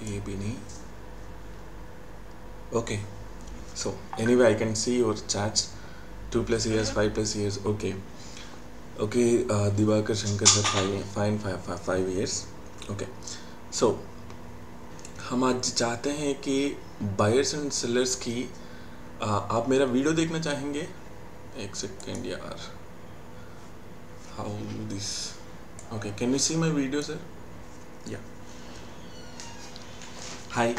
ये भी नहीं. Okay, so anyway I can see your chats. 2 plus years, 5 plus years. Okay. Okay, Divakar Shankar sir, fine, 5 years. Okay, so हम आज चाहते हैं कि बायर्स एंड सेलर्स की आप मेरा वीडियो देखना चाहेंगे. एक सेकेंड यार, how this. Okay, can you see my video sir? Yeah. Hi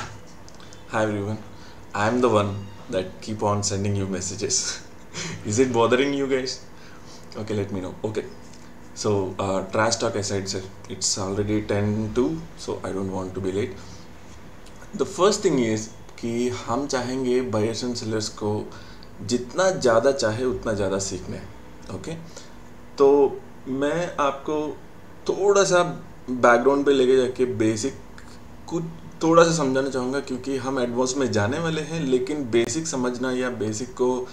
everyone, I am the one that keep on sending you messages. Is it bothering you guys? Okay, let me know. Okay, so trash talk aside sir, it's already 10 to, so I don't want to be late. The first thing is कि हम चाहेंगे buyers and sellers को जितना ज़्यादा चाहे उतना ज़्यादा सीखने. ओके, तो मैं आपको थोड़ा सा बैकग्राउंड पे लेके जाके बेसिक कुछ थोड़ा सा समझाना चाहूँगा, क्योंकि हम एडवांस में जाने वाले हैं. लेकिन बेसिक समझना या बेसिक को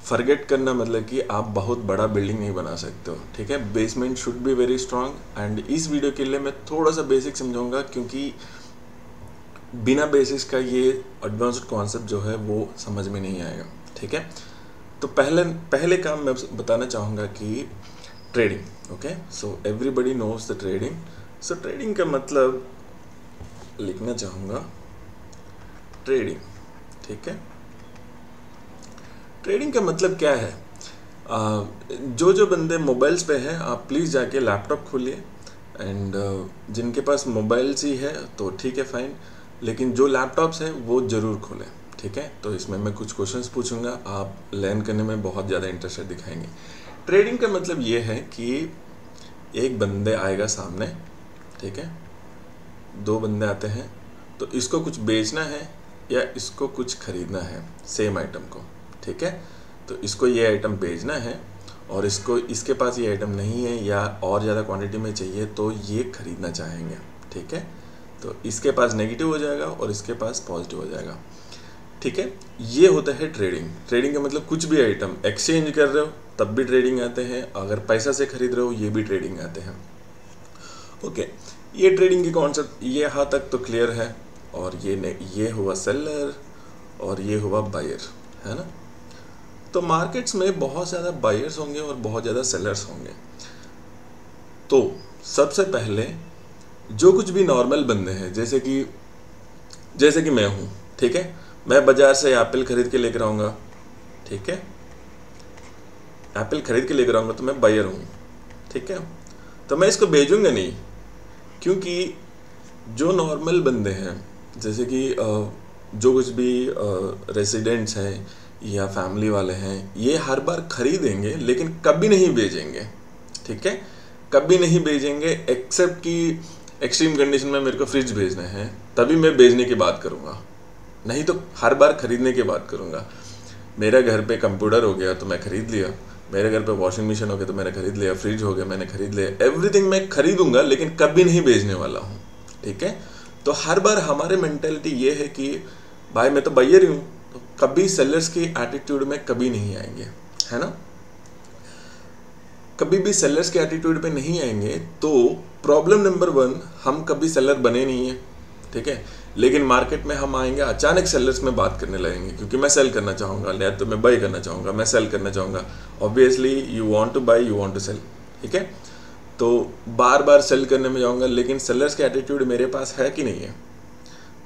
फॉरगेट करना मतलब कि आप बहुत बड़ा बिल्डिंग नहीं बना सकते हो. ठीक है, basement should be very strong. And इस वीडियो के लिए मैं थोड़ा सा बेसिक समझाऊंगा, क्योंकि बिना बेसिक्स का ये एडवांस्ड कॉन्सेप्ट जो है वो समझ में नहीं आएगा. ठीक है, तो पहले काम मैं बताना चाहूँगा कि trading. Okay, so everybody knows the trading. So trading का मतलब लिखना चाहूँगा ट्रेडिंग. ठीक है, ट्रेडिंग का मतलब क्या है? जो बंदे मोबाइल्स पे हैं, आप प्लीज़ जाके लैपटॉप खोलिए. एंड जिनके पास मोबाइल्स ही है तो ठीक है, फाइन. लेकिन जो लैपटॉप्स हैं वो ज़रूर खोलें. ठीक है, तो इसमें मैं कुछ क्वेश्चंस पूछूंगा, आप लर्न करने में बहुत ज़्यादा इंटरेस्ट दिखाएंगे. ट्रेडिंग का मतलब ये है कि एक बंदे आएगा सामने. ठीक है, 2 बंदे आते हैं, तो इसको कुछ बेचना है या इसको कुछ खरीदना है सेम आइटम को. ठीक है, तो इसको ये आइटम बेचना है और इसके पास ये आइटम नहीं है या और ज़्यादा क्वांटिटी में चाहिए, तो ये खरीदना चाहेंगे. ठीक है, तो इसके पास नेगेटिव हो जाएगा और इसके पास पॉजिटिव हो जाएगा. ठीक है, ये होता है ट्रेडिंग. ट्रेडिंग का मतलब कुछ भी आइटम एक्सचेंज कर रहे हो तब भी ट्रेडिंग आते हैं, अगर पैसा से खरीद रहे हो ये भी ट्रेडिंग आते हैं. ओके, ये ट्रेडिंग की कॉन्सेप्ट ये यहाँ तक तो क्लियर है. और ये हुआ सेलर और ये हुआ बायर, है ना. तो मार्केट्स में बहुत ज़्यादा बायर्स होंगे और बहुत ज़्यादा सेलर्स होंगे. तो सबसे पहले जो कुछ भी नॉर्मल बंदे हैं, जैसे कि मैं हूँ. ठीक है, मैं बाज़ार से एप्पल खरीद के लेकर आऊँगा. ठीक है, एप्पल खरीद के लेकर आऊँगा तो मैं बायर हूँ. ठीक है, तो मैं इसको भेजूँगा नहीं, क्योंकि जो नॉर्मल बंदे हैं, जैसे कि जो कुछ भी रेसिडेंट्स हैं या फैमिली वाले हैं, ये हर बार खरीदेंगे लेकिन कभी नहीं भेजेंगे. ठीक है, कभी नहीं भेजेंगे, एक्सेप्ट कि एक्सट्रीम कंडीशन में मेरे को फ्रिज भेजना है तभी मैं भेजने की बात करूँगा, नहीं तो हर बार खरीदने की बात करूँगा. मेरा घर पे कंप्यूटर हो गया तो मैं खरीद लिया, मेरे घर पे वॉशिंग मशीन हो गया तो मैंने खरीद लिया, फ्रिज हो गया मैंने खरीद लिया, एवरीथिंग मैं खरीदूंगा लेकिन कभी नहीं भेजने वाला हूँ. ठीक है, तो हर बार हमारे मेंटेलिटी ये है कि भाई मैं तो बायर ही हूँ, तो कभी सेलर्स की एटीट्यूड में कभी नहीं आएंगे, है ना. कभी भी सेलर्स के एटीट्यूड पे नहीं आएंगे. तो प्रॉब्लम नंबर 1, हम कभी सेलर बने नहीं है. ठीक है, लेकिन मार्केट में हम आएंगे, अचानक सेलर्स में बात करने लगेंगे, क्योंकि मैं सेल करना चाहूँगा या तो मैं बाई करना चाहूँगा, मैं सेल करना चाहूँगा. Obviously you want to buy, you want to sell. ठीक है, तो बार बार सेल करने में जाऊँगा, लेकिन सेलर्स का एटीट्यूड मेरे पास है कि नहीं है?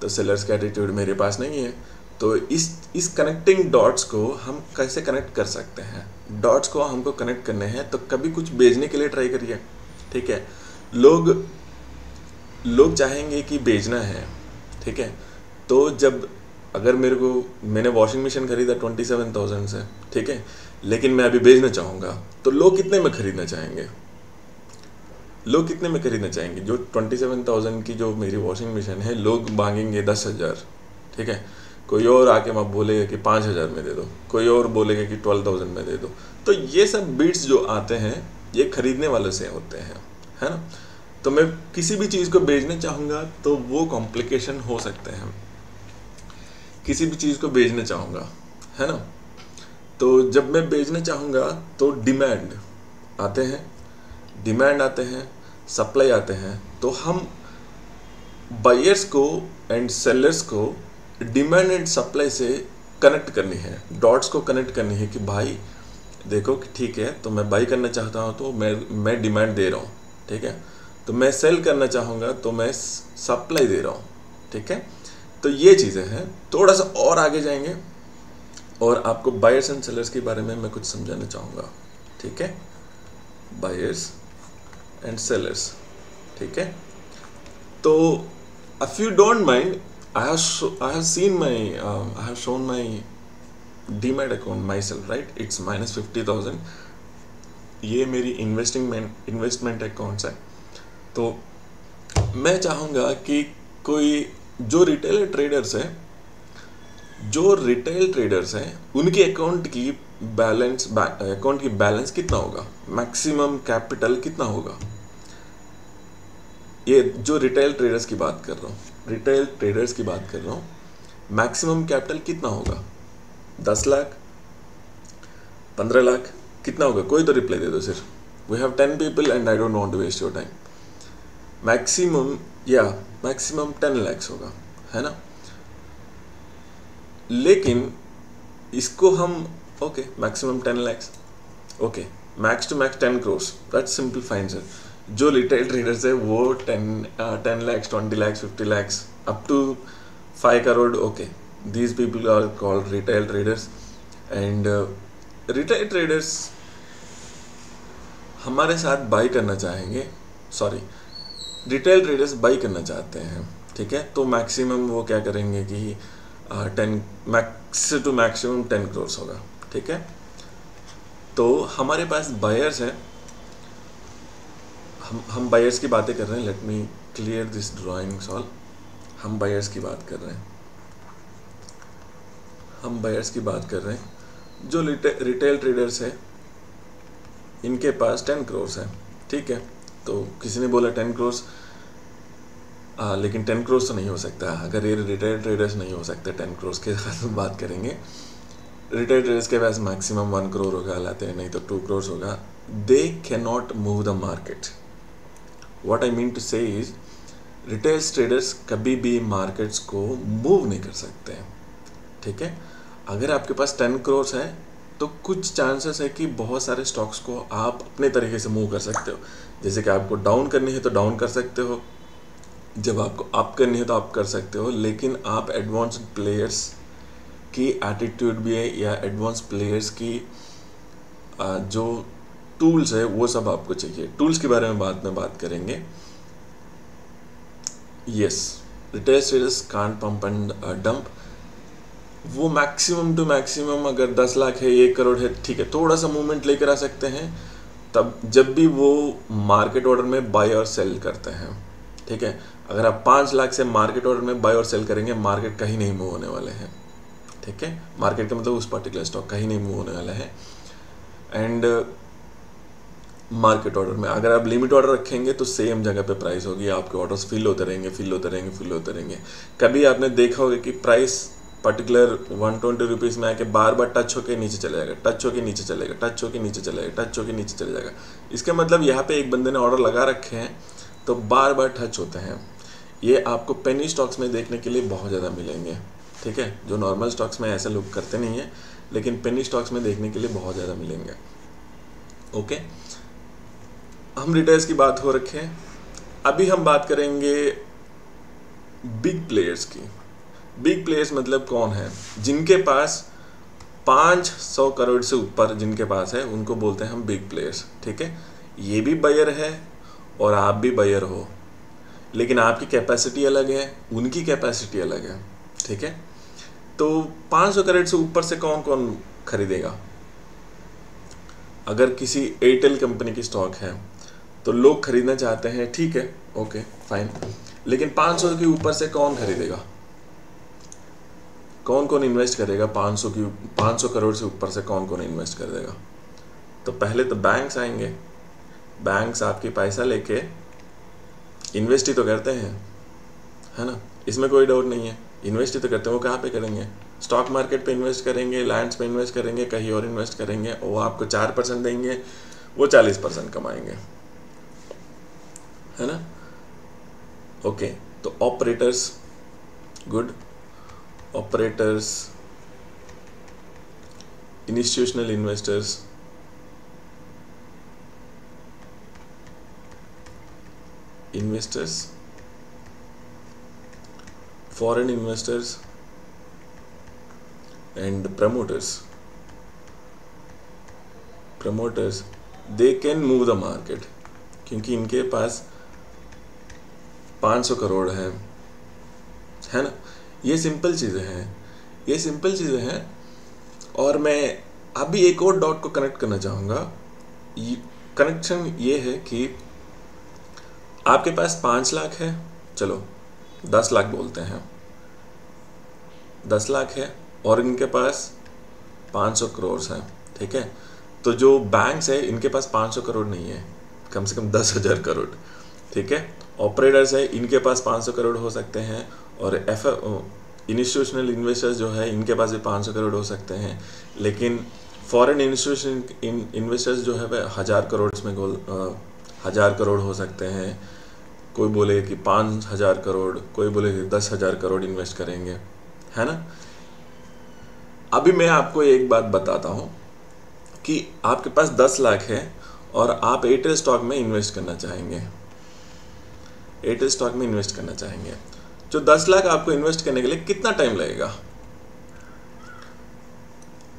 तो सेलर्स का एटीट्यूड मेरे पास नहीं है. तो इस कनेक्टिंग डॉट्स को हम कैसे कनेक्ट कर सकते हैं? डॉट्स को हमको कनेक्ट करने हैं तो कभी कुछ बेचने के लिए ट्राई करिए. ठीक है, लोग चाहेंगे कि बेचना है. ठीक है, तो अगर मैंने वॉशिंग मशीन खरीदा 27,000 से. ठीक है, लेकिन मैं अभी बेचना चाहूँगा, तो लोग कितने में खरीदना चाहेंगे? जो 27,000 की जो मेरी वॉशिंग मशीन है, लोग मांगेंगे 10,000. ठीक है, कोई और आके मैं बोलेगा कि 5,000 में दे दो, कोई और बोलेगा कि 12,000 में दे दो. तो ये सब बीट्स जो आते हैं ये खरीदने वाले से होते हैं, है ना. तो मैं किसी भी चीज़ को बेचना चाहूँगा तो वो कॉम्प्लिकेशन हो सकते हैं. किसी भी चीज़ को बेचना चाहूँगा, है ना, तो जब मैं बेचना चाहूँगा तो डिमांड आते हैं, सप्लाई आते हैं. तो हम बायर्स को एंड सेलर्स को डिमांड एंड सप्लाई से कनेक्ट करनी है, डॉट्स को कनेक्ट करनी है कि भाई देखो कि ठीक है, तो मैं बाई करना चाहता हूँ तो मैं डिमांड दे रहा हूँ, ठीक है, तो मैं सेल करना चाहूँगा तो मैं सप्लाई दे रहा हूँ, ठीक है। तो ये चीज़ें हैं, थोड़ा सा और आगे जाएंगे और आपको बायर्स एंड सेलर्स के बारे में मैं कुछ समझाना चाहूँगा, ठीक है, बायर्स एंड सेलर्स, ठीक है। तो if you don't mind, I have shown my demat account my self, right, it's -50,000, ये मेरी इन्वेस्टमेंट अकाउंट्स है। तो मैं चाहूँगा कि कोई जो रिटेल ट्रेडर्स हैं उनकी अकाउंट की बैलेंस कितना होगा, मैक्सिमम कैपिटल कितना होगा, ये जो रिटेल ट्रेडर्स की बात कर रहा हूँ, मैक्सिमम कैपिटल कितना होगा, 10 लाख, 15 लाख, कितना होगा, कोई तो रिप्लाई दे दो सिर्फ। We have 10 people and I don't want to waste your time. Maximum 10 lakh होगा, है ना। लेकिन इसको हम okay maximum 10 lakh, okay, max to max 10 crore, that's simple fine sir. जो रिटेल ट्रेडर्स है वो 10 lakhs, 20 lakhs, 50 lakhs, up to 5 crore, okay, these people are called retail traders. And retail traders हमारे साथ बाई करना चाहेंगे, सॉरी, रिटेल ट्रेडर्स बाई करना चाहते हैं, ठीक है। तो मैक्सिमम वो क्या करेंगे कि 10 मैक्सिमम 10 करोड़ होगा, ठीक है। तो हमारे पास बायर्स हैं, हम बायर्स की बातें कर रहे हैं, late me clear this drawings all. हम बायर्स की बात कर रहे हैं, जो रिटेल ट्रेडर्स है इनके पास 10 करोड़ है, ठीक है। तो किसी ने बोला 10 करोड़, लेकिन 10 करोड़ तो नहीं हो सकता, अगर ये रिटेल ट्रेडर्स नहीं हो सकते 10 करोड़ के बात करेंगे। रिटेल ट्रेडर्स के पास मैक्सिमम 1 करोड़ होगा, लाते हैं नहीं तो 2 करोड़ होगा। They can not move the market. What I mean to say is, retail traders कभी भी मार्केट्स को मूव नहीं कर सकते हैं, ठीक है। अगर आपके पास 10 करोड़ है तो कुछ चांसेस है कि बहुत सारे स्टॉक्स को आप अपने तरीके से मूव कर सकते हो। जैसे कि आपको डाउन करनी है तो डाउन कर सकते हो, जब आपको अप करनी है तो अप कर सकते हो, लेकिन आप एडवांस्ड प्लेयर्स की एटीट्यूड भी है या एडवांस प्लेयर्स की जो टूल्स है वो सब आपको चाहिए। टूल्स के बारे में बाद में बात करेंगे। Yes, retail traders can't pump and dump. वो मैक्सिमम टू मैक्सिमम अगर 10 लाख है, 1 करोड़ है, ठीक है, थोड़ा सा मूवमेंट लेकर आ सकते हैं तब जब भी वो मार्केट ऑर्डर में बाय और सेल करते हैं, ठीक है। अगर आप 5 लाख से मार्केट ऑर्डर में बाय और सेल करेंगे, मार्केट कहीं नहीं मूव होने वाले हैं, ठीक है। मार्केट का मतलब उस पर्टिकुलर स्टॉक कहीं नहीं मूव होने वाला है। एंड मार्केट ऑर्डर में अगर आप लिमिट ऑर्डर रखेंगे तो सेम जगह पे प्राइस होगी, आपके ऑर्डर्स फिल होते रहेंगे। कभी आपने देखा होगा कि प्राइस पर्टिकुलर 120 रुपीज़ में आके बार बार टच होके नीचे चले जाएगा, इसका मतलब यहाँ पे एक बंदे ने ऑर्डर लगा रखे हैं तो बार बार टच होते हैं। ये आपको पेनी स्टॉक्स में देखने के लिए बहुत ज़्यादा मिलेंगे, ठीक है। जो नॉर्मल स्टॉक्स में ऐसे लोग करते नहीं है, लेकिन पेनी स्टॉक्स में देखने के लिए बहुत ज़्यादा मिलेंगे, ओके। हम रिटेल्स की बात हो रखे हैं, अभी हम बात करेंगे बिग प्लेयर्स की। बिग प्लेयर्स मतलब कौन है, जिनके पास 500 करोड़ से ऊपर जिनके पास है उनको बोलते हैं हम बिग प्लेयर्स, ठीक है। ये भी बायर है और आप भी बायर हो, लेकिन आपकी कैपेसिटी अलग है, उनकी कैपेसिटी अलग है, ठीक है। तो 500 करोड़ से ऊपर से कौन कौन खरीदेगा। अगर किसी एयरटेल कंपनी की स्टॉक है तो लोग खरीदना चाहते हैं, ठीक है, ओके फाइन, लेकिन 500 के ऊपर से कौन खरीदेगा, कौन कौन इन्वेस्ट करेगा। 500 करोड़ से ऊपर से कौन कौन इन्वेस्ट कर देगा। तो पहले तो बैंक्स आएंगे, बैंक्स आपकी पैसा लेके इन्वेस्ट ही तो करते हैं, है ना, इसमें कोई डाउट नहीं है, इन्वेस्ट ही तो करते हैं। वो कहाँ पे करेंगे, स्टॉक मार्केट पे इन्वेस्ट करेंगे, लैंड्स पे इन्वेस्ट करेंगे, कहीं और इन्वेस्ट करेंगे, और वो आपको 4% देंगे, वो 40% कमाएंगे, है ना, ओके। तो operators, good, operators, institutional investors, foreign investors and promoters they can move the market, क्योंकि इनके पास 500 करोड़ है ना। ये सिंपल चीज़ें हैं। और मैं अभी एक और डॉट को कनेक्ट करना चाहूँगा। कनेक्शन ये है कि आपके पास 5 लाख है, चलो 10 लाख बोलते हैं, 10 लाख है और इनके पास 500 करोड़ है, ठीक है। तो जो बैंक्स है इनके पास 500 करोड़ नहीं है, कम से कम 10,000 करोड़, ठीक है। ऑपरेटर्स है इनके पास 500 करोड़ हो सकते हैं, और इंस्टीट्यूशनल इन्वेस्टर्स जो है इनके पास भी 500 करोड़ हो सकते हैं। लेकिन फॉरेन इंस्टीट्यूशन इन्वेस्टर्स जो है वह 1000 करोड़ में 1000 करोड़ हो सकते हैं। कोई बोले कि 5000 करोड़, कोई बोले कि 10,000 करोड़ इन्वेस्ट करेंगे, है ना। अभी मैं आपको एक बात बताता हूँ कि आपके पास 10 लाख है और आप एयरटेल स्टॉक में इन्वेस्ट करना चाहेंगे। जो 10 लाख आपको इन्वेस्ट करने के लिए कितना टाइम लगेगा?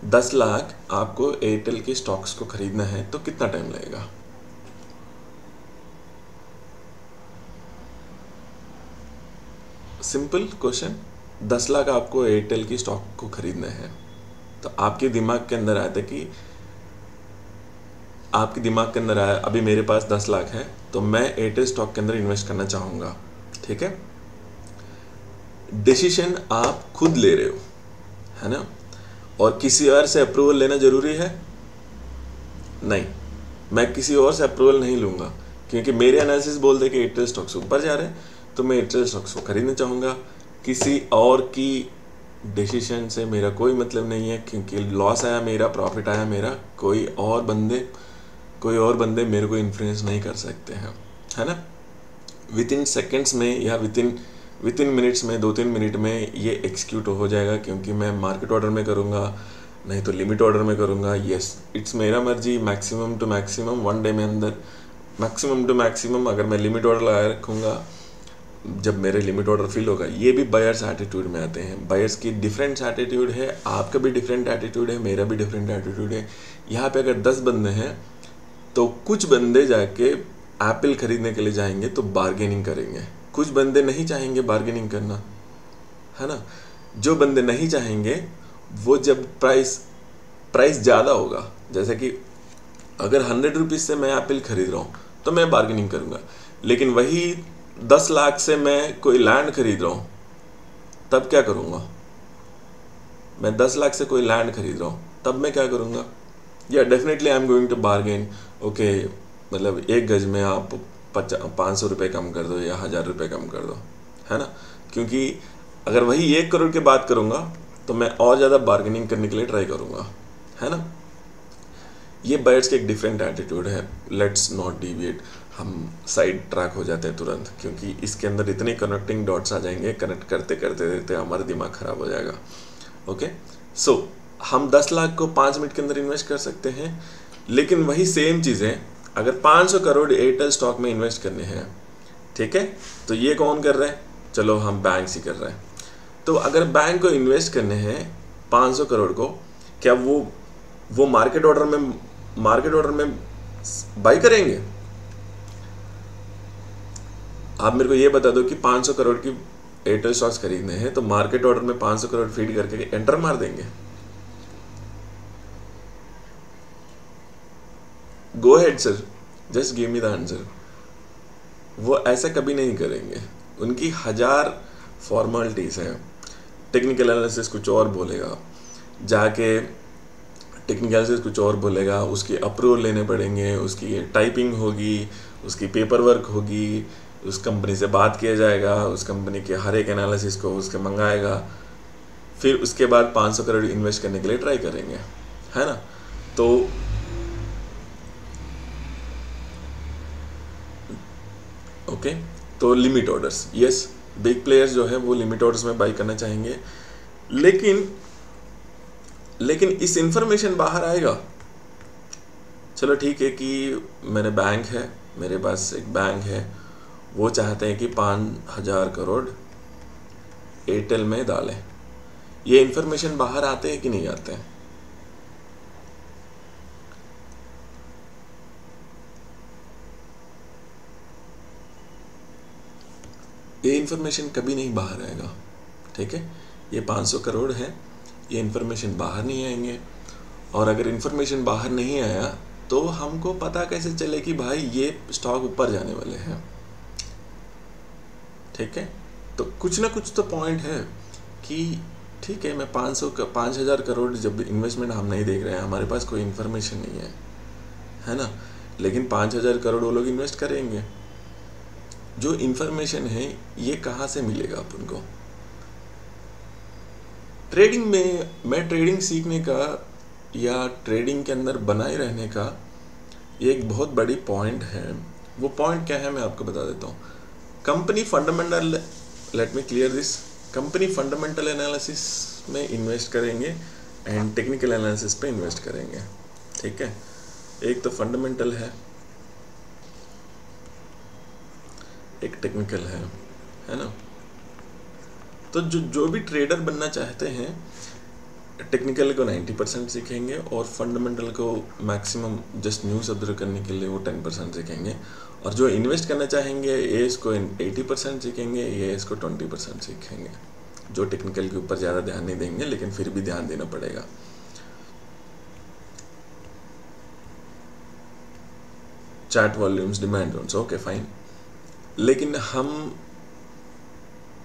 10 लाख आपको एयरटेल के स्टॉक्स को खरीदना है तो कितना टाइम लगेगा? सिंपल क्वेश्चन, 10 लाख आपको एयरटेल की स्टॉक को खरीदना है, तो आपके दिमाग के अंदर आया अभी मेरे पास 10 लाख है तो मैं एयरटेल स्टॉक के अंदर इन्वेस्ट करना चाहूँगा, ठीक है। डिसीजन आप खुद ले रहे हो, है ना। और किसी और से अप्रूवल लेना जरूरी है? नहीं, मैं किसी और से अप्रूवल नहीं लूँगा, क्योंकि मेरे एनालिसिस बोलते हैं कि एयरटेल स्टॉक्स ऊपर जा रहे हैं तो मैं एयरटेल स्टॉक्स को खरीदना चाहूँगा। किसी और की डिसीजन से मेरा कोई मतलब नहीं है, क्योंकि लॉस आया मेरा, प्रॉफिट आया मेरा, कोई और बंदे मेरे को इन्फ्लुएंस नहीं कर सकते हैं, है ना। विद इन सेकेंड्स में या विद इन मिनट्स में, 2-3 मिनट में ये एग्जीक्यूट हो जाएगा, क्योंकि मैं मार्केट ऑर्डर में करूँगा, नहीं तो लिमिट ऑर्डर में करूँगा। यस, इट्स मेरा मर्जी। मैक्सिमम टू मैक्सिमम 1 डे में अंदर, मैक्सिमम टू मैक्सिमम अगर मैं लिमिट ऑर्डर लगा रखूँगा, जब मेरे लिमिट ऑर्डर फिल होगा। ये भी बायर्स एटीट्यूड में आते हैं। बायर्स की डिफरेंट एटीट्यूड है, आपका भी डिफरेंट एटीट्यूड है, मेरा भी डिफरेंट एटीट्यूड है। यहाँ पे अगर 10 बंदे हैं तो कुछ बंदे जाके एप्पल खरीदने के लिए जाएंगे तो बार्गेनिंग करेंगे, कुछ बंदे नहीं चाहेंगे बार्गेनिंग करना, है ना। जो बंदे नहीं चाहेंगे वो जब प्राइस ज़्यादा होगा, जैसे कि अगर 100 रुपीज़ से मैं एप्पल खरीद रहा हूँ तो मैं बार्गेनिंग करूँगा। लेकिन वही 10 लाख से मैं कोई लैंड खरीद रहा हूँ तब क्या करूँगा? मैं 10 लाख से कोई लैंड खरीद रहा हूँ तब मैं क्या करूँगा? या definitely I am going to bargain. Okay, मतलब 1 गज में आप 500 रुपये कम कर दो या 1000 रुपये कम कर दो, है ना। क्योंकि अगर वही 1 करोड़ की बात करूँगा तो मैं और ज़्यादा बार्गेनिंग करने के लिए ट्राई करूँगा, है ना। ये बायर्स के एक डिफरेंट एटीट्यूड है। लेट्स नॉट डिविएट, हम साइड ट्रैक हो जाते हैं तुरंत, क्योंकि इसके अंदर इतने कनेक्टिंग डॉट्स आ जाएंगे, कनेक्ट करते करते हमारा दिमाग ख़राब हो जाएगा। ओके, सो हम 10 लाख को 5 मिनट के अंदर इन्वेस्ट कर सकते हैं। लेकिन वही सेम चीज़ें अगर 500 करोड़ एयरटेल स्टॉक में इन्वेस्ट करने हैं, ठीक है, तो ये कौन कर रहा है? चलो हम बैंक ही कर रहे हैं। तो अगर बैंक को इन्वेस्ट करने हैं 500 करोड़ को, क्या वो मार्केट ऑर्डर में बाई करेंगे? आप मेरे को ये बता दो कि 500 करोड़ की एयरटेल स्टॉक्स खरीदने हैं तो मार्केट ऑर्डर में 500 करोड़ फीड करके एंटर मार देंगे? Go ahead sir, just give me the answer. वो ऐसा कभी नहीं करेंगे, उनकी 1000 फॉर्मेलिटीज़ हैं। टेक्निकल एनालिसिस कुछ और बोलेगा, जाके टेक्निकल एनालिसिस कुछ और बोलेगा, उसकी अप्रूवल लेने पड़ेंगे, उसकी टाइपिंग होगी, उसकी पेपर वर्क होगी, उस कंपनी से बात किया जाएगा, उस कंपनी के हर एक एनालिसिस को उसके मंगाएगा, फिर उसके बाद 500 करोड़ इन्वेस्ट करने के लिए ट्राई करेंगे, है ना। तो ओके, तो limit orders, yes, big players जो है वो लिमिट ऑर्डर्स में बाई करना चाहेंगे, लेकिन इस इंफॉर्मेशन बाहर आएगा। चलो ठीक है कि मेरे पास एक बैंक है, वो चाहते हैं कि 5,000 करोड़ एयरटेल में डालें। ये इंफॉर्मेशन बाहर आते हैं कि नहीं आते हैं? ये इंफॉर्मेशन कभी नहीं बाहर आएगा, ठीक है। ये 500 करोड़ है, ये इंफॉर्मेशन बाहर नहीं आएंगे। और अगर इंफॉर्मेशन बाहर नहीं आया तो हमको पता कैसे चले कि भाई ये स्टॉक ऊपर जाने वाले हैं, ठीक है। तो कुछ ना कुछ तो पॉइंट है कि ठीक है, मैं 5,000 करोड़ जब इन्वेस्टमेंट हम नहीं देख रहे हैं, हमारे पास कोई इन्फॉर्मेशन नहीं है ना, लेकिन 5,000 करोड़ वो लोग इन्वेस्ट करेंगे। जो इन्फॉर्मेशन है ये कहाँ से मिलेगा अपन को? ट्रेडिंग में, मैं ट्रेडिंग सीखने का या ट्रेडिंग के अंदर बनाए रहने का ये एक बहुत बड़ी पॉइंट है। वो पॉइंट क्या है मैं आपको बता देता हूँ। Company fundamental, late me clear this, company fundamental analysis में इन्वेस्ट करेंगे एंड टेक्निकल एनालिसिस पे इन्वेस्ट करेंगे, ठीक है। एक तो फंडामेंटल है, एक टेक्निकल है ना। तो जो भी ट्रेडर बनना चाहते हैं, टेक्निकल को 90% सीखेंगे और फंडामेंटल को मैक्सिमम जस्ट न्यूज़ ऑब्जर्व करने के लिए वो 10% सीखेंगे। और जो इन्वेस्ट करना चाहेंगे एएस को 80% सीखेंगे, एएस को 20% सीखेंगे। जो टेक्निकल के ऊपर ज़्यादा ध्यान नहीं देंगे, लेकिन फिर भी ध्यान देना पड़ेगा। Chart volumes, demand zones, okay fine. लेकिन हम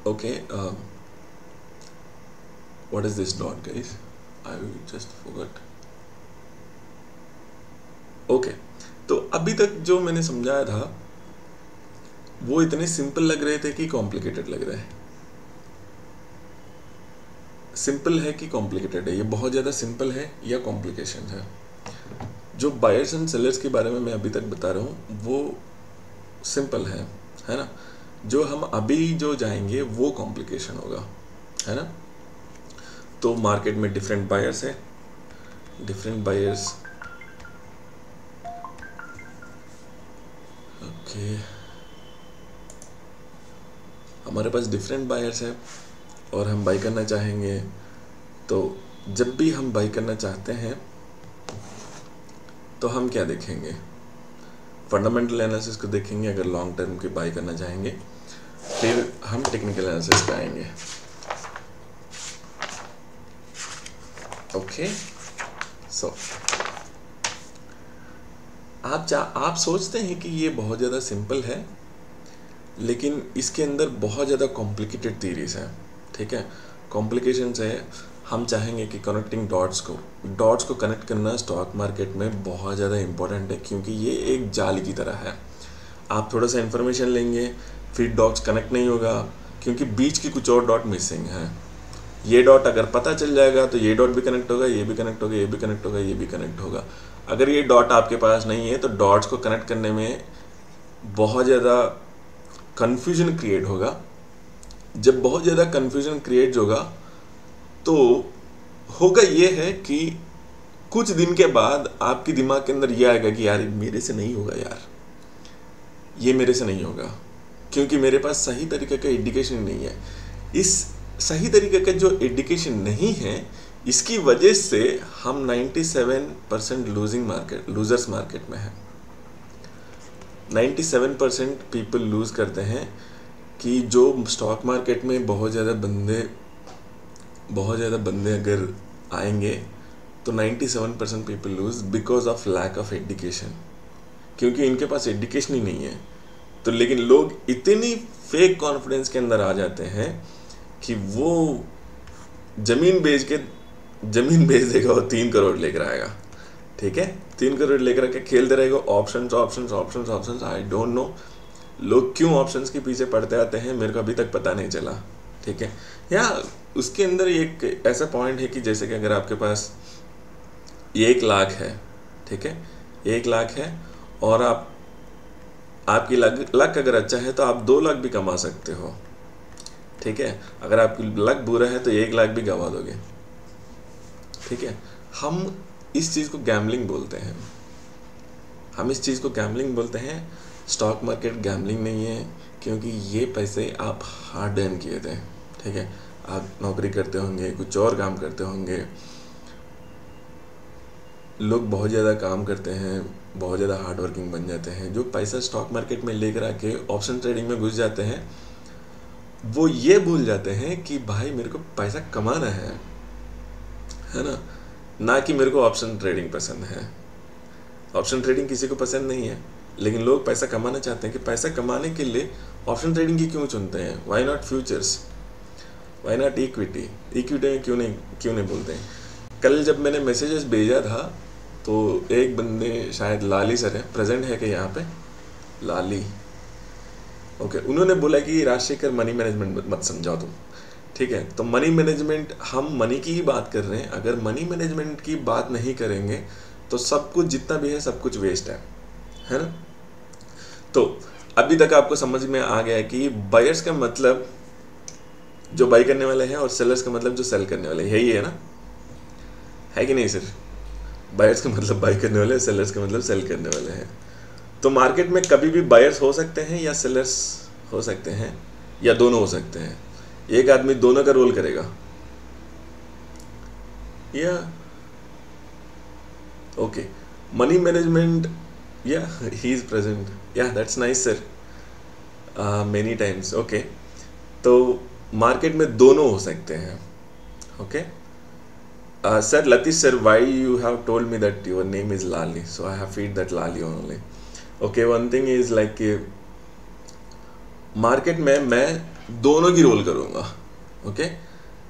okay, what is this dot guys? I just forgot. Okay, तो अभी तक जो मैंने समझाया था वो इतने सिंपल लग रहे थे कि कॉम्प्लिकेटेड लग रहे हैं। सिंपल है कि कॉम्प्लिकेटेड है? ये बहुत ज़्यादा सिंपल है या कॉम्प्लिकेशन है? जो बायर्स एंड सेलर्स के बारे में मैं अभी तक बता रहा हूँ वो सिंपल है ना। जो हम अभी जो जाएंगे वो कॉम्प्लिकेशन होगा, है ना। तो मार्केट में डिफरेंट बायर्स है, डिफरेंट बायर्स, ओके, हमारे पास डिफरेंट बायर्स है और हम बाई करना चाहेंगे। तो जब भी हम बाई करना चाहते हैं तो हम क्या देखेंगे? फंडामेंटल एनालिसिस को देखेंगे अगर लॉन्ग टर्म की बाई करना चाहेंगे, फिर हम टेक्निकल एनालिसिस पे आएंगे। ओके, सो आप सोचते हैं कि ये बहुत ज़्यादा सिंपल है, लेकिन इसके अंदर बहुत ज़्यादा कॉम्प्लिकेटेड थीरीज हैं, ठीक है। कॉम्प्लिकेशंस है। हम चाहेंगे कि कनेक्टिंग डॉट्स को कनेक्ट करना स्टॉक मार्केट में बहुत ज़्यादा इम्पोर्टेंट है, क्योंकि ये एक जाल की तरह है। आप थोड़ा सा इन्फॉर्मेशन लेंगे, फिर डॉट्स कनेक्ट नहीं होगा क्योंकि बीच की कुछ और डॉट मिसिंग है। ये डॉट अगर पता चल जाएगा तो ये डॉट भी कनेक्ट होगा, ये भी कनेक्ट होगा, ये भी कनेक्ट होगा, ये भी कनेक्ट होगा। अगर ये डॉट आपके पास नहीं है तो डॉट्स को कनेक्ट करने में बहुत ज़्यादा कन्फ्यूजन क्रिएट होगा। जब बहुत ज़्यादा कन्फ्यूजन क्रिएट होगा तो होगा ये है कि कुछ दिन के बाद आपके दिमाग के अंदर ये आएगा कि यार मेरे से नहीं होगा, यार ये मेरे से नहीं होगा, क्योंकि मेरे पास सही तरीके का एजुकेशन नहीं है। इस सही तरीके का जो एजुकेशन नहीं है, इसकी वजह से हम 97% लूजर्स मार्केट में हैं। 97% पीपल लूज करते हैं कि जो स्टॉक मार्केट में बहुत ज़्यादा बंदे अगर आएंगे तो 97% people lose because of lack of education, क्योंकि इनके पास एजुकेशन ही नहीं है। तो लेकिन लोग इतनी फेक कॉन्फिडेंस के अंदर आ जाते हैं कि वो ज़मीन बेच देगा और 3 करोड़ लेकर आएगा, ठीक है। 3 करोड़ लेकर आके खेलते रहेगा ऑप्शंस। आई डोंट नो लोग क्यों ऑप्शंस के पीछे पड़ते आते हैं, मेरे को अभी तक पता नहीं चला, ठीक है। या उसके अंदर एक ऐसा पॉइंट है कि जैसे कि अगर आपके पास 1 लाख है, ठीक है, 1 लाख है और आपकी लक अगर अच्छा है तो आप 2 लाख भी कमा सकते हो, ठीक है, अगर आपकी लक बुरा है तो 1 लाख भी गवा दोगे। ठीक है, हम इस चीज़ को गैम्बलिंग बोलते हैं, हम इस चीज़ को गैम्बलिंग बोलते हैं। स्टॉक मार्केट गैम्बलिंग नहीं है, क्योंकि ये पैसे आप हार्ड अर्न किए थे। ठीक है, आप नौकरी करते होंगे, कुछ और काम करते होंगे, लोग बहुत ज़्यादा काम करते हैं, बहुत ज़्यादा हार्ड वर्किंग बन जाते हैं। जो पैसा स्टॉक मार्केट में लेकर आके ऑप्शन ट्रेडिंग में घुस जाते हैं, वो ये भूल जाते हैं कि भाई मेरे को पैसा कमाना है ना कि मेरे को ऑप्शन ट्रेडिंग पसंद है। ऑप्शन ट्रेडिंग किसी को पसंद नहीं है, लेकिन लोग पैसा कमाना चाहते हैं। कि पैसा कमाने के लिए ऑप्शन ट्रेडिंग की क्यों चुनते हैं? Why not futures, why not equity? Equity में क्यों नहीं बोलते हैं? कल जब मैंने मैसेजेस भेजा था तो एक बंदे, शायद लाली सर है, प्रेजेंट है कि यहाँ पे लाली, ओके, उन्होंने बोला कि राजशेखर मनी मैनेजमेंट मत समझाओ तुम। ठीक है, तो मनी मैनेजमेंट, हम मनी की ही बात कर रहे हैं। अगर मनी मैनेजमेंट की बात नहीं करेंगे तो सब कुछ जितना भी है सब कुछ वेस्ट है ना। तो अभी तक आपको समझ में आ गया है कि बायर्स का मतलब जो बाई करने वाले हैं और सेलर्स का मतलब जो सेल करने वाले हैं, यही है ना, है कि नहीं सर? बायर्स का मतलब बाई करने वाले, सेलर्स का मतलब सेल करने वाले हैं। तो मार्केट में कभी भी बायर्स हो सकते हैं या सेलर्स हो सकते हैं या दोनों हो सकते हैं। एक आदमी दोनों का रोल करेगा या ओके, मनी मैनेजमेंट, या ही इज प्रेजेंट, या that's nice sir, many times. Okay, तो मार्केट में दोनों हो सकते हैं। Okay sir, Latish sir, why you have told me that your name is Lali, so I have feed that Lali only. Okay, one thing is like कि market में मैं दोनों की रोल करूँगा। ओके,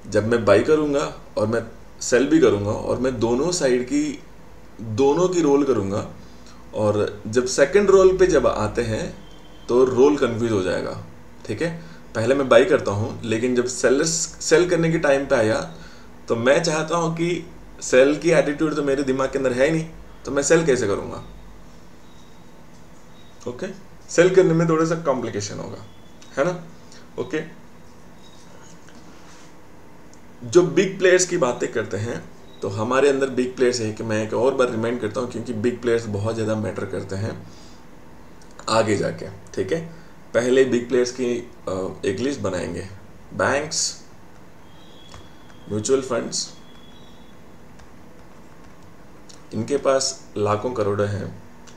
जब मैं बाई करूँगा और मैं सेल भी करूँगा, और मैं दोनों साइड की, दोनों की रोल करूँगा। और जब सेकंड रोल पे जब आते हैं तो रोल कंफ्यूज हो जाएगा। ठीक है, पहले मैं बाई करता हूँ, लेकिन जब सेल करने के टाइम पे आया तो मैं चाहता हूँ कि सेल की एटीट्यूड तो मेरे दिमाग के अंदर है ही नहीं, तो मैं सेल कैसे करूँगा? ओके, सेल करने में थोड़ा सा कॉम्प्लिकेशन होगा, है ना। ओके, जो बिग प्लेयर्स की बातें करते हैं, तो हमारे अंदर बिग प्लेयर्स है कि मैं एक और बार रिमाइंड करता हूँ, क्योंकि बिग प्लेयर्स बहुत ज़्यादा मैटर करते हैं आगे जाके। ठीक है, पहले बिग प्लेयर्स की एक लिस्ट बनाएंगे। बैंक्स, म्यूचुअल फंड्स, इनके पास लाखों करोड़ हैं,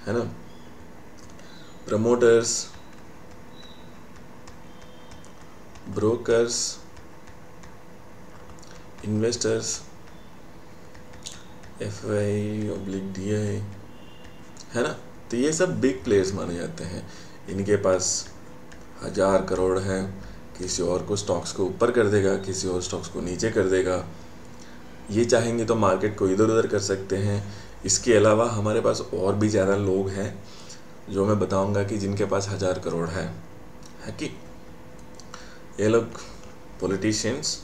है ना। प्रमोटर्स, ब्रोकर्स, इन्वेस्टर्स, FI/DI, है ना। तो ये सब बिग प्लेयर्स माने जाते हैं। इनके पास 1000 करोड़ है, किसी और को स्टॉक्स को ऊपर कर देगा, किसी और स्टॉक्स को नीचे कर देगा। ये चाहेंगे तो मार्केट को इधर उधर कर सकते हैं। इसके अलावा हमारे पास और भी ज़्यादा लोग हैं जो मैं बताऊंगा कि जिनके पास 1000 करोड़ है कि ये लोग पॉलिटिशियंस,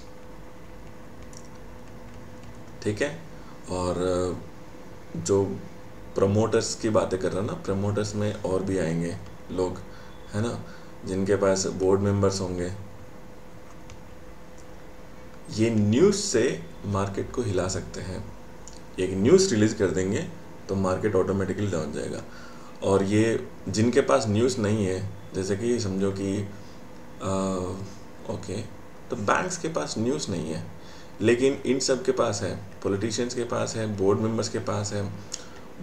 ठीक है। और जो प्रमोटर्स की बातें कर रहा ना, प्रमोटर्स में और भी आएंगे लोग, है ना, जिनके पास बोर्ड मेंबर्स होंगे। ये न्यूज़ से मार्केट को हिला सकते हैं। एक न्यूज़ रिलीज़ कर देंगे तो मार्केट ऑटोमेटिकली डाउन जाएगा। और ये जिनके पास न्यूज़ नहीं है, जैसे कि समझो कि ओके, तो बैंक्स के पास न्यूज़ नहीं है, लेकिन इन सब के पास है, पॉलिटिशियंस के पास है, बोर्ड मेंबर्स के पास है,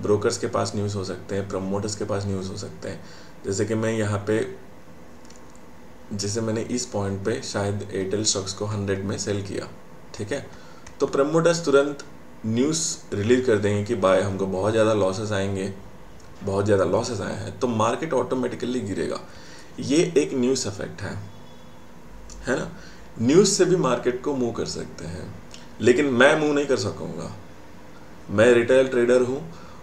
ब्रोकर्स के पास न्यूज़ हो सकते हैं, प्रमोटर्स के पास न्यूज़ हो सकते हैं। जैसे कि मैं यहाँ पे, जैसे मैंने इस पॉइंट पे शायद एयरटेल स्टॉक्स को 100 में सेल किया, ठीक है, तो प्रमोटर्स तुरंत न्यूज़ रिलीज कर देंगे कि भाई हमको बहुत ज़्यादा लॉसेस आएंगे, बहुत ज़्यादा लॉसेस आए हैं, तो मार्केट ऑटोमेटिकली गिरेगा। ये एक न्यूज़ इफेक्ट है ना। न्यूज़ से भी मार्केट को मूव कर सकते हैं, लेकिन मैं मूव नहीं कर सकूँगा। मैं रिटेल ट्रेडर हूँ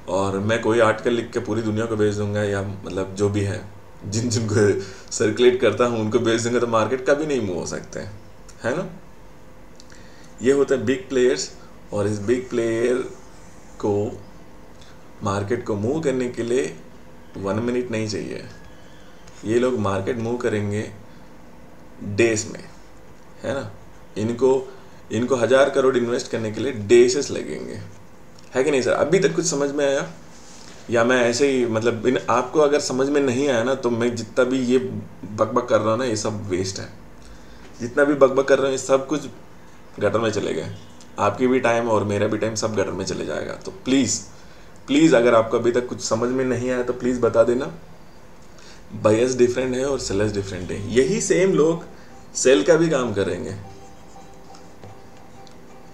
और मैं कोई आर्टिकल लिख के पूरी दुनिया को भेज दूंगा, या मतलब जो भी है, जिनको सर्कुलेट करता हूँ उनको भेज दूंगा, तो मार्केट कभी नहीं मूव हो सकते हैं, है ना। ये होता है बिग प्लेयर्स, और इस बिग प्लेयर को मार्केट को मूव करने के लिए 1 मिनट नहीं चाहिए। ये लोग मार्केट मूव करेंगे डेज में, है ना। इनको 1000 करोड़ इन्वेस्ट करने के लिए डेसेस लगेंगे, है कि नहीं सर। अभी तक कुछ समझ में आया, या मैं ऐसे ही मतलब आपको अगर समझ में नहीं आया ना, तो मैं जितना भी ये बकबक कर रहा हूँ ना, ये सब वेस्ट है। जितना भी बकबक कर रहा हूँ ये सब कुछ गटर में चले गए। आपकी भी टाइम और मेरा भी टाइम सब गटर में चले जाएगा। तो प्लीज़ अगर आपको अभी तक कुछ समझ में नहीं आया तो प्लीज़ बता देना। बायर्स डिफरेंट है और सेलर्स डिफरेंट है। यही सेम लोग सेल का भी काम करेंगे,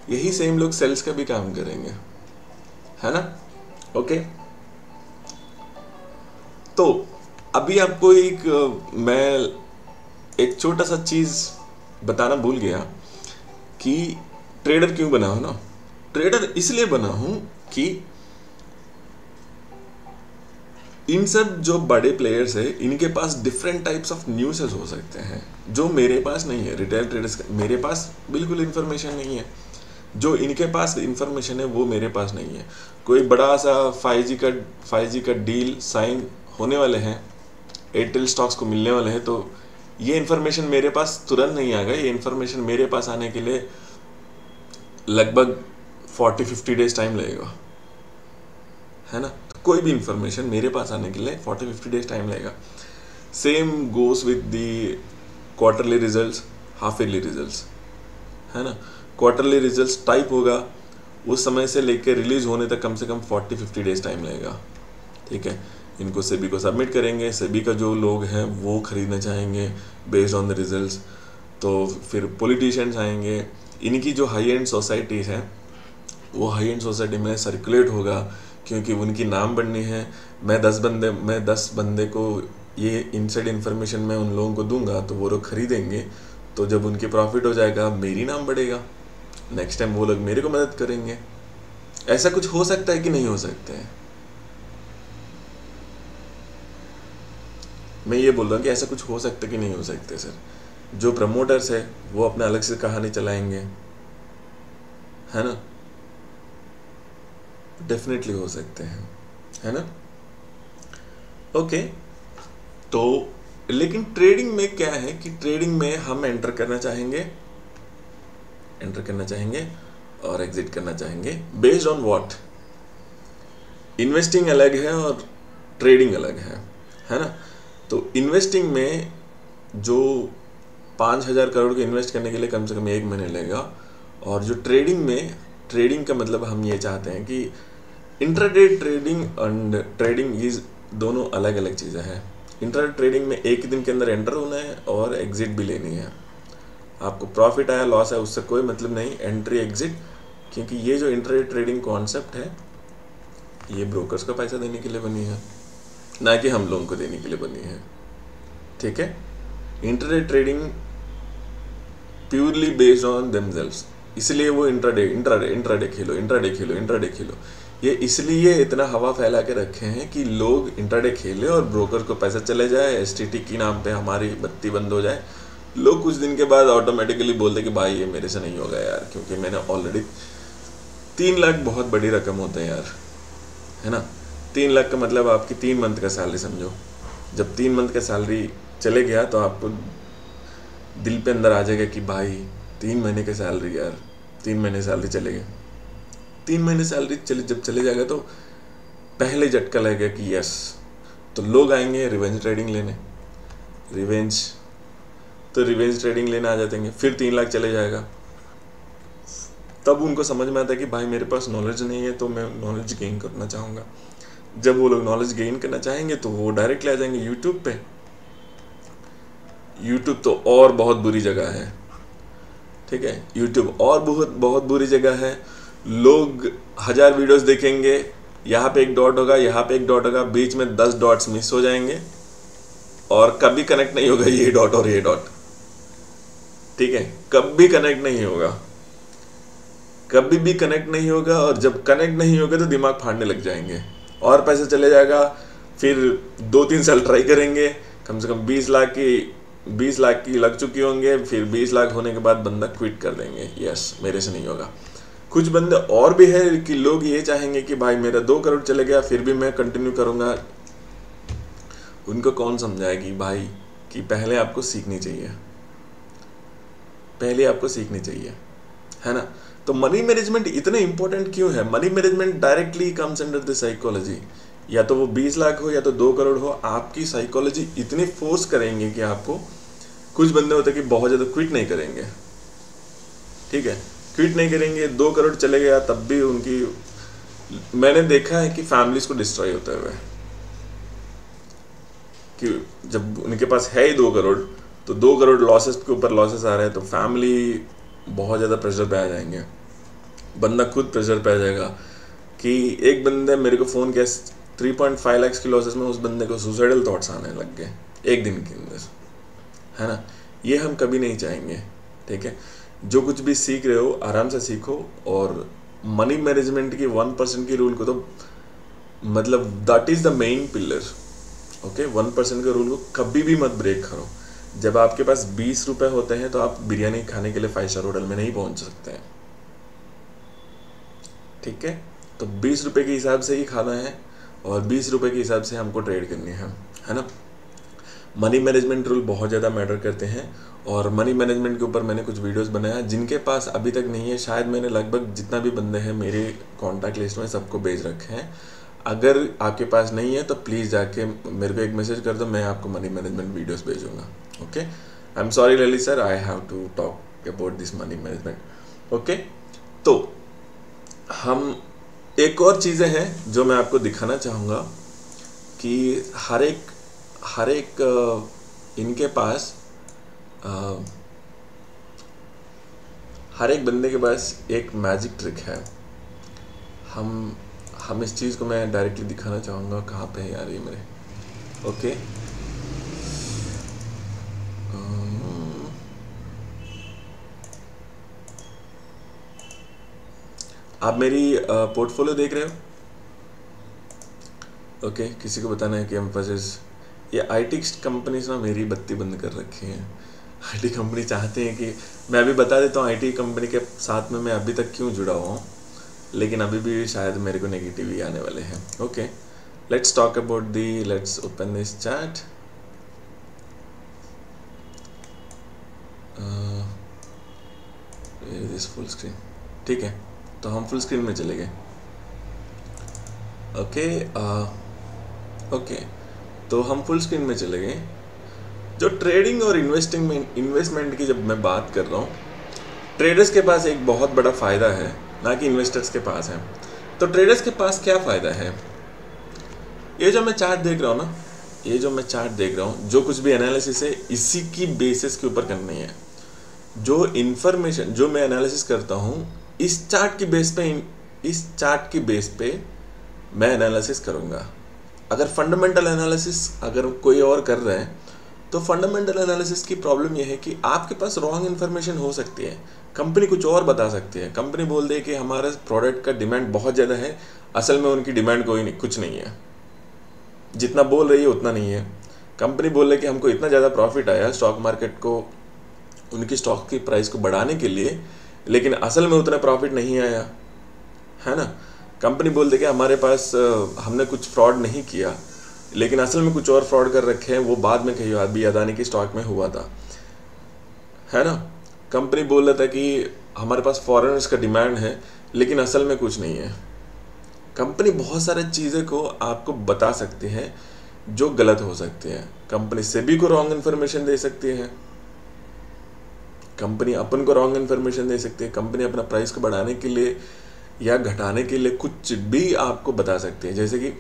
यही सेम लोग सेल्स का भी काम करेंगे, है ना। ओके, तो अभी आपको मैं एक छोटा सा चीज़ बताना भूल गया कि ट्रेडर क्यों बना हूं ना। ट्रेडर इसलिए बना हूं कि इन सब जो बड़े प्लेयर्स है इनके पास डिफरेंट टाइप्स ऑफ न्यूज़ हो सकते हैं जो मेरे पास नहीं है। रिटेल ट्रेडर्स मेरे पास बिल्कुल इन्फॉर्मेशन नहीं है, जो इनके पास इन्फॉर्मेशन है वो मेरे पास नहीं है। कोई बड़ा सा 5G का डील साइन होने वाले हैं, एयरटेल स्टॉक्स को मिलने वाले हैं, तो ये इन्फॉर्मेशन मेरे पास तुरंत नहीं आएगा। ये इन्फॉर्मेशन मेरे पास आने के लिए लगभग 40-50 डेज टाइम लगेगा, है ना। तो कोई भी इंफॉर्मेशन मेरे पास आने के लिए 40-50 डेज टाइम लगेगा। Same goes with the quarterly results, half yearly results, है ना। क्वार्टरली रिजल्ट्स टाइप होगा, उस समय से लेकर रिलीज होने तक कम से कम 40-50 डेज टाइम लगेगा, ठीक है। इनको सेबी को सबमिट करेंगे, सेबी का जो लोग हैं वो खरीदना चाहेंगे बेस्ड ऑन द रिजल्ट्स। तो फिर पॉलिटिशियंस आएंगे, इनकी जो हाई एंड सोसाइटीज़ हैं वो हाई एंड सोसाइटी में सर्कुलेट होगा, क्योंकि उनकी नाम बननी है। मैं 10 बंदे को ये इनसाइड इन्फॉर्मेशन मैं उन लोगों को दूंगा तो वो लोग खरीदेंगे, तो जब उनकी प्रॉफिट हो जाएगा मेरी नाम बढ़ेगा, नेक्स्ट टाइम वो लोग मेरे को मदद करेंगे। ऐसा कुछ हो सकता है कि नहीं हो सकता है? मैं ये बोल रहा हूँ कि ऐसा कुछ हो सकता है कि नहीं हो सकता है सर। जो प्रमोटर्स है वो अपना अलग से कहानी चलाएंगे, है ना। डेफिनेटली हो सकते हैं, है ना। ओके, तो लेकिन ट्रेडिंग में क्या है कि ट्रेडिंग में हम एंटर करना चाहेंगे और एग्जिट करना चाहेंगे बेस्ड ऑन व्हाट। इन्वेस्टिंग अलग है और ट्रेडिंग अलग है ना। तो इन्वेस्टिंग में जो 5,000 करोड़ को इन्वेस्ट करने के लिए कम से कम 1 महीने लगेगा, और जो ट्रेडिंग का मतलब हम ये चाहते हैं कि intraday trading and trading is दोनों अलग अलग चीज़ें हैं। इंट्राडे ट्रेडिंग में एक ही दिन के अंदर एंटर होना है और एग्जिट भी लेनी है। आपको प्रॉफिट आया लॉस है उससे कोई मतलब नहीं, एंट्री एग्जिट, क्योंकि ये जो इंट्राडे ट्रेडिंग कॉन्सेप्ट है ये ब्रोकर्स को पैसा देने के लिए बनी है, ना कि हम लोगों को देने के लिए बनी है, ठीक है। Intraday trading purely based on themselves, इसलिए वो इंट्राडे खेलो ये इसलिए इतना हवा फैला के रखे हैं कि लोग इंट्राडे खेले और ब्रोकर को पैसा चले जाए, एसटीटी की नाम पे हमारी बत्ती बंद हो जाए। लोग कुछ दिन के बाद ऑटोमेटिकली बोलते कि भाई ये मेरे से नहीं होगा यार, क्योंकि मैंने ऑलरेडी 3 लाख बहुत बड़ी रकम होता है यार, है ना। 3 लाख का मतलब आपकी 3 मंथ का सैलरी समझो। जब 3 मंथ का सैलरी चले गया तो आपको दिल पे अंदर आ जाएगा कि भाई 3 महीने का सैलरी यार, 3 महीने सैलरी चले गए। 3 महीने सैलरी जब चले जाएगा तो पहले झटका लगेगा कि यस, तो लोग आएंगे रिवेंज ट्रेडिंग लेने, रिवेंज ट्रेडिंग लेने आ जाते हैं। फिर 3 लाख चले जाएगा, तब उनको समझ में आता है कि भाई मेरे पास नॉलेज नहीं है तो मैं नॉलेज गेन करना चाहूँगा। जब वो लोग नॉलेज गेन करना चाहेंगे तो वो डायरेक्टली आ जाएंगे यूट्यूब पे। यूट्यूब तो और बहुत बुरी जगह है, ठीक है। यूट्यूब और बहुत बुरी जगह है। लोग 1000 वीडियोस देखेंगे, यहाँ पे एक डॉट होगा, यहाँ पे एक डॉट होगा, बीच में 10 डॉट्स मिस हो जाएंगे और कभी कनेक्ट नहीं होगा ये डॉट और ये डॉट, ठीक है। कभी कनेक्ट नहीं होगा, कभी भी कनेक्ट नहीं होगा। और जब कनेक्ट नहीं होगा तो दिमाग फाड़ने लग जाएंगे और पैसा चले जाएगा। फिर 2-3 साल ट्राई करेंगे, कम से कम 20 लाख की लग चुकी होंगे। फिर 20 लाख होने के बाद बंदा क्विट कर देंगे, यस मेरे से नहीं होगा। कुछ बंदे और भी है कि लोग ये चाहेंगे कि भाई मेरा 2 करोड़ चले गया फिर भी मैं कंटिन्यू करूँगा। उनको कौन समझाए कि भाई कि पहले आपको सीखनी चाहिए, पहले आपको सीखनी चाहिए, है ना। तो मनी मैनेजमेंट इतने इंपॉर्टेंट क्यों है? Money management directly comes under the psychology. या तो वो 20 लाख हो या तो 2 करोड़ हो, आपकी साइकोलॉजी इतनी फोर्स करेंगे कि आपको, कुछ बंदे होते हैं कि बहुत ज़्यादा क्विट नहीं करेंगे, ठीक है, क्विट नहीं करेंगे, 2 करोड़ चले गया तब भी उनकी, मैंने देखा है कि फैमिलीज को डिस्ट्रॉय होते हुए, कि जब उनके पास है ही 2 करोड़, तो 2 करोड़ लॉसेस के ऊपर लॉसेस आ रहे हैं, तो फैमिली बहुत ज़्यादा प्रेशर पे आ जाएंगे, बंदा खुद प्रेशर पे आ जाएगा। कि एक बंदे मेरे को फ़ोन किया 3.5 लाख की लॉसेस में, उस बंदे को सुसाइडल थॉट्स आने लग गए एक दिन के अंदर, है ना। ये हम कभी नहीं चाहेंगे, ठीक है। जो कुछ भी सीख रहे हो आराम से सीखो, और मनी मैनेजमेंट की 1% की रूल को तो मतलब that is the main pillar, okay. 1% के रूल को कभी भी मत ब्रेक करो। जब आपके पास 20 रुपए होते हैं तो आप बिरयानी खाने के लिए 5 स्टार होटल में नहीं पहुंच सकते हैं, ठीक है। तो 20 रुपए के हिसाब से ही खाना है, और 20 रुपए के हिसाब से हमको ट्रेड करनी है ना। मनी मैनेजमेंट रूल बहुत ज़्यादा मैटर करते हैं, और मनी मैनेजमेंट के ऊपर मैंने कुछ वीडियोस बनाया, जिनके पास अभी तक नहीं है, शायद मैंने लगभग जितना भी बंदे हैं मेरे कॉन्टैक्ट लिस्ट में सबको भेज रखे हैं। अगर आपके पास नहीं है तो प्लीज़ जाके मेरे को एक मैसेज कर दो, मैं आपको मनी मैनेजमेंट वीडियोस भेजूंगा, okay. I am sorry Lalit sir, I have to talk about this money management, okay. तो हम एक और चीज़ें हैं जो मैं आपको दिखाना चाहूँगा, कि हर एक इनके पास हर एक बंदे के पास एक मैजिक ट्रिक है। हम इस चीज़ को मैं डायरेक्टली दिखाना चाहूँगा। कहाँ पे है यार ये मेरे, ओके। आप मेरी पोर्टफोलियो देख रहे हो, ओके। किसी को बताना है कि एम्फेसिस, ये आईटी कंपनीज ना मेरी बत्ती बंद कर रखी है। आईटी कंपनी चाहते हैं कि मैं अभी बता देता हूँ आईटी कंपनी के साथ में मैं अभी तक क्यों जुड़ा हुआ हूँ, लेकिन अभी भी शायद मेरे को नेगेटिव ही आने वाले हैं, okay. Let's talk about the, let's open this chat. This full screen, ठीक है। तो हम फुल स्क्रीन में चले गए, ओके। तो हम फुल स्क्रीन में चले गए। जो ट्रेडिंग और इन्वेस्टमेंट की जब मैं बात कर रहा हूँ, ट्रेडर्स के पास एक बहुत बड़ा फ़ायदा है, ना कि इन्वेस्टर्स के पास है। तो ट्रेडर्स के पास क्या फ़ायदा है? ये जो मैं चार्ट देख रहा हूँ ना, ये जो मैं चार्ट देख रहा हूँ, जो कुछ भी एनालिसिस है इसी की बेसिस के ऊपर करनी है। जो इन्फॉर्मेशन जो मैं एनालिसिस करता हूँ, इस चार्ट की बेस पे मैं एनालिसिस करूँगा। अगर फंडामेंटल एनालिसिस अगर कोई और कर रहा है, तो फंडामेंटल एनालिसिस की प्रॉब्लम यह है कि आपके पास रॉन्ग इन्फॉर्मेशन हो सकती है। कंपनी कुछ और बता सकती है। कंपनी बोल दे कि हमारे प्रोडक्ट का डिमांड बहुत ज़्यादा है, असल में उनकी डिमांड कुछ नहीं है, जितना बोल रही है उतना नहीं है। कंपनी बोल रही है कि हमको इतना ज़्यादा प्रॉफिट आया स्टॉक मार्केट को, उनकी स्टॉक की प्राइस को बढ़ाने के लिए, लेकिन असल में उतना प्रॉफिट नहीं आया, है ना। कंपनी बोल दे कि हमारे पास हमने कुछ फ्रॉड नहीं किया, लेकिन असल में कुछ और फ्रॉड कर रखे हैं, वो बाद में कहीं अभी अदानी की स्टॉक में हुआ था, है ना। कंपनी बोल रहा था कि हमारे पास फॉरेनर्स का डिमांड है, लेकिन असल में कुछ नहीं है। कंपनी बहुत सारी चीज़ें को आपको बता सकती है जो गलत हो सकती है। कंपनी सेबी को रॉन्ग इन्फॉर्मेशन दे सकती है, कंपनी अपन को रॉन्ग इन्फॉर्मेशन दे सकती है, कंपनी अपना प्राइस को बढ़ाने के लिए या घटाने के लिए कुछ भी आपको बता सकती है। जैसे कि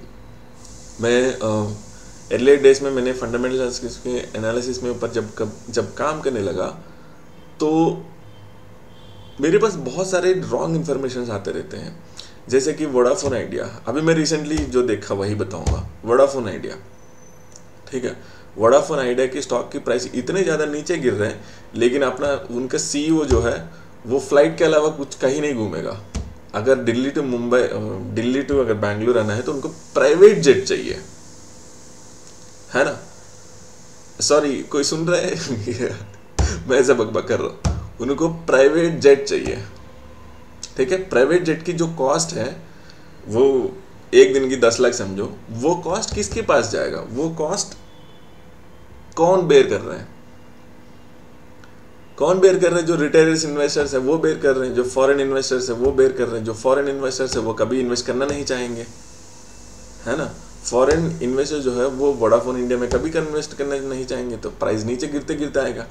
मैं अर्लियर डेज में मैंने फंडामेंटल के एनालिसिस में ऊपर जब काम करने लगा, तो मेरे पास बहुत सारे रॉन्ग इन्फॉर्मेशन आते रहते हैं। जैसे कि वोडाफोन आइडिया, अभी मैं रिसेंटली जो देखा वही बताऊंगा। वोडाफोन आइडिया, ठीक है। वोडाफोन आइडिया की स्टॉक की प्राइस इतने ज़्यादा नीचे गिर रहे हैं, लेकिन अपना उनका CEO जो है वो फ्लाइट के अलावा कुछ कहीं नहीं घूमेगा। अगर दिल्ली टू अगर बैंगलोर आना है तो उनको प्राइवेट जेट चाहिए, है ना। सॉरी, कोई सुन रहा है? मैं ऐसा बकबक कर रहा हूँ। उनको प्राइवेट जेट चाहिए, ठीक है। प्राइवेट जेट की जो कॉस्ट है वो एक दिन की 10 लाख समझो, वो कॉस्ट किसके पास जाएगा? वो कॉस्ट कौन बेयर कर रहा है? कौन बेयर कर रहे हैं? जो रिटेलर्स इन्वेस्टर्स है वो बेयर कर रहे हैं, जो फॉरेन इन्वेस्टर्स है वो बेयर कर रहे हैं। जो फॉरेन इन्वेस्टर्स है वो कभी इन्वेस्ट करना नहीं चाहेंगे, है ना। फॉरेन इन्वेस्टर जो है वो वोडाफोन इंडिया में कभी इन्वेस्ट करना नहीं चाहेंगे, तो प्राइस नीचे गिरते गिरते आएगा।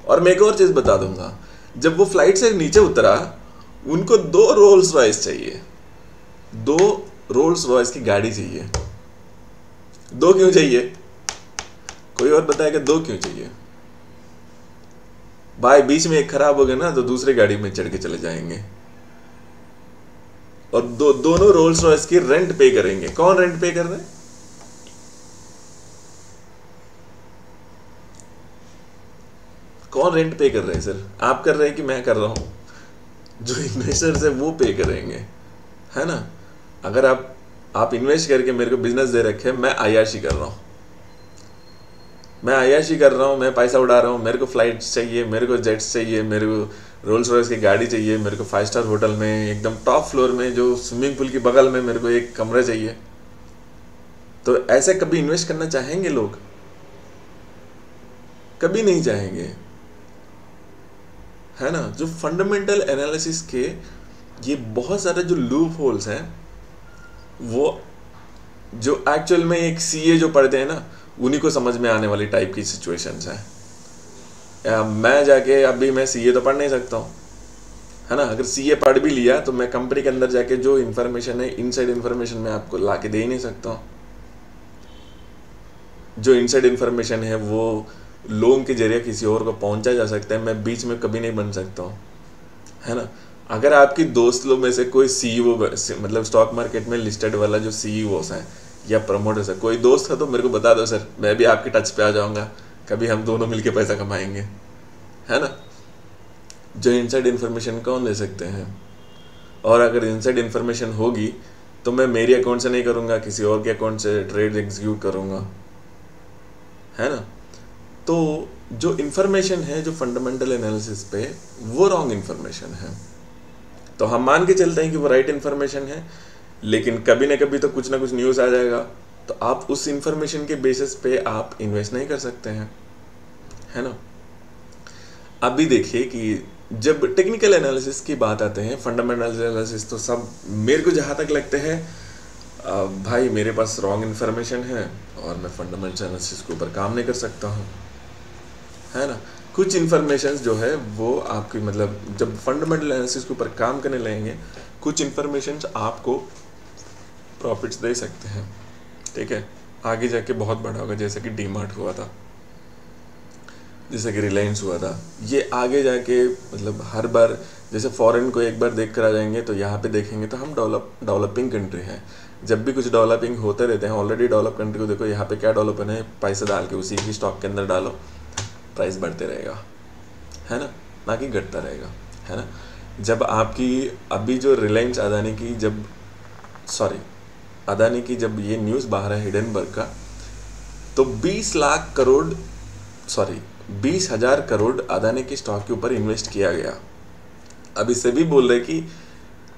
और मैं एक और चीज़ बता दूंगा, जब वो फ्लाइट से नीचे उतरा उनको 2 रोल्स रॉयस चाहिए, 2 रोल्स रॉयस की गाड़ी चाहिए। 2 क्यों चाहिए? कोई और बताएगा 2 क्यों चाहिए? भाई बीच में एक खराब हो गया ना तो दूसरी गाड़ी में चढ़ के चले जाएंगे, और दोनों रोल्स रॉयस की रेंट पे करेंगे। कौन रेंट पे कर रहे हैं? कौन रेंट पे कर रहे हैं सर? आप कर रहे हैं कि मैं कर रहा हूं? जो इन्वेस्टर्स है वो पे करेंगे, है ना। अगर आप इन्वेस्ट करके मेरे को बिजनेस दे रखे, मैं अय्याशी कर रहा हूं, मैं पैसा उड़ा रहा हूं, मेरे को फ्लाइट्स चाहिए, मेरे को जेट्स चाहिए, मेरे को रोल्स रॉयस की गाड़ी चाहिए, मेरे को 5 स्टार होटल में एकदम टॉप फ्लोर में जो स्विमिंग पूल के बगल में मेरे को एक कमरा चाहिए। तो ऐसे कभी इन्वेस्ट करना चाहेंगे लोग? कभी नहीं चाहेंगे, है ना। जो फंडामेंटल एनालिसिस के ये बहुत सारे जो लूप होल्स हैं, वो जो एक्चुअल में एक सीए जो पढ़ते हैं ना उन्हीं को समझ में आने वाली टाइप की सिचुएशंस है। मैं जाके अभी मैं सीए तो पढ़ नहीं सकता हूँ, है ना। अगर सीए पढ़ भी लिया तो मैं कंपनी के अंदर जाके जो इन्फॉर्मेशन है, इनसाइड इन्फॉर्मेशन मैं आपको ला के दे ही नहीं सकता हूँ। जो इनसाइड इन्फॉर्मेशन है वो लोगों के जरिए किसी और को पहुंचा जा सकता है, मैं बीच में कभी नहीं बन सकता हूँ, है ना। अगर आपकी दोस्त लोग में से कोई सीईओ, मतलब स्टॉक मार्केट में लिस्टेड वाला जो सीईओस हैं या प्रमोटर्स है, कोई दोस्त है तो मेरे को बता दो सर, मैं भी आपके टच पे आ जाऊंगा, कभी हम दोनों मिलके पैसा कमाएंगे, है ना। जो इनसाइड इन्फॉर्मेशन कौन दे सकते हैं? और अगर इनसाइड इन्फॉर्मेशन होगी तो मैं मेरी अकाउंट से नहीं करूंगा, किसी और के अकाउंट से ट्रेड एग्जीक्यूट करूंगा, है ना। तो जो इन्फॉर्मेशन है जो फंडामेंटल एनालिसिस पे, वो रॉन्ग इन्फॉर्मेशन है। तो हम मान के चलते हैं कि वो राइट इन्फॉर्मेशन है, लेकिन कभी ना कभी तो कुछ ना कुछ न्यूज़ आ जाएगा, तो आप उस इन्फॉर्मेशन के बेसिस पे आप इन्वेस्ट नहीं कर सकते हैं, है ना। अभी देखिए कि जब टेक्निकल एनालिसिस की बात आते हैं, फंडामेंटल एनालिसिस तो सब मेरे को जहाँ तक लगते हैं भाई मेरे पास रॉन्ग इन्फॉर्मेशन है और मैं फंडामेंटल एनालिसिस के ऊपर काम नहीं कर सकता हूँ, है ना। कुछ इन्फॉर्मेशन जो है वो आपकी, मतलब जब फंडामेंटल एनालिसिस के ऊपर काम करने लगेंगे, कुछ इन्फॉर्मेशन आपको प्रॉफिट्स दे सकते हैं, ठीक है। आगे जाके बहुत बड़ा होगा, जैसे कि डीमार्ट हुआ था, जैसे कि रिलायंस हुआ था। ये आगे जाके मतलब हर बार, जैसे फॉरेन को एक बार देख कर आ जाएंगे तो यहाँ पे देखेंगे तो हम डेवलपिंग कंट्री हैं। जब भी कुछ डेवलपिंग होते रहते हैं, ऑलरेडी डेवलप कंट्री को देखो यहाँ पे क्या डेवलप है, पैसे डाल के उसी की स्टॉक के अंदर डालो, प्राइस बढ़ते रहेगा, है ना कि घटता रहेगा, है ना। जब आपकी अभी जो रिलायंस अदानी की जब ये न्यूज़ बाहर है हिडेनबर्ग का, तो 20,000 करोड़ अदानी की स्टॉक के ऊपर इन्वेस्ट किया गया। अब इससे भी बोल रहे कि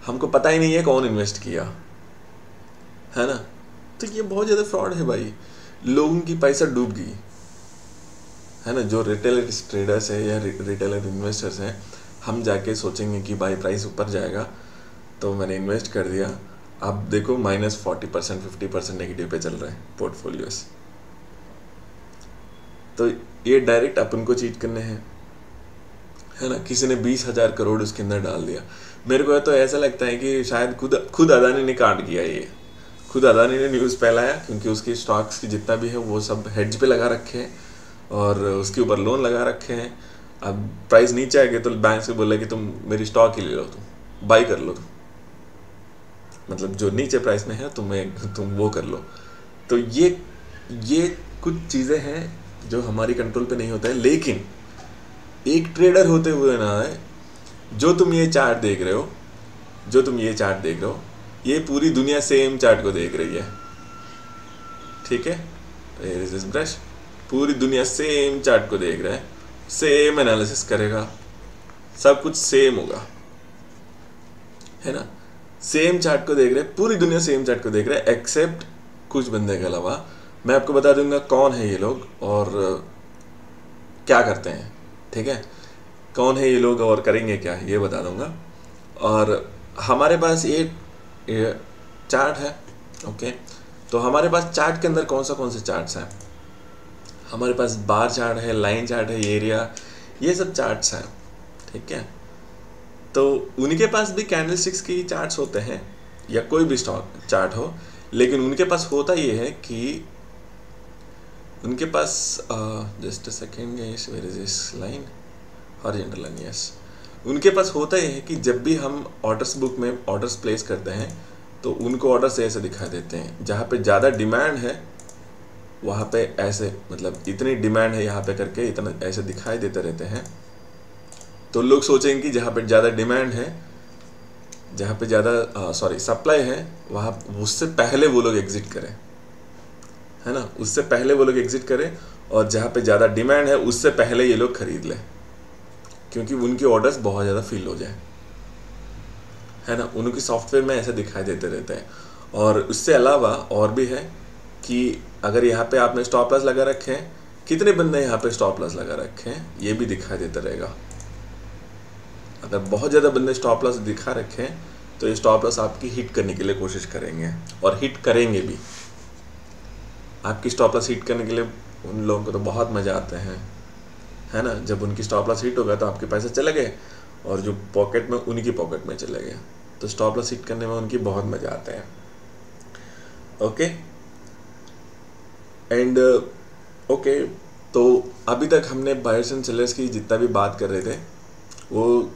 हमको पता ही नहीं है कौन इन्वेस्ट किया, है ना। तो ये बहुत ज़्यादा फ्रॉड है भाई, लोगों की पैसा डूब गई, है ना। जो रिटेलर ट्रेडर्स है या रिटेलर इन्वेस्टर्स हैं, हम जाके सोचेंगे कि भाई प्राइस ऊपर जाएगा तो मैंने इन्वेस्ट कर दिया, अब देखो -40% 50% नेगेटिव पे चल रहे हैं पोर्टफोलियोस। तो ये डायरेक्ट अपन को चीट करने हैं, है ना। किसी ने 20,000 करोड़ उसके अंदर डाल दिया। मेरे को तो ऐसा लगता है कि शायद खुद अदानी ने काट किया, ये खुद अदानी ने न्यूज़ फैलाया, क्योंकि उसकी स्टॉक्स की जितना भी है वो सब हेड्ज पे लगा रखे हैं और उसके ऊपर लोन लगा रखे हैं। अब प्राइस नीचे आ गए तो बैंक से बोला कि तुम मेरी स्टॉक ही ले लो, तुम बाई कर लो, तुम मतलब जो नीचे प्राइस में है तुम वो कर लो। तो ये कुछ चीज़ें हैं जो हमारी कंट्रोल पे नहीं होता है। लेकिन एक ट्रेडर होते हुए ना, जो तुम ये चार्ट देख रहे हो, ये पूरी दुनिया सेम चार्ट को देख रही है, ठीक है। रेजिस ब्रश, पूरी दुनिया सेम चार्ट को देख रहा है, सेम एनालिसिस करेगा, सब कुछ सेम होगा, है ना। सेम चार्ट को देख रहे हैं, पूरी दुनिया सेम चार्ट को देख रहा है, एक्सेप्ट कुछ बंदे के अलावा। मैं आपको बता दूंगा कौन है ये लोग और क्या करते हैं, ठीक है। कौन है ये लोग और करेंगे क्या, ये बता दूंगा। और हमारे पास ये चार्ट है। ओके, तो हमारे पास चार्ट के अंदर कौन से चार्ट्स हैं? हमारे पास बार चार्ट है, लाइन चार्ट है, एरिया, ये सब चार्ट्स हैं। ठीक है, तो उनके पास भी कैंडलस्टिक्स की चार्ट्स होते हैं या कोई भी स्टॉक चार्ट हो, लेकिन उनके पास होता ये है कि उनके पास just a second guys, where is this line, horizontal line, yes. उनके पास होता ये है कि जब भी हम ऑर्डर्स बुक में ऑर्डर्स प्लेस करते हैं तो उनको ऑर्डर्स ऐसे दिखा देते हैं, जहाँ पे ज़्यादा डिमांड है वहाँ पे ऐसे, मतलब इतनी डिमांड है यहाँ पे करके इतना ऐसे दिखाई देते रहते हैं। तो लोग सोचेंगे कि जहाँ पे ज़्यादा डिमांड है, जहाँ पे ज़्यादा सप्लाई है, वहाँ उससे पहले वो लोग एग्जिट करें, है ना, उससे पहले वो लोग एग्जिट करें, और जहाँ पे ज़्यादा डिमांड है उससे पहले ये लोग खरीद लें, क्योंकि उनकी ऑर्डर्स बहुत ज़्यादा फिल हो जाए, है ना। उनकी सॉफ्टवेयर में ऐसे दिखाई देते रहते हैं। और उससे अलावा और भी है कि अगर यहाँ पे आपने स्टॉप लॉस लगा रखे हैं, कितने बंदे यहाँ पे स्टॉप लॉस लगा रखे हैं, ये भी दिखाई देता रहेगा। अगर बहुत ज़्यादा बंदे स्टॉप लॉस दिखा रखे हैं तो ये स्टॉप लॉस आपकी हिट करने के लिए कोशिश करेंगे, और हिट करेंगे भी। आपकी स्टॉप लॉस हिट करने के लिए उन लोगों को तो बहुत मज़ा आते हैं, है ना। जब उनकी स्टॉप लॉस हिट होगा तो आपके पैसे चले गए, और जो पॉकेट में उनकी पॉकेट में चले गए। तो स्टॉप लॉस हिट करने में उनकी बहुत मज़ा आता है। ओके, एंड ओके, तो अभी तक हमने बायर्स एंड सेलर्स की जितना भी बात कर रहे थे वो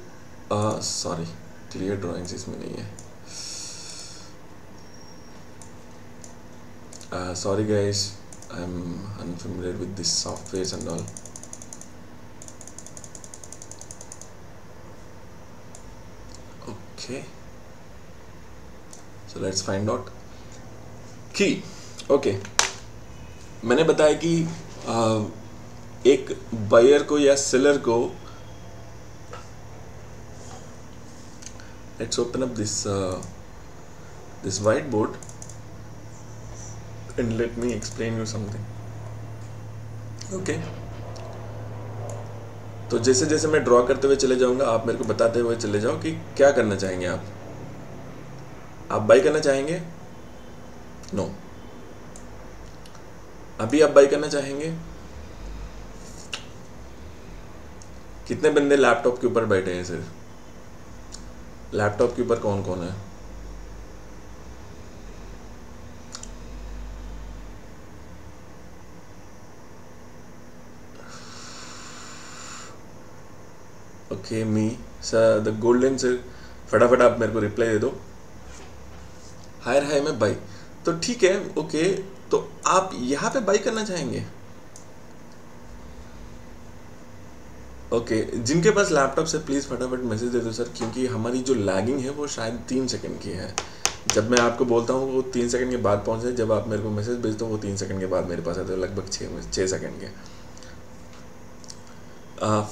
सॉरी, क्लियर ड्राइंग्स इसमें नहीं है, sorry guys, I'm unfamiliar with this softwares and all. Okay, so let's find out कि okay, मैंने बताया कि एक बायर को या सेलर को, let's open up this whiteboard and let me explain you something. Okay, तो जैसे जैसे मैं ड्रॉ करते हुए चले जाऊंगा, आप मेरे को बताते हुए चले जाओ कि क्या करना चाहेंगे आप बाई करना चाहेंगे? नो। अभी आप बाई करना चाहेंगे? कितने बंदे लैपटॉप के ऊपर बैठे हैं? सिर्फ लैपटॉप के ऊपर कौन कौन है? Okay, me sir the golden sir, फटाफट आप मेरे को रिप्लाई दे दो। हायर हाई में बाई, तो ठीक है। ओके, तो आप यहाँ पे बाई करना चाहेंगे? ओके, जिनके पास लैपटॉप से प्लीज़ फटाफट मैसेज दे दो सर, क्योंकि हमारी जो लैगिंग है वो शायद 3 सेकंड की है। जब मैं आपको बोलता हूँ वो 3 सेकंड के बाद पहुँचे, जब आप मेरे को मैसेज भेजते हो वो 3 सेकंड के बाद मेरे पास आते हो, लगभग 6 सेकंड के।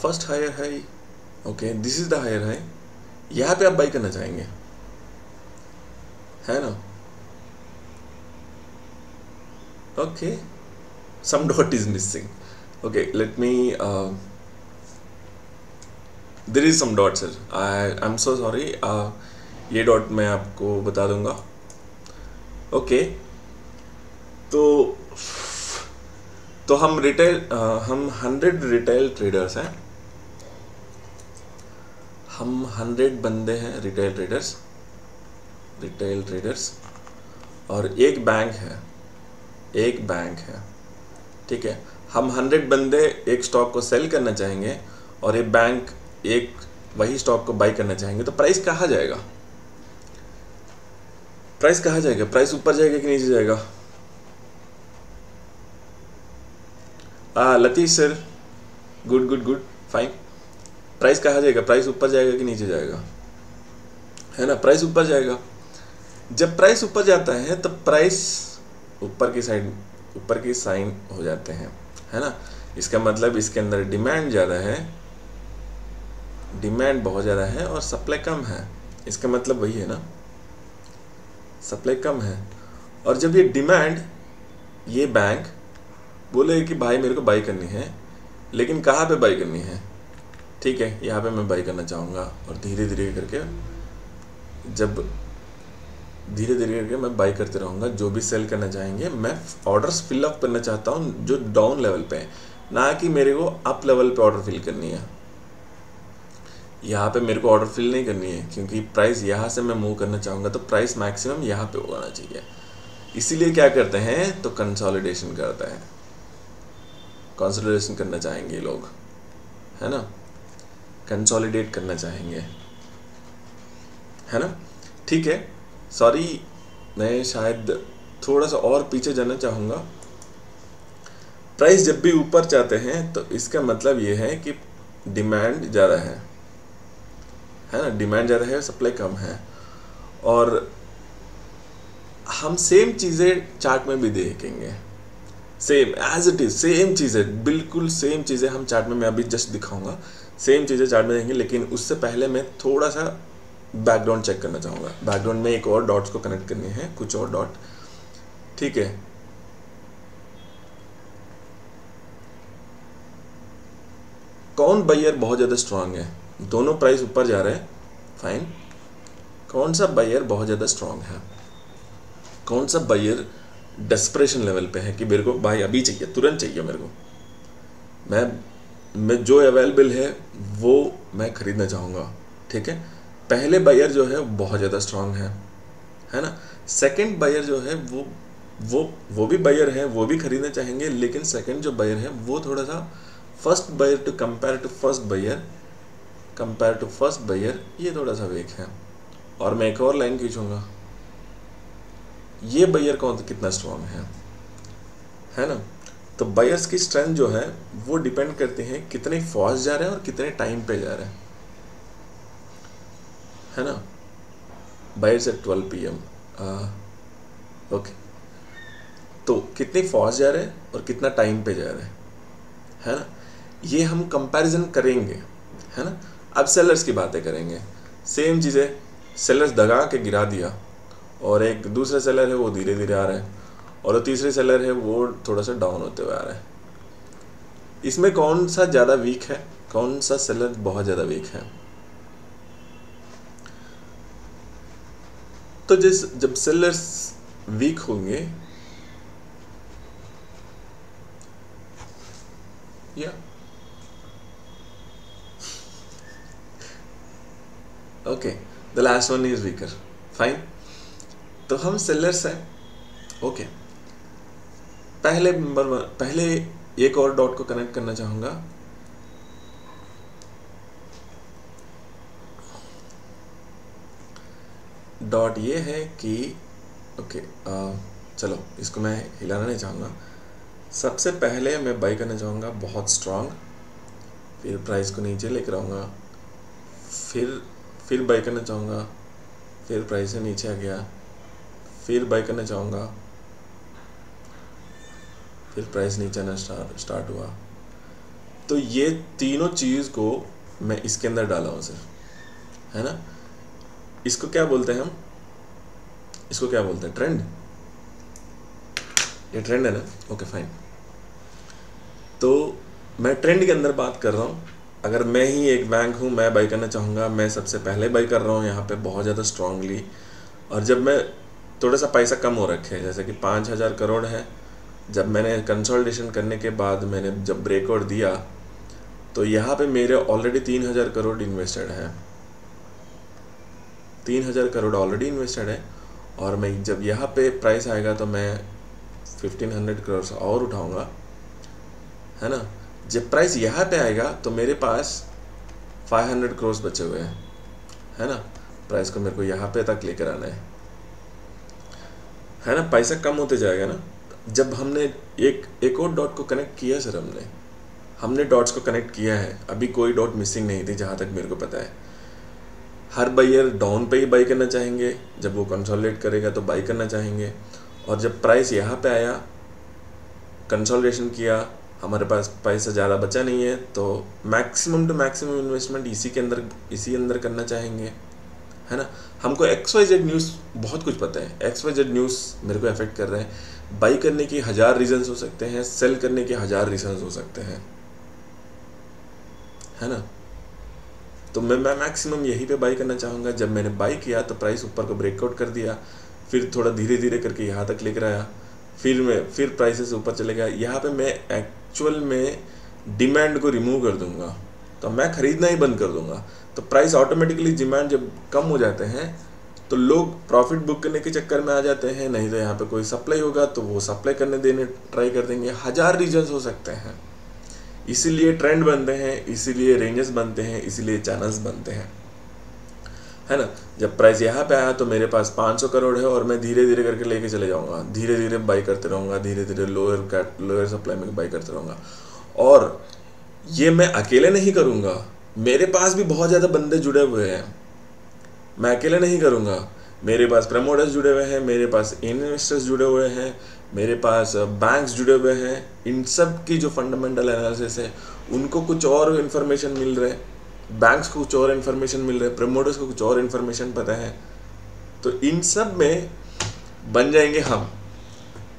First higher high, okay, this is the higher high. यहाँ पे आप बाई करना चाहेंगे, है ना? Okay, some dot is missing. Okay, let me, there is some dot sir, I am so sorry. ये डॉट मैं आपको बता दूंगा। ओके, तो हम रिटेल, हम 100 रिटेल ट्रेडर्स हैं, हम 100 बंदे हैं रिटेल ट्रेडर्स, और एक बैंक है, ठीक है। हम 100 बंदे एक स्टॉक को सेल करना चाहेंगे और एक बैंक एक वही स्टॉक को बाई करना चाहेंगे, तो प्राइस कहाँ जाएगा? प्राइस ऊपर जाएगा कि नीचे जाएगा? Latish sir, good, fine. Price कहाँ जाएगा? प्राइस ऊपर जाएगा कि नीचे जाएगा? है ना, प्राइस ऊपर जाएगा। जब प्राइस ऊपर जाता है तब प्राइस ऊपर की साइन हो जाते हैं, है ना। इसका मतलब इसके अंदर डिमांड ज़्यादा है, डिमांड बहुत ज़्यादा है और सप्लाई कम है। इसका मतलब वही है ना, सप्लाई कम है। और जब ये डिमांड, ये बैंक बोले कि भाई मेरे को बाई करनी है, लेकिन कहाँ पे बाई करनी है? ठीक है, यहाँ पे मैं बाई करना चाहूँगा और धीरे धीरे करके मैं बाई करते रहूँगा। जो भी सेल करना चाहेंगे, मैं ऑर्डर्स फिल अप करना चाहता हूँ जो डाउन लेवल पे है, ना कि मेरे को अप लेवल पे ऑर्डर फिल करनी है। यहाँ पे मेरे को ऑर्डर फिल नहीं करनी है, क्योंकि प्राइस यहाँ से मैं मूव करना चाहूँगा तो प्राइस मैक्सिमम यहाँ पे होना चाहिए। इसीलिए क्या करते हैं, तो कंसोलिडेशन करते हैं, कंसोलिडेशन करना चाहेंगे लोग, है ना, कंसोलिडेट करना चाहेंगे, है ना। ठीक है, सॉरी, मैं शायद थोड़ा सा और पीछे जाना चाहूँगा। प्राइस जब भी ऊपर जाते हैं तो इसका मतलब ये है कि डिमांड ज़्यादा है ना, डिमांड ज़्यादा है, सप्लाई कम है। और हम सेम चीज़ें चार्ट में भी देखेंगे, same as it is, same चीज़ें, बिल्कुल सेम चीज़ें हम चार्ट में, मैं अभी जस्ट दिखाऊंगा, सेम चीज़ें चार्ट में देखेंगे। लेकिन उससे पहले मैं थोड़ा सा बैकग्राउंड चेक करना चाहूँगा। बैकग्राउंड में एक और डॉट्स को कनेक्ट करने हैं, कुछ और डॉट, ठीक है। कौन बायर बहुत ज़्यादा स्ट्रांग है, दोनों प्राइस ऊपर जा रहे हैं, फाइन। कौन सा बायर बहुत ज़्यादा स्ट्रांग है, कौन सा बायर डेस्परेशन लेवल पे है कि मेरे को भाई अभी चाहिए, तुरंत चाहिए मेरे को, मैं जो अवेलेबल है वो मैं खरीदना चाहूँगा, ठीक है। पहले बायर जो है बहुत ज़्यादा स्ट्रांग है ना। सेकंड बायर जो है वो भी बायर है, वो भी खरीदना चाहेंगे, लेकिन सेकंड जो बायर है वो थोड़ा सा first buyer to compare to first buyer ये थोड़ा सा वीक है। और मैं एक और लाइन खींचूंगा, ये बायर कौन कितना स्ट्रांग है ना। तो बायर्स की स्ट्रेंथ जो है वो डिपेंड करते हैं कितने फास्ट जा रहे हैं और कितने टाइम पे जा रहे हैं, है ना। बायर्स एट 12 PM, ओके, तो कितने फास्ट जा रहे हैं और कितना टाइम पे जा रहे हैं, है ना। ये हम कंपैरिजन करेंगे, है ना। अब सेलर्स की बातें करेंगे, सेम चीज़ें, सेलर्स दगा के गिरा दिया और एक दूसरा सेलर है वो धीरे धीरे आ रहा है और जो तीसरे सेलर है वो थोड़ा सा डाउन होते हुए आ रहा है। इसमें कौन सा ज़्यादा वीक है, कौन सा सेलर बहुत ज़्यादा वीक है। तो जब सेलर्स वीक होंगे या okay, the last one is weaker, fine. तो हम सेलर्स हैं, ओके। पहले एक और डॉट को कनेक्ट करना चाहूंगा। डॉट ये है कि ओके, चलो इसको मैं हिलाना नहीं चाहूँगा। सबसे पहले मैं बाई करना चाहूँगा बहुत स्ट्रांग, फिर प्राइस को नीचे लेकर आऊँगा, फिर बाई करना चाहूँगा, फिर प्राइस से नीचे आ गया, फिर बाई करना चाहूँगा, फिर प्राइस नीचे आना स्टार्ट हुआ। तो ये तीनों चीज़ को मैं इसके अंदर डाला हूँ सिर्फ, है ना। इसको क्या बोलते हैं हम, इसको क्या बोलते हैं, ट्रेंड। ये ट्रेंड है ना, ओके फाइन। तो मैं ट्रेंड के अंदर बात कर रहा हूँ। अगर मैं ही एक बैंक हूँ, मैं बाई करना चाहूँगा, मैं सबसे पहले बाई कर रहा हूँ यहाँ पे बहुत ज़्यादा स्ट्रांगली। और जब मैं थोड़ा सा पैसा कम हो रखे है, जैसे कि 5,000 करोड़ है, जब मैंने कंसोलिडेशन करने के बाद मैंने जब ब्रेकआउट दिया तो यहाँ पे मेरे ऑलरेडी 3,000 करोड़ इन्वेस्टेड है, 3,000 करोड़ ऑलरेडी इन्वेस्टेड है। और मैं जब यहाँ पे प्राइस आएगा तो मैं 1,500 करोड़ से और उठाऊँगा, है ना। जब प्राइस यहाँ पे आएगा तो मेरे पास 500 करोड़ बचे हुए हैं, है ना। प्राइस को मेरे को यहाँ पे तक लेकर आना है ना। पैसा कम होते जाएगा ना। जब हमने एक और डॉट को कनेक्ट किया सर, हमने डॉट्स को कनेक्ट किया है, अभी कोई डॉट मिसिंग नहीं थी जहाँ तक मेरे को पता है। हर बायर डाउन पे ही बाई करना चाहेंगे, जब वो कंसोलिडेट करेगा तो बाई करना चाहेंगे। और जब प्राइस यहाँ पे आया, कंसोलिडेशन किया, हमारे पास पैसा ज़्यादा बचा नहीं है तो मैक्सिमम टू मैक्सिमम इन्वेस्टमेंट इसी अंदर करना चाहेंगे, है ना। हमको XYZ न्यूज़ बहुत कुछ पता है, XYZ न्यूज़ मेरे को अफेक्ट कर रहे हैं। बाई करने की 1000 रीजंस हो सकते हैं, सेल करने के 1000 रीजंस हो सकते हैं, है ना। तो मैं मैक्सिमम यहीं पे बाई करना चाहूँगा। जब मैंने बाई किया तो प्राइस ऊपर को ब्रेकआउट कर दिया, फिर थोड़ा धीरे धीरे करके यहाँ तक लेकर आया, फिर प्राइसेस ऊपर चले गया। यहाँ पे मैं एक्चुअल में डिमांड को रिमूव कर दूंगा, तो मैं खरीदना ही बंद कर दूंगा। तो प्राइस ऑटोमेटिकली, डिमांड जब कम हो जाते हैं तो लोग प्रॉफिट बुक करने के चक्कर में आ जाते हैं, नहीं तो यहाँ पे कोई सप्लाई होगा तो वो सप्लाई करने देने ट्राई कर देंगे। 1000 रीजन्स हो सकते हैं, इसीलिए ट्रेंड बनते हैं, इसीलिए रेंजेस बनते हैं, इसीलिए चैनल्स बनते हैं, है ना। जब प्राइस यहाँ पे आया तो मेरे पास 500 करोड़ है और मैं धीरे धीरे करके लेके चले जाऊँगा, धीरे धीरे बाई करते रहूँगा, धीरे धीरे लोअर सप्लाई में बाई करते रहूँगा। और ये मैं अकेले नहीं करूँगा, मेरे पास भी बहुत ज़्यादा बंदे जुड़े हुए हैं, मैं अकेले नहीं करूँगा। मेरे पास प्रमोटर्स जुड़े हुए हैं, मेरे पास इन्वेस्टर्स जुड़े हुए हैं, मेरे पास बैंक्स जुड़े हुए हैं। इन सब की जो फंडामेंटल एनालिसिस है उनको कुछ और इन्फॉर्मेशन मिल रहे हैं, बैंक्स को कुछ और इन्फॉर्मेशन मिल रहे हैं, प्रमोटर्स को कुछ और इन्फॉर्मेशन पता है। तो इन सब में बन जाएंगे हम,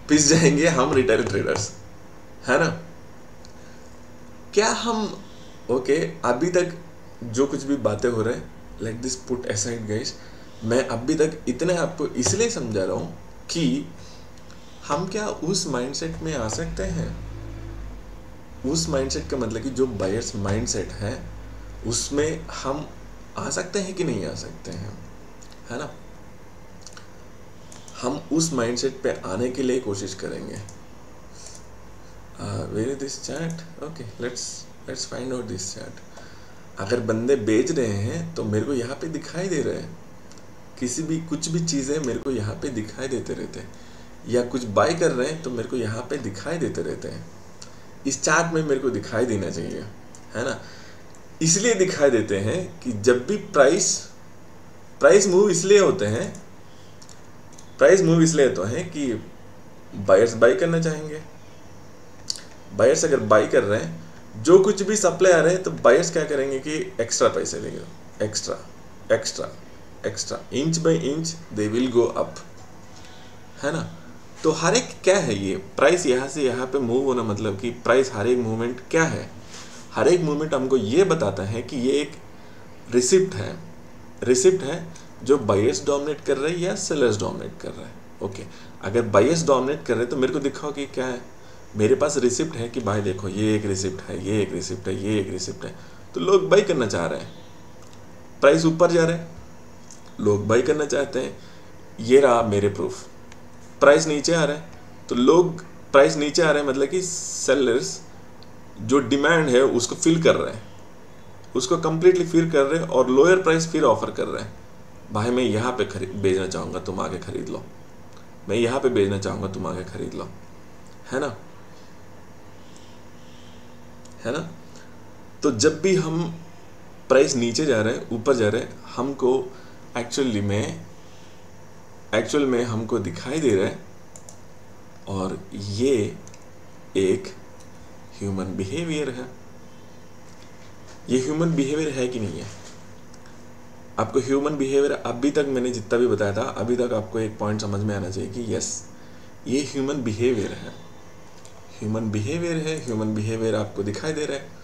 पिस जाएंगे हम रिटेल ट्रेडर्स, है ना। क्या हम अभी तक जो कुछ भी बातें हो रहे हैं, let this put aside guys, मैं अभी तक इतने आपको इसलिए समझा रहा हूँ कि हम क्या उस माइंडसेट में आ सकते हैं। उस माइंडसेट का मतलब कि जो बायर्स माइंडसेट है उसमें हम आ सकते हैं कि नहीं आ सकते हैं, है ना। हम उस माइंडसेट पे आने के लिए कोशिश करेंगे। Where is this chat? Okay, let's find out this chat. अगर बंदे बेच रहे हैं तो मेरे को यहाँ पे दिखाई दे रहे हैं, कुछ भी चीज़ें मेरे को यहाँ पे दिखाई देते रहते हैं, या कुछ बाय कर रहे हैं तो मेरे को यहाँ पे दिखाई देते रहते हैं। इस चार्ट में मेरे को दिखाई देना चाहिए, है ना। इसलिए दिखाई देते हैं कि जब भी प्राइस मूव इसलिए होते हैं, कि बायर्स बाय करना चाहेंगे। बायर्स अगर बाय कर रहे हैं, जो कुछ भी सप्लाई आ रहे हैं, तो बायर्स क्या करेंगे कि एक्स्ट्रा पैसे देंगे, extra inch by inch they will go up, है ना। तो हर एक क्या है, ये प्राइस यहाँ से यहाँ पे मूव होना, मतलब कि प्राइस हर एक मूवमेंट क्या है, हर एक मूवमेंट हमको ये बताता है कि ये एक रिसिप्ट है जो बायर्स डोमिनेट कर रहे हैं या सेलर्स डोमिनेट कर रहे हैं। ओके, अगर बायर्स डोमिनेट कर रहे हैं तो मेरे को दिखाओ कि क्या है। मेरे पास रिसिप्ट है कि भाई देखो ये एक रिसिप्ट है, ये एक रिसिप्ट है, ये एक रिसिप्ट है, तो लोग बाई करना चाह रहे हैं। प्राइस ऊपर जा रहा है, लोग बाई करना चाहते हैं, ये रहा मेरे प्रूफ। प्राइस नीचे आ रहा है तो लोग, प्राइस नीचे आ रहा है मतलब कि सेलर्स जो डिमांड है उसको फिल कर रहे हैं, उसको कंप्लीटली फिल कर रहे हैं, और लोअर प्राइस फिर ऑफर कर रहे हैं। भाई मैं यहाँ पे बेचना चाहूँगा, तुम आगे खरीद लो, मैं यहाँ पे बेचना चाहूँगा, तुम आगे खरीद लो, है ना। तो जब भी हम प्राइस नीचे जा रहे हैं, ऊपर जा रहे हैं, हमको एक्चुअल में हमको दिखाई दे रहा है, और ये एक ह्यूमन बिहेवियर है। ये ह्यूमन बिहेवियर है कि नहीं है? आपको ह्यूमन बिहेवियर अभी तक मैंने जितना भी बताया था, अभी तक आपको एक पॉइंट समझ में आना चाहिए कि यस, ये ह्यूमन बिहेवियर है, ह्यूमन बिहेवियर आपको दिखाई दे रहा है।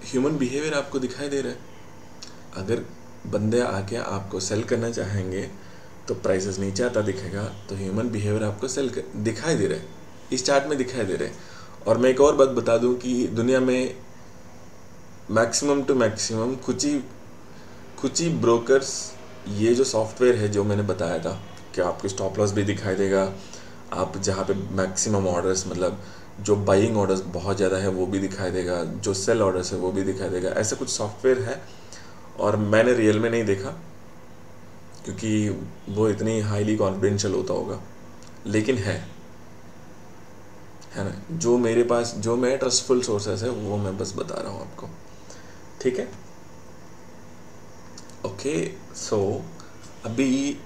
ह्यूमन बिहेवियर आपको दिखाई दे रहा है। अगर बंदे आके आपको सेल करना चाहेंगे तो प्राइसेस नीचे आता दिखेगा, तो ह्यूमन बिहेवियर आपको दिखाई दे रहा है, इस चार्ट में दिखाई दे रहा है। और मैं एक और बात बता दूं कि दुनिया में मैक्सिमम टू मैक्सिमम कुछ ही ब्रोकर्स, ये जो सॉफ्टवेयर है जो मैंने बताया था कि आपको स्टॉप लॉस भी दिखाई देगा, आप जहाँ पे मैक्सिमम ऑर्डर्स, मतलब जो बाइंग ऑर्डर्स बहुत ज़्यादा है वो भी दिखाई देगा, जो सेल ऑर्डर्स है वो भी दिखाई देगा। ऐसा कुछ सॉफ्टवेयर है, और मैंने रियल में नहीं देखा क्योंकि वो इतनी हाईली कॉन्फिडेंशियल होता होगा, लेकिन है ना। जो मेरे पास, जो मैं ट्रस्टफुल सोर्सेस है वो मैं बस बता रहा हूँ आपको, ठीक है। ओके, सो अभी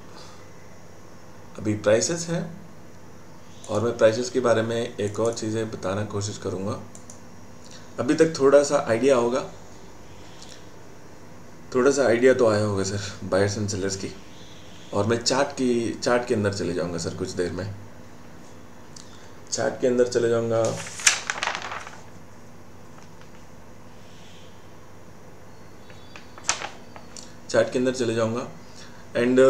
प्राइसेस है, और मैं प्राइसेस के बारे में एक और चीज़ें बताना कोशिश करूँगा। अभी तक थोड़ा सा आइडिया तो आया होगा सर बायर्स एंड सेलर्स की, और मैं चार्ट के अंदर चले जाऊँगा सर, कुछ देर में चार्ट के अंदर चले जाऊँगा। चार्ट के अंदर चले जाऊंगा एंड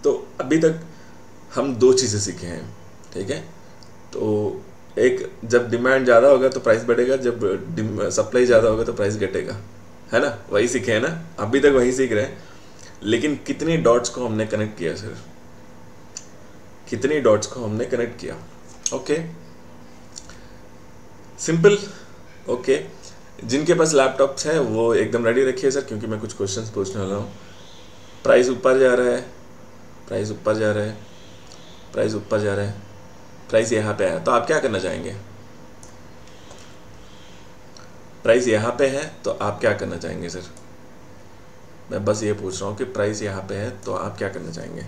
तो अभी तक हम दो चीज़ें सीखे हैं, ठीक है। तो एक, जब डिमांड ज़्यादा होगा तो प्राइस बढ़ेगा, जब सप्लाई ज़्यादा होगा तो प्राइस घटेगा, है ना। वही सीखे हैं ना, अभी तक वही सीख रहे हैं। लेकिन कितनी डॉट्स को हमने कनेक्ट किया सर, कितनी डॉट्स को हमने कनेक्ट किया। Okay, simple. ओके, जिनके पास लैपटॉप्स हैं वो एकदम रेडी रखिए सर, क्योंकि मैं कुछ क्वेश्चंस पूछने वाला हूँ। प्राइस ऊपर जा रहा है, प्राइस ऊपर जा रहा है, प्राइस ऊपर जा रहा है, प्राइस यहाँ पे है, तो आप क्या करना चाहेंगे? प्राइस यहाँ पे है तो आप क्या करना चाहेंगे सर? मैं बस ये पूछ रहा हूँ कि प्राइस यहाँ पे है तो आप क्या करना चाहेंगे?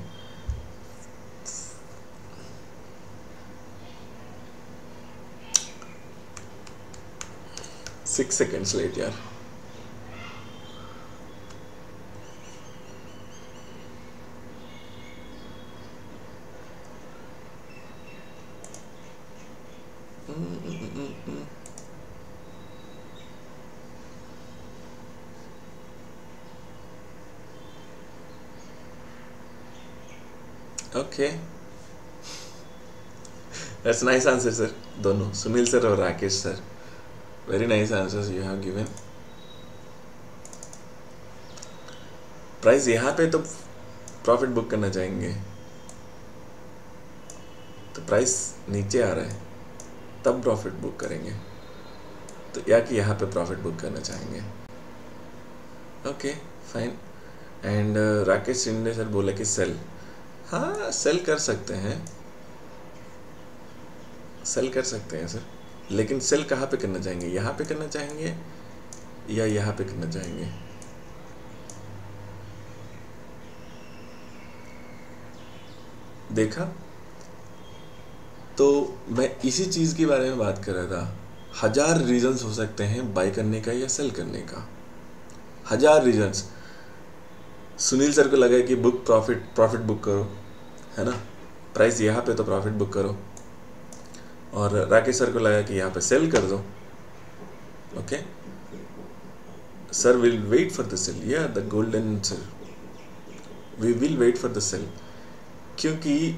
सिक्स सेकेंड्स लेट यार। Okay, that's nice answer sir, दोनों सुनील सर और Rakesh sir, very nice answers you have given. Price यहाँ पे तो प्रॉफिट बुक करना चाहेंगे, तो प्राइस नीचे आ रहा है तब प्रॉफिट बुक करेंगे, तो या कि यहाँ पे प्रॉफिट बुक करना चाहेंगे। Okay fine. And Rakesh Shinde sir बोले कि सेल, हाँ सेल कर सकते हैं, सेल कर सकते हैं सर, लेकिन सेल कहाँ पे करना चाहेंगे? यहाँ पे करना चाहेंगे या यहाँ पे करना चाहेंगे? देखा, तो मैं इसी चीज़ के बारे में बात कर रहा था। 1000 रीजंस हो सकते हैं बाय करने का या सेल करने का, 1000 रीजंस। सुनील सर को लगा कि प्रॉफिट बुक करो, है ना, प्राइस यहाँ पे तो प्रॉफिट बुक करो, और राकेश सर को लगा कि यहाँ पे सेल कर दो। Okay, sir will wait for the sale, या the golden sir, we will wait for the sale, क्योंकि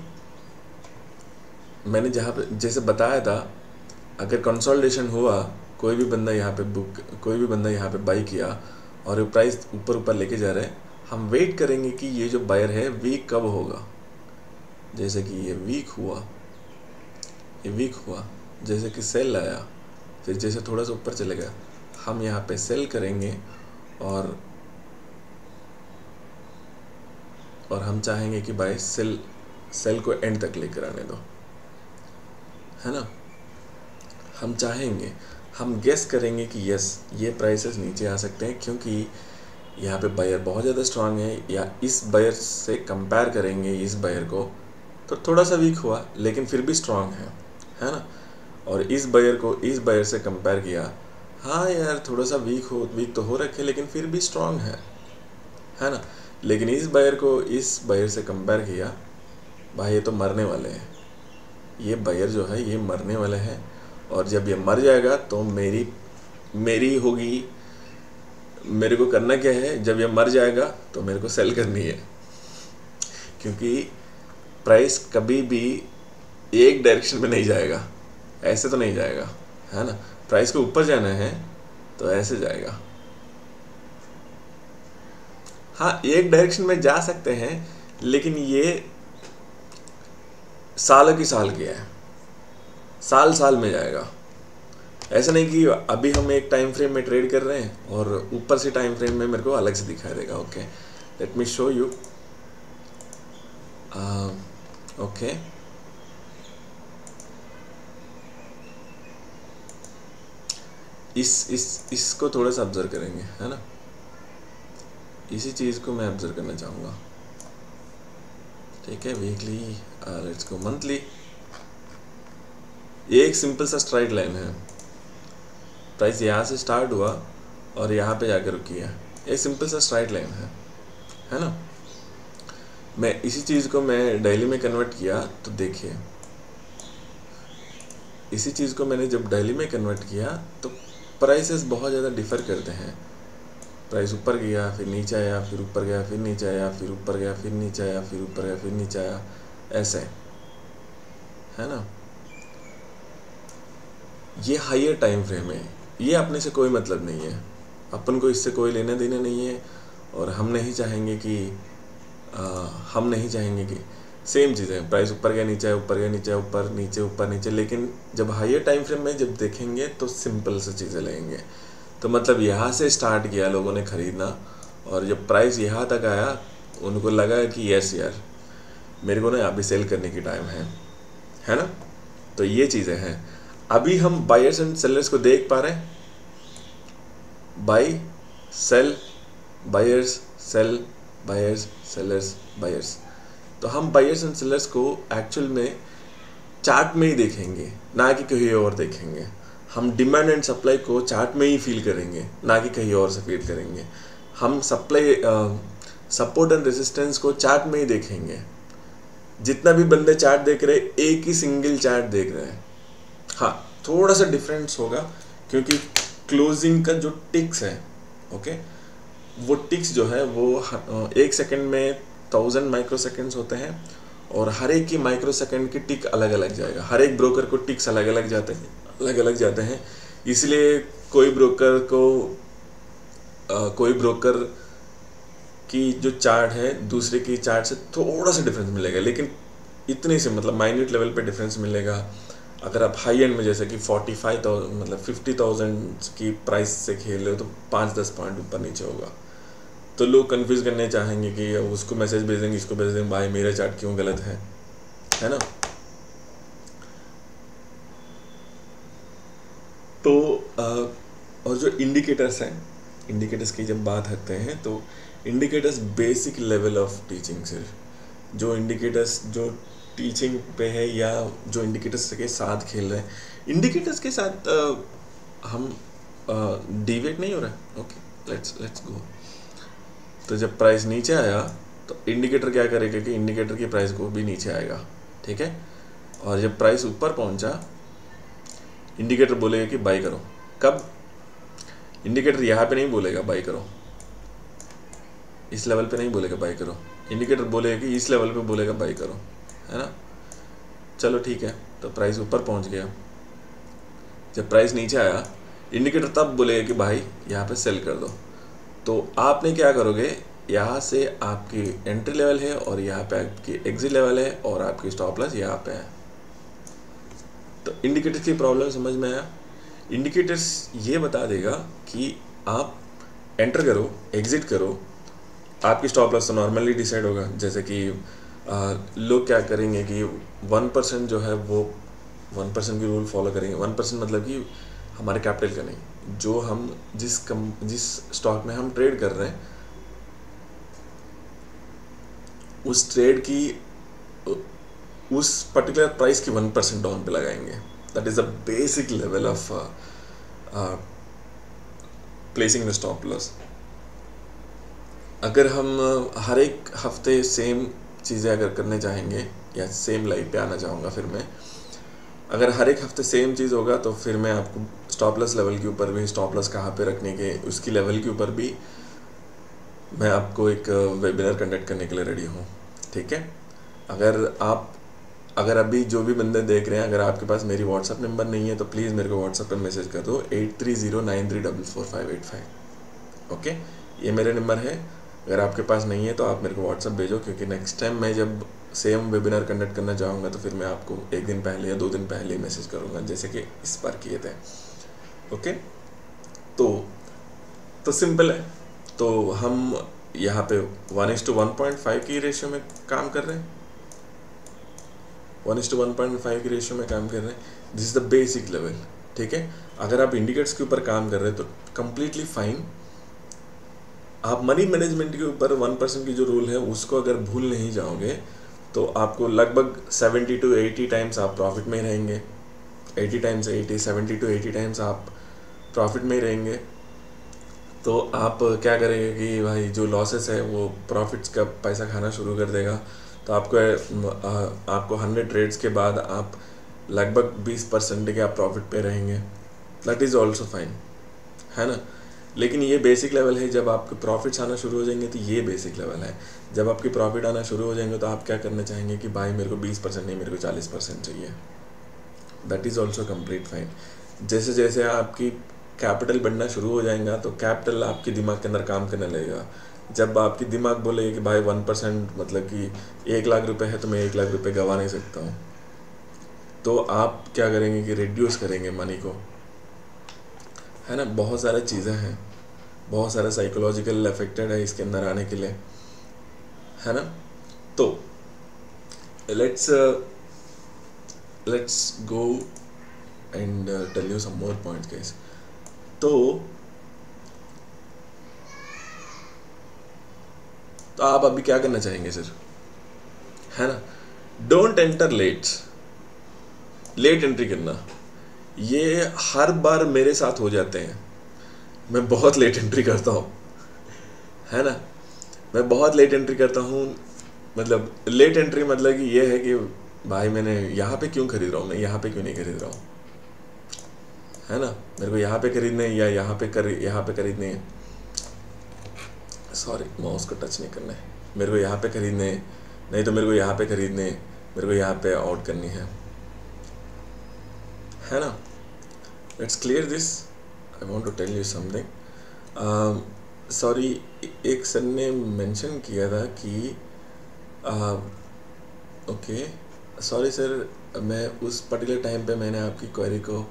मैंने जहाँ पे जैसे बताया था, अगर कंसोलिडेशन हुआ, कोई भी बंदा यहाँ पे बाई किया और प्राइस ऊपर लेके जा रहा है, हम वेट करेंगे कि ये जो बायर है वीक कब होगा। जैसे कि ये वीक हुआ, जैसे कि सेल आया, फिर जैसे थोड़ा सा ऊपर चले गया, हम यहाँ पे सेल करेंगे और हम चाहेंगे कि भाई सेल को एंड तक लेकर आने दो, है ना। हम चाहेंगे, हम गेस करेंगे कि यस ये प्राइसेस नीचे आ सकते हैं, क्योंकि यहाँ पे बायर बहुत ज़्यादा स्ट्रांग है, या इस बायर से कंपेयर करेंगे इस बायर को तो थोड़ा सा वीक हुआ लेकिन फिर भी स्ट्रांग है ना। और इस बायर से कंपेयर किया, हाँ यार थोड़ा सा वीक तो हो रखे लेकिन फिर भी स्ट्रांग है ना। लेकिन इस बायर से कंपेयर किया, भाई ये तो मरने वाले हैं, ये बायर जो है ये मरने वाले हैं, और जब ये मर जाएगा तो मेरी होगी। मेरे को करना क्या है, जब ये मर जाएगा तो मेरे को सेल करनी है, क्योंकि प्राइस कभी भी एक डायरेक्शन में नहीं जाएगा, ऐसे तो नहीं जाएगा, है ना। प्राइस को ऊपर जाना है तो ऐसे जाएगा। हाँ एक डायरेक्शन में जा सकते हैं, लेकिन ये सालों की साल किया है, साल में जाएगा। ऐसा नहीं कि अभी हम एक टाइम फ्रेम में ट्रेड कर रहे हैं और ऊपर से टाइम फ्रेम में मेरे को अलग से दिखाई देगा। Okay, let me show you. Okay, इसको थोड़ा सा ऑब्जर्व करेंगे, है ना। इसी चीज़ को मैं ऑब्जर्व करना चाहूँगा, ठीक है। Weekly, let's go monthly. ये एक सिंपल सा स्ट्राइट लाइन है, प्राइस यहाँ से स्टार्ट हुआ और यहाँ पे जाकर रुकी है, एक सिंपल सा स्ट्राइट लाइन है ना। मैं इसी चीज़ को मैं डेली में कन्वर्ट किया तो देखिए, इसी चीज़ को मैंने जब डेली में कन्वर्ट किया तो प्राइसेस बहुत ज़्यादा डिफ़र करते हैं। प्राइस ऊपर गया, फिर नीचे आया, फिर ऊपर गया, फिर नीचे आया, फिर ऊपर गया, फिर नीचे आया, फिर ऊपर गया, फिर नीचे आया, ऐसे है ना। ये हायर टाइम फ्रेम है, ये अपने से कोई मतलब नहीं है, अपन को इससे कोई लेना देना नहीं है। और हम नहीं चाहेंगे कि सेम चीज़ें प्राइस ऊपर गया नीचे, ऊपर गया नीचे, ऊपर नीचे, ऊपर नीचे। लेकिन जब हायर टाइम फ्रेम में जब देखेंगे तो सिंपल से चीज़ें लेंगे। तो मतलब यहाँ से स्टार्ट किया लोगों ने ख़रीदना, और जब प्राइस यहाँ तक आया उनको लगा कि यस यार मेरे को ना अभी सेल करने की टाइम है ना। तो ये चीज़ें हैं। अभी हम बायर्स एंड सेलर्स को देख पा रहे हैं, buy sell buyers sell buyers sellers buyers. तो हम बायर्स एंड सेलर्स को एक्चुअल में चार्ट में ही देखेंगे, ना कि कहीं और देखेंगे। हम डिमांड एंड सप्लाई को चार्ट में ही फील करेंगे, ना कि कहीं और से फील करेंगे। हम सपोर्ट एंड रेजिस्टेंस को चार्ट में ही देखेंगे। जितना भी बंदे चार्ट देख रहे हैं एक ही सिंगल चार्ट देख रहे हैं। हाँ, थोड़ा सा डिफरेंस होगा क्योंकि क्लोजिंग का जो टिक्स है, ओके, वो टिक्स जो है वो 1 सेकंड में 1000 माइक्रोसेकंड्स होते हैं, और हर एक की माइक्रोसेकंड की टिक अलग अलग जाएगा। हर एक ब्रोकर को टिक्स अलग अलग जाते हैं। इसलिए कोई ब्रोकर की जो चार्ट है दूसरे की चार्ट से थोड़ा सा डिफरेंस मिलेगा, लेकिन इतने से मतलब माइन्यूट लेवल पे डिफरेंस मिलेगा। अगर आप हाई एंड में जैसे कि 45,000 मतलब 50,000 की प्राइस से खेल रहे हो तो 5-10 पॉइंट ऊपर नीचे होगा। तो लोग कंफ्यूज करने चाहेंगे कि उसको मैसेज भेजेंगे, इसको भेज देंगे, भाई मेरा चार्ट क्यों गलत है ना। तो और जो इंडिकेटर्स हैं, इंडिकेटर्स की जब बात करते हैं तो indicators basic level of teaching. सिर्फ जो इंडिकेटर्स जो टीचिंग पे है या जो इंडिकेटर्स के साथ खेल रहे हैं, इंडिकेटर्स के साथ हम डिवेट नहीं हो रहा है। Okay, let's go. तो जब प्राइस नीचे आया तो इंडिकेटर क्या करेगा कि इंडिकेटर की प्राइस को भी नीचे आएगा, ठीक है। और जब प्राइस ऊपर पहुंचा इंडिकेटर बोलेगा कि बाई करो। कब? इंडिकेटर यहाँ पे नहीं बोलेगा बाई करो, इस लेवल पे नहीं बोलेगा बाई करो। इंडिकेटर बोलेगा कि इस लेवल पे बोलेगा बाई करो, है ना। चलो ठीक है, तो प्राइस ऊपर पहुंच गया। जब प्राइस नीचे आया इंडिकेटर तब बोलेगा कि भाई यहाँ पे सेल कर दो। तो आपने क्या करोगे, यहाँ से आपकी एंट्री लेवल है और यहाँ पे आपकी एग्जिट लेवल है और आपकी स्टॉप लॉस यहाँ पे है। तो इंडिकेटर की प्रॉब्लम समझ में आया। इंडिकेटर्स ये बता देगा कि आप एंटर करो, एग्जिट करो, आपकी स्टॉप लॉस तो नॉर्मली डिसाइड होगा। जैसे कि लोग क्या करेंगे कि 1% जो है वो 1% की रूल फॉलो करेंगे। 1% मतलब कि हमारे कैपिटल का नहीं, जो हम जिस स्टॉक में हम ट्रेड कर रहे हैं उस ट्रेड की उस पर्टिकुलर प्राइस की 1% डाउन पे लगाएंगे। That is the basic level of placing the stop loss. अगर हम हर एक हफ्ते सेम चीज़ें अगर करने चाहेंगे, या सेम लाइफ पे आना चाहूँगा फिर मैं, अगर हर एक हफ्ते सेम चीज़ होगा तो फिर मैं आपको स्टॉप लॉस लेवल के ऊपर भी, स्टॉप लॉस कहाँ पे रखने के उसकी लेवल के ऊपर भी मैं आपको एक वेबिनार कंडक्ट करने के लिए रेडी हूँ, ठीक है। अगर अभी जो भी बंदे देख रहे हैं, अगर आपके पास मेरी व्हाट्सअप नंबर नहीं है तो प्लीज़ मेरे को व्हाट्सअप पर मैसेज कर दो 8309344585। ओके, ये मेरे नंबर है। अगर आपके पास नहीं है तो आप मेरे को व्हाट्सअप भेजो, क्योंकि नेक्स्ट टाइम मैं जब सेम वेबिनार कंडक्ट करना चाहूँगा तो फिर मैं आपको 1 दिन पहले या 2 दिन पहले मैसेज करूँगा, जैसे कि इस बार किए थे। ओके, तो सिंपल है। तो हम यहाँ पे 1:1.5 की रेशियो में काम कर रहे हैं, 1:1.5 की रेशियो में काम कर रहे हैं। This is the basic level, ठीक है। अगर आप इंडिकेटर्स के ऊपर काम कर रहे हैं तो कंप्लीटली फाइन। आप मनी मैनेजमेंट के ऊपर 1% की जो रूल है उसको अगर भूल नहीं जाओगे तो आपको लगभग 70 to 80 टाइम्स आप प्रॉफिट में ही रहेंगे। 80 टाइम्स 80, 70 to 80 टाइम्स आप प्रॉफिट में ही रहेंगे। तो आप क्या करेंगे कि भाई जो लॉसेस है वो प्रॉफिट्स का पैसा खाना शुरू कर देगा। तो आपको 100 ट्रेड्स के बाद आप लगभग 20% के आप प्रॉफिट पे रहेंगे, दैट इज़ ऑल्सो फाइन, है ना। लेकिन ये बेसिक लेवल है। जब आपके प्रॉफिट्स आना शुरू हो जाएंगे तो ये बेसिक लेवल है। जब आपके प्रॉफिट आना शुरू हो जाएंगे तो आप क्या करना चाहेंगे कि भाई मेरे को 20% नहीं, मेरे को 40% चाहिए, that is also complete fine. जैसे जैसे आपकी कैपिटल बढ़ना शुरू हो जाएगा तो कैपिटल आपके दिमाग के अंदर काम करने लगेगा। जब आपकी दिमाग बोलेगा कि भाई 1% मतलब कि 1 लाख रुपए है तो मैं 1 लाख रुपए गंवा नहीं सकता हूँ, तो आप क्या करेंगे कि रिड्यूस करेंगे मनी को, है ना। बहुत सारी चीज़ें हैं, बहुत सारा साइकोलॉजिकल अफेक्टेड है इसके अंदर आने के लिए, है ना। तो let's go and tell you some more points guys. तो आप अभी क्या करना चाहेंगे सर, है ना। डोंट एंटर लेट एंट्री करना, ये हर बार मेरे साथ हो जाते हैं। मैं बहुत लेट एंट्री करता हूँ, है ना। मैं बहुत लेट एंट्री करता हूँ। मतलब लेट एंट्री मतलब कि ये है कि भाई मैंने यहाँ पे क्यों खरीद रहा हूँ, मैं यहाँ पे क्यों नहीं खरीद रहा हूँ, है ना। मेरे को यहाँ पे खरीदने या यहाँ पे खरीदने, सॉरी माउस को टच नहीं करना है, मेरे को यहाँ पे खरीदने, नहीं तो मेरे को यहाँ पे खरीदने, मेरे को यहाँ पे आउट करनी है ना। Let's clear this. I want to tell you something. Sorry, एक सर ने मेंशन किया था कि ओके सॉरी सर, मैं उस पर्टिकुलर टाइम पे मैंने आपकी क्वेरी को,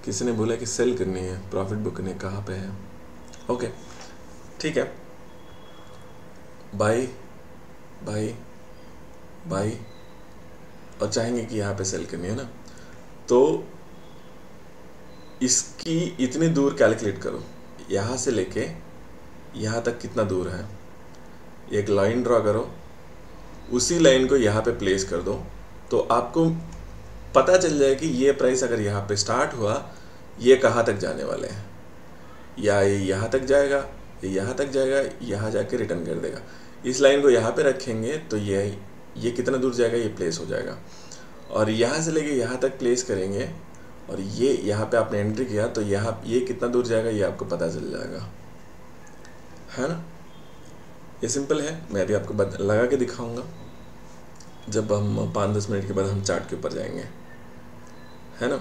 किसी ने बोला कि सेल करनी है, प्रॉफिट बुक करनी है, कहाँ पे है। ओके ठीक है, बाई और चाहेंगे कि यहाँ पे सेल करनी है ना, तो इसकी इतनी दूर कैलकुलेट करो, यहाँ से लेके यहाँ तक कितना दूर है, एक लाइन ड्रॉ करो, उसी लाइन को यहाँ पे प्लेस कर दो, तो आपको पता चल जाए कि ये प्राइस अगर यहाँ पे स्टार्ट हुआ, ये कहाँ तक जाने वाले हैं, या ये यहाँ तक जाएगा, ये यहाँ तक जाएगा, यहाँ जाके रिटर्न कर देगा। इस लाइन को यहाँ पे रखेंगे तो ये कितना दूर जाएगा, ये प्लेस हो जाएगा। और यहाँ से लेके यहाँ तक प्लेस करेंगे और ये यहाँ पे आपने एंट्री किया तो ये कितना दूर जाएगा ये आपको पता चल जाएगा, है ना। ये सिंपल है, मैं अभी आपको लगा के दिखाऊंगा जब हम 5-10 मिनट के बाद हम चार्ट के ऊपर जाएंगे, है ना।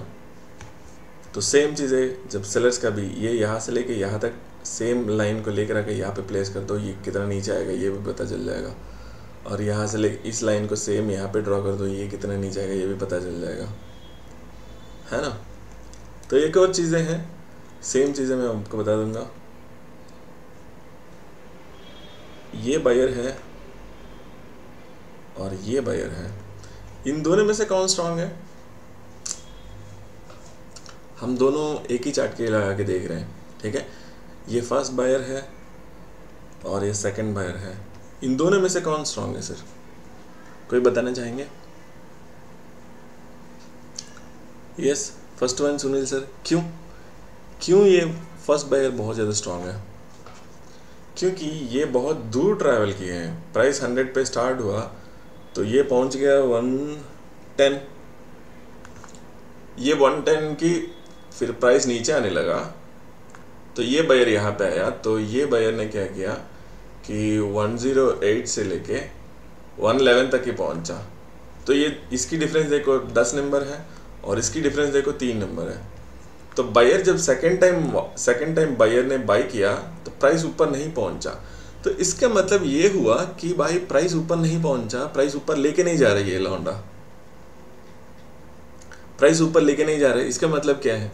तो सेम चीज़ें जब सेलर्स का भी, ये यहाँ से लेके यहाँ तक सेम लाइन को लेकर आके यहाँ पे प्लेस कर दो, ये कितना नीचे आएगा ये भी पता चल जाएगा। और यहाँ से लेके इस लाइन को सेम यहाँ पे ड्रॉ कर दो, ये कितना नीचे आएगा ये भी पता चल जाएगा, है ना। तो एक और चीज़ें हैं, सेम चीज़ें मैं आपको बता दूंगा। ये बायर है और ये बायर है, इन दोनों में से कौन स्ट्रांग है, हम दोनों एक ही चार्ट के लगा के देख रहे हैं, ठीक है। ये फर्स्ट बायर है और ये सेकंड बायर है, इन दोनों में से कौन स्ट्रांग है सर, कोई बताना चाहेंगे। Yes, first one Sunil sir. क्यों ये फर्स्ट बायर बहुत ज़्यादा स्ट्रांग है, क्योंकि ये बहुत दूर ट्रैवल किए हैं। प्राइस 100 पे स्टार्ट हुआ तो ये पहुंच गया 110, ये 110 की फिर प्राइस नीचे आने लगा तो ये बायर यहाँ पे आया, तो ये बायर ने क्या किया कि 108 से लेके 111 तक ही पहुंचा। तो ये इसकी डिफरेंस देखो 10 नंबर है और इसकी डिफरेंस देखो 3 नंबर है। तो बायर जब सेकंड टाइम बायर ने बाई किया तो प्राइस ऊपर नहीं पहुंचा, तो इसका मतलब ये हुआ कि भाई प्राइस ऊपर नहीं पहुंचा, प्राइस ऊपर लेके नहीं जा रही है लौंडा, प्राइस ऊपर लेके नहीं जा रहे। इसका मतलब क्या है,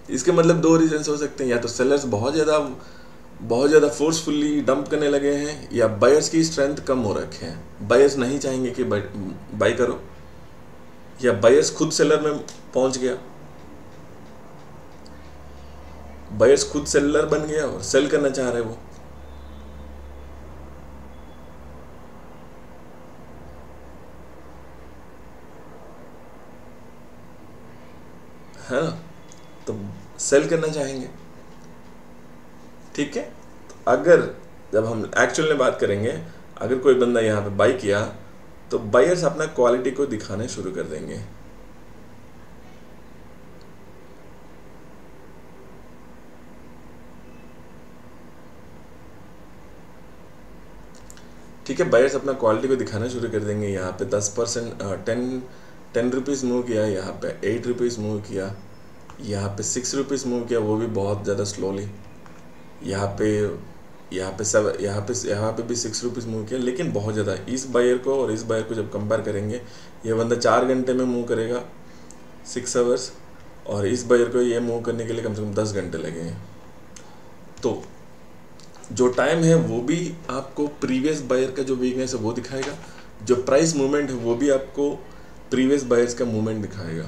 इसके मतलब 2 रीजन हो सकते हैं, या तो सेलर्स बहुत ज़्यादा फोर्सफुली डंप करने लगे हैं, या बायर्स की स्ट्रेंथ कम हो रखे हैं, बायर्स नहीं चाहेंगे कि बाई करो, या बायर्स खुद सेलर में पहुंच गया, बायर्स खुद सेलर बन गया और सेल करना चाह रहे वो। है ना, तो सेल करना चाहेंगे, ठीक है। तो अगर जब हम एक्चुअल में बात करेंगे, अगर कोई बंदा यहाँ पे बाई किया तो बायर्स अपना क्वालिटी को दिखाने शुरू कर देंगे, ठीक है, बायर्स अपना क्वालिटी को दिखाना शुरू कर देंगे। यहाँ पे 10% 10 रुपीज़ मूव किया, यहाँ पे 8 रुपीज़ मूव किया, यहाँ पे 6 रुपीज़ मूव किया, वो भी बहुत ज़्यादा स्लोली। यहाँ पे भी 6 रुपीज़ मूव किया, लेकिन बहुत ज़्यादा। इस बायर को और इस बायर को जब कंपेयर करेंगे, ये बंदा 4 घंटे में मूव करेगा 6 आवर्स, और इस बायर को ये मूव करने के लिए कम से कम 10 घंटे लगेंगे। तो जो टाइम है वो भी आपको प्रीवियस बायर का जो वीकनेस है वो दिखाएगा, जो प्राइस मूवमेंट है वो भी आपको प्रीवियस बायर्स का मूवमेंट दिखाएगा।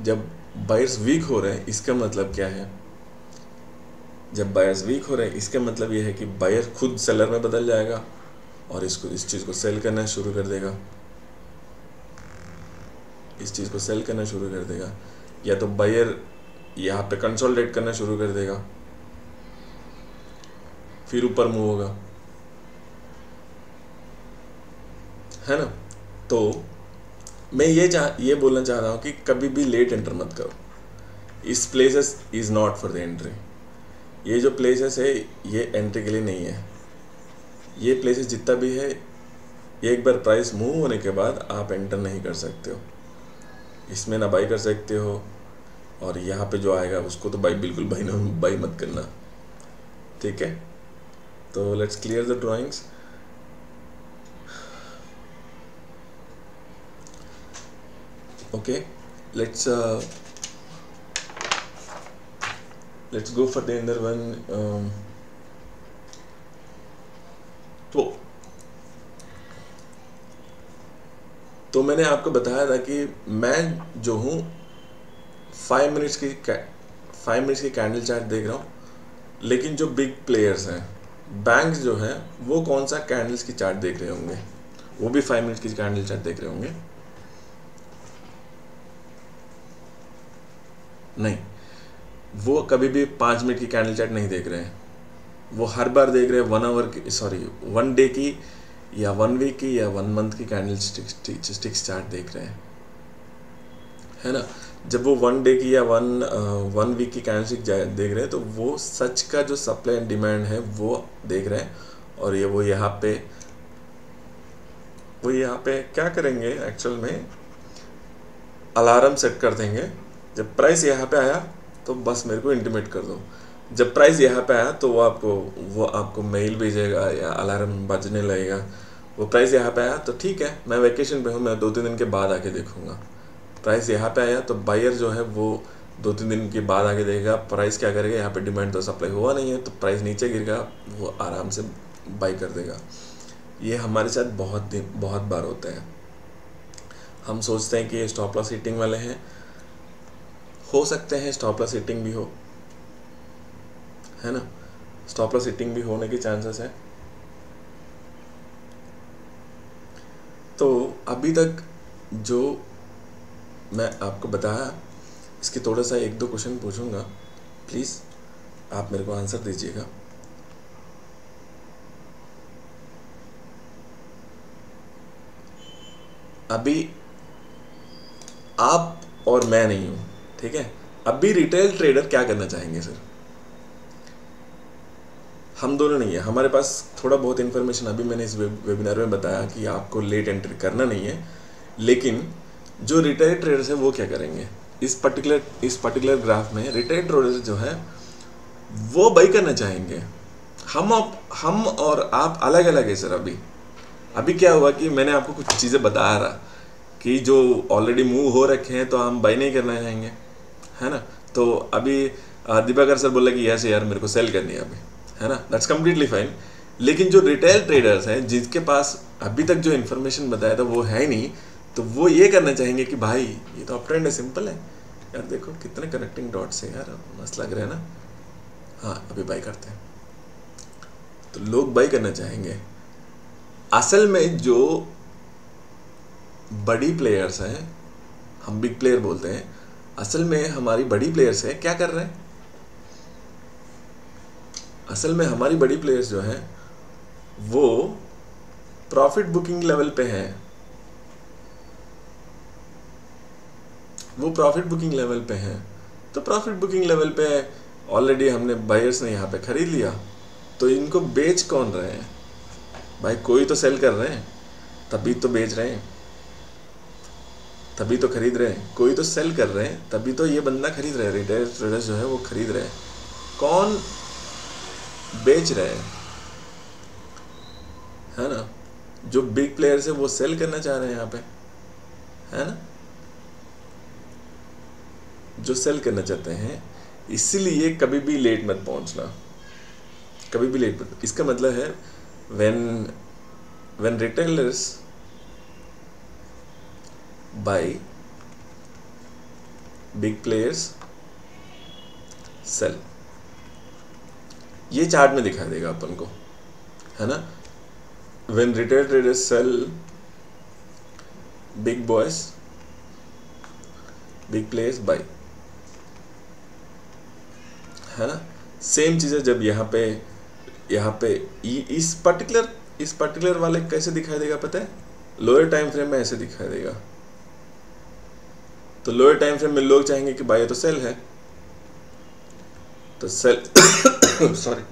जब बायर्स वीक हो रहे हैं इसका मतलब क्या है? जब बायर्स वीक हो रहे हैं इसका मतलब ये है कि बायर खुद सेलर में बदल जाएगा और इस चीज़ को सेल करना शुरू कर देगा, या तो बायर यहाँ पे कंसोलिडेट करना शुरू कर देगा, फिर ऊपर मूव होगा, है ना। तो मैं ये बोलना चाह रहा हूँ कि कभी भी लेट एंटर मत करो। इस places is not for the entry. ये जो प्लेसेस है ये एंट्री के लिए नहीं है। ये प्लेसेस जितना भी है, एक बार प्राइस मूव होने के बाद आप एंटर नहीं कर सकते हो, इसमें ना बाई कर सकते हो, और यहाँ पे जो आएगा उसको तो बिल्कुल बाई मत करना, ठीक है। तो let's clear the drawings. Okay, let's go for the other one. तो मैंने आपको बताया था कि मैं जो हूँ 5 मिनट्स की कैंडल चार्ट देख रहा हूँ, लेकिन जो बिग प्लेयर्स हैं, बैंक्स जो हैं, वो कौन सा कैंडल्स की चार्ट देख रहे होंगे? वो भी 5 मिनट्स की कैंडल चार्ट देख रहे होंगे। नहीं, वो कभी भी 5 मिनट की कैंडल चार्ट नहीं देख रहे हैं। वो हर बार देख रहे हैं 1 डे की या 1 वीक की या 1 मंथ की कैंडल स्टिक्स चार्ट देख रहे हैं, है ना। जब वो 1 डे की या 1 वीक की कैंडल स्टिक देख रहे हैं तो वो सच का जो सप्लाई एंड डिमांड है वो देख रहे हैं। और वो यहाँ पे क्या करेंगे, एक्चुअल में अलार्म सेट कर देंगे। जब प्राइस यहाँ पे आया तो बस मेरे को इंटीमेट कर दो। जब प्राइस यहाँ पे आया तो वो आपको मेल भेजेगा या अलार्म बजने लगेगा। वो प्राइस यहाँ पे आया तो ठीक है, मैं वैकेशन पे हूँ, मैं 2-3 दिन के बाद आके देखूँगा। प्राइस यहाँ पे आया तो बायर जो है वो 2-3 दिन के बाद आके देखेगा। प्राइस क्या करेगा, यहाँ पे डिमांड तो सप्लाई हुआ नहीं है, तो प्राइस नीचे गिरेगा, वो आराम से बाई कर देगा। ये हमारे साथ बहुत बार होता है। हम सोचते हैं कि ये स्टॉप लॉस हिटिंग वाले हैं, हो सकते हैं स्टॉप लॉस हिटिंग भी हो, है ना। स्टॉप लॉस हिटिंग भी होने के चांसेस है। तो अभी तक जो मैं आपको बताया, इसके थोड़ा सा 1-2 क्वेश्चन पूछूंगा, प्लीज़ आप मेरे को आंसर दीजिएगा। अभी आप और मैं नहीं हूँ, ठीक है। अभी रिटेल ट्रेडर क्या करना चाहेंगे सर? हम दोनों नहीं है, हमारे पास थोड़ा बहुत इन्फॉर्मेशन अभी मैंने इस वेबिनार में बताया कि आपको लेट एंट्री करना नहीं है, लेकिन जो रिटेल ट्रेडर्स है वो क्या करेंगे? इस पर्टिकुलर ग्राफ में रिटेल ट्रेडर्स जो है वो बाई करना चाहेंगे। हम और आप अलग अलग है सर। अभी क्या हुआ कि मैंने आपको कुछ चीज़ें बताया रहा कि जो ऑलरेडी मूव हो रखे हैं तो हम बाई नहीं करना चाहेंगे, है ना। तो अभी दिवाकर सर बोला कि यस यार मेरे को सेल करनी है अभी, है ना, दैट्स कम्प्लीटली फाइन। लेकिन जो रिटेल ट्रेडर्स हैं जिनके पास अभी तक जो इन्फॉर्मेशन बताया था वो है नहीं, तो वो ये करना चाहेंगे कि भाई ये तो अप ट्रेंड है, सिंपल है यार, देखो कितने कनेक्टिंग डॉट्स हैं यार, मस्त लग रहा है ना, हाँ अभी बाई करते हैं। तो लोग बाई करना चाहेंगे। असल में जो बड़ी प्लेयर्स हैं, हम बिग प्लेयर बोलते हैं, असल में हमारी बड़ी प्लेयर्स है क्या कर रहे हैं? असल में हमारी बड़ी प्लेयर्स जो हैं वो प्रॉफिट बुकिंग लेवल पे हैं। वो प्रॉफिट बुकिंग लेवल पे हैं। तो प्रॉफिट बुकिंग लेवल पे ऑलरेडी हमने बायर्स ने यहाँ पे खरीद लिया, तो इनको बेच कौन रहे हैं? भाई कोई तो सेल कर रहे हैं, तभी तो बेच रहे हैं, तभी तो खरीद रहे हैं। कोई तो सेल कर रहे हैं, तभी तो ये बंदा खरीद रहे हैं। रिटेल ट्रेडर्स जो है वो खरीद रहे हैं। कौन बेच रहे हैं, है ना? जो बिग प्लेयर्स है वो सेल करना चाह रहे हैं यहाँ पे, है ना? जो सेल करना चाहते हैं। इसीलिए कभी भी लेट मत पहुंचना, कभी भी लेट मत। इसका मतलब है when retailers buy, big players sell. ये चार्ट में दिखा देगा अपन को, है ना? When retail traders sell, big boys, big players buy, है ना? सेम चीज़ है जब यहाँ पे इस पर्टिकुलर वाले कैसे दिखाई देगा पता है? लोअर टाइम फ्रेम में ऐसे दिखाई देगा। तो लोअर टाइम फ्रेम में लोग चाहेंगे कि भाई ये तो सेल है, तो सेल सॉरी,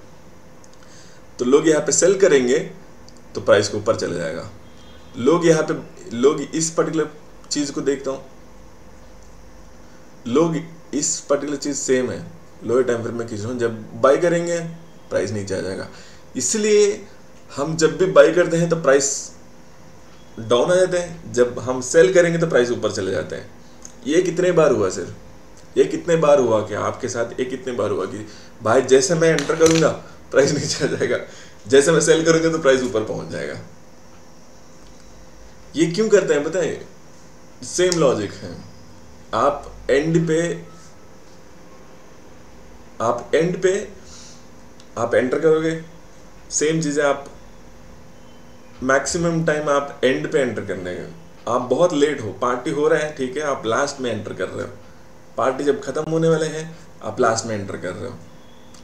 तो लोग यहाँ पे सेल करेंगे तो प्राइस को ऊपर चले जाएगा। लोग इस पर्टिकुलर चीज़ को देखता हूँ, लोग इस पर्टिकुलर चीज़ सेम है, लोअर टाइम फ्रेम में खींच, जब बाई करेंगे प्राइस नीचे आ जाएगा। इसलिए हम जब भी बाई करते हैं तो प्राइस डाउन आ जाते हैं, जब हम सेल करेंगे तो प्राइस ऊपर चले जाते हैं। ये कितने बार हुआ सर? ये कितने बार हुआ कि आपके साथ? ये कितने बार हुआ कि भाई जैसे मैं एंटर करूंगा प्राइस नीचे आ जाएगा, जैसे मैं सेल करूंगा तो प्राइस ऊपर पहुंच जाएगा। ये क्यों करते हैं पता है? सेम लॉजिक है। आप एंड पे आप एंटर करोगे, सेम चीज़ें आप मैक्सिमम टाइम आप एंड पे एंटर करने हैं। आप बहुत लेट हो, पार्टी हो रहा है, ठीक है, आप लास्ट में एंटर कर रहे हो। पार्टी जब खत्म होने वाले हैं आप लास्ट में एंटर कर रहे हो,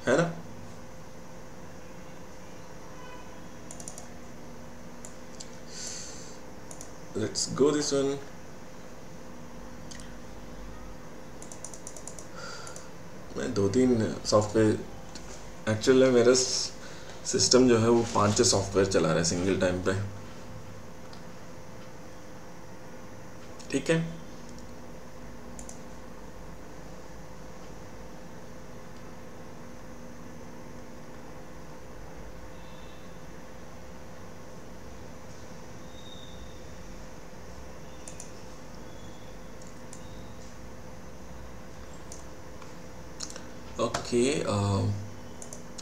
है ना? Let's go this one. मैं 2-3 सॉफ्टवेयर, एक्चुअली मेरा सिस्टम जो है वो 5-6 सॉफ्टवेयर चला रहा है सिंगल टाइम पे, ठीक है?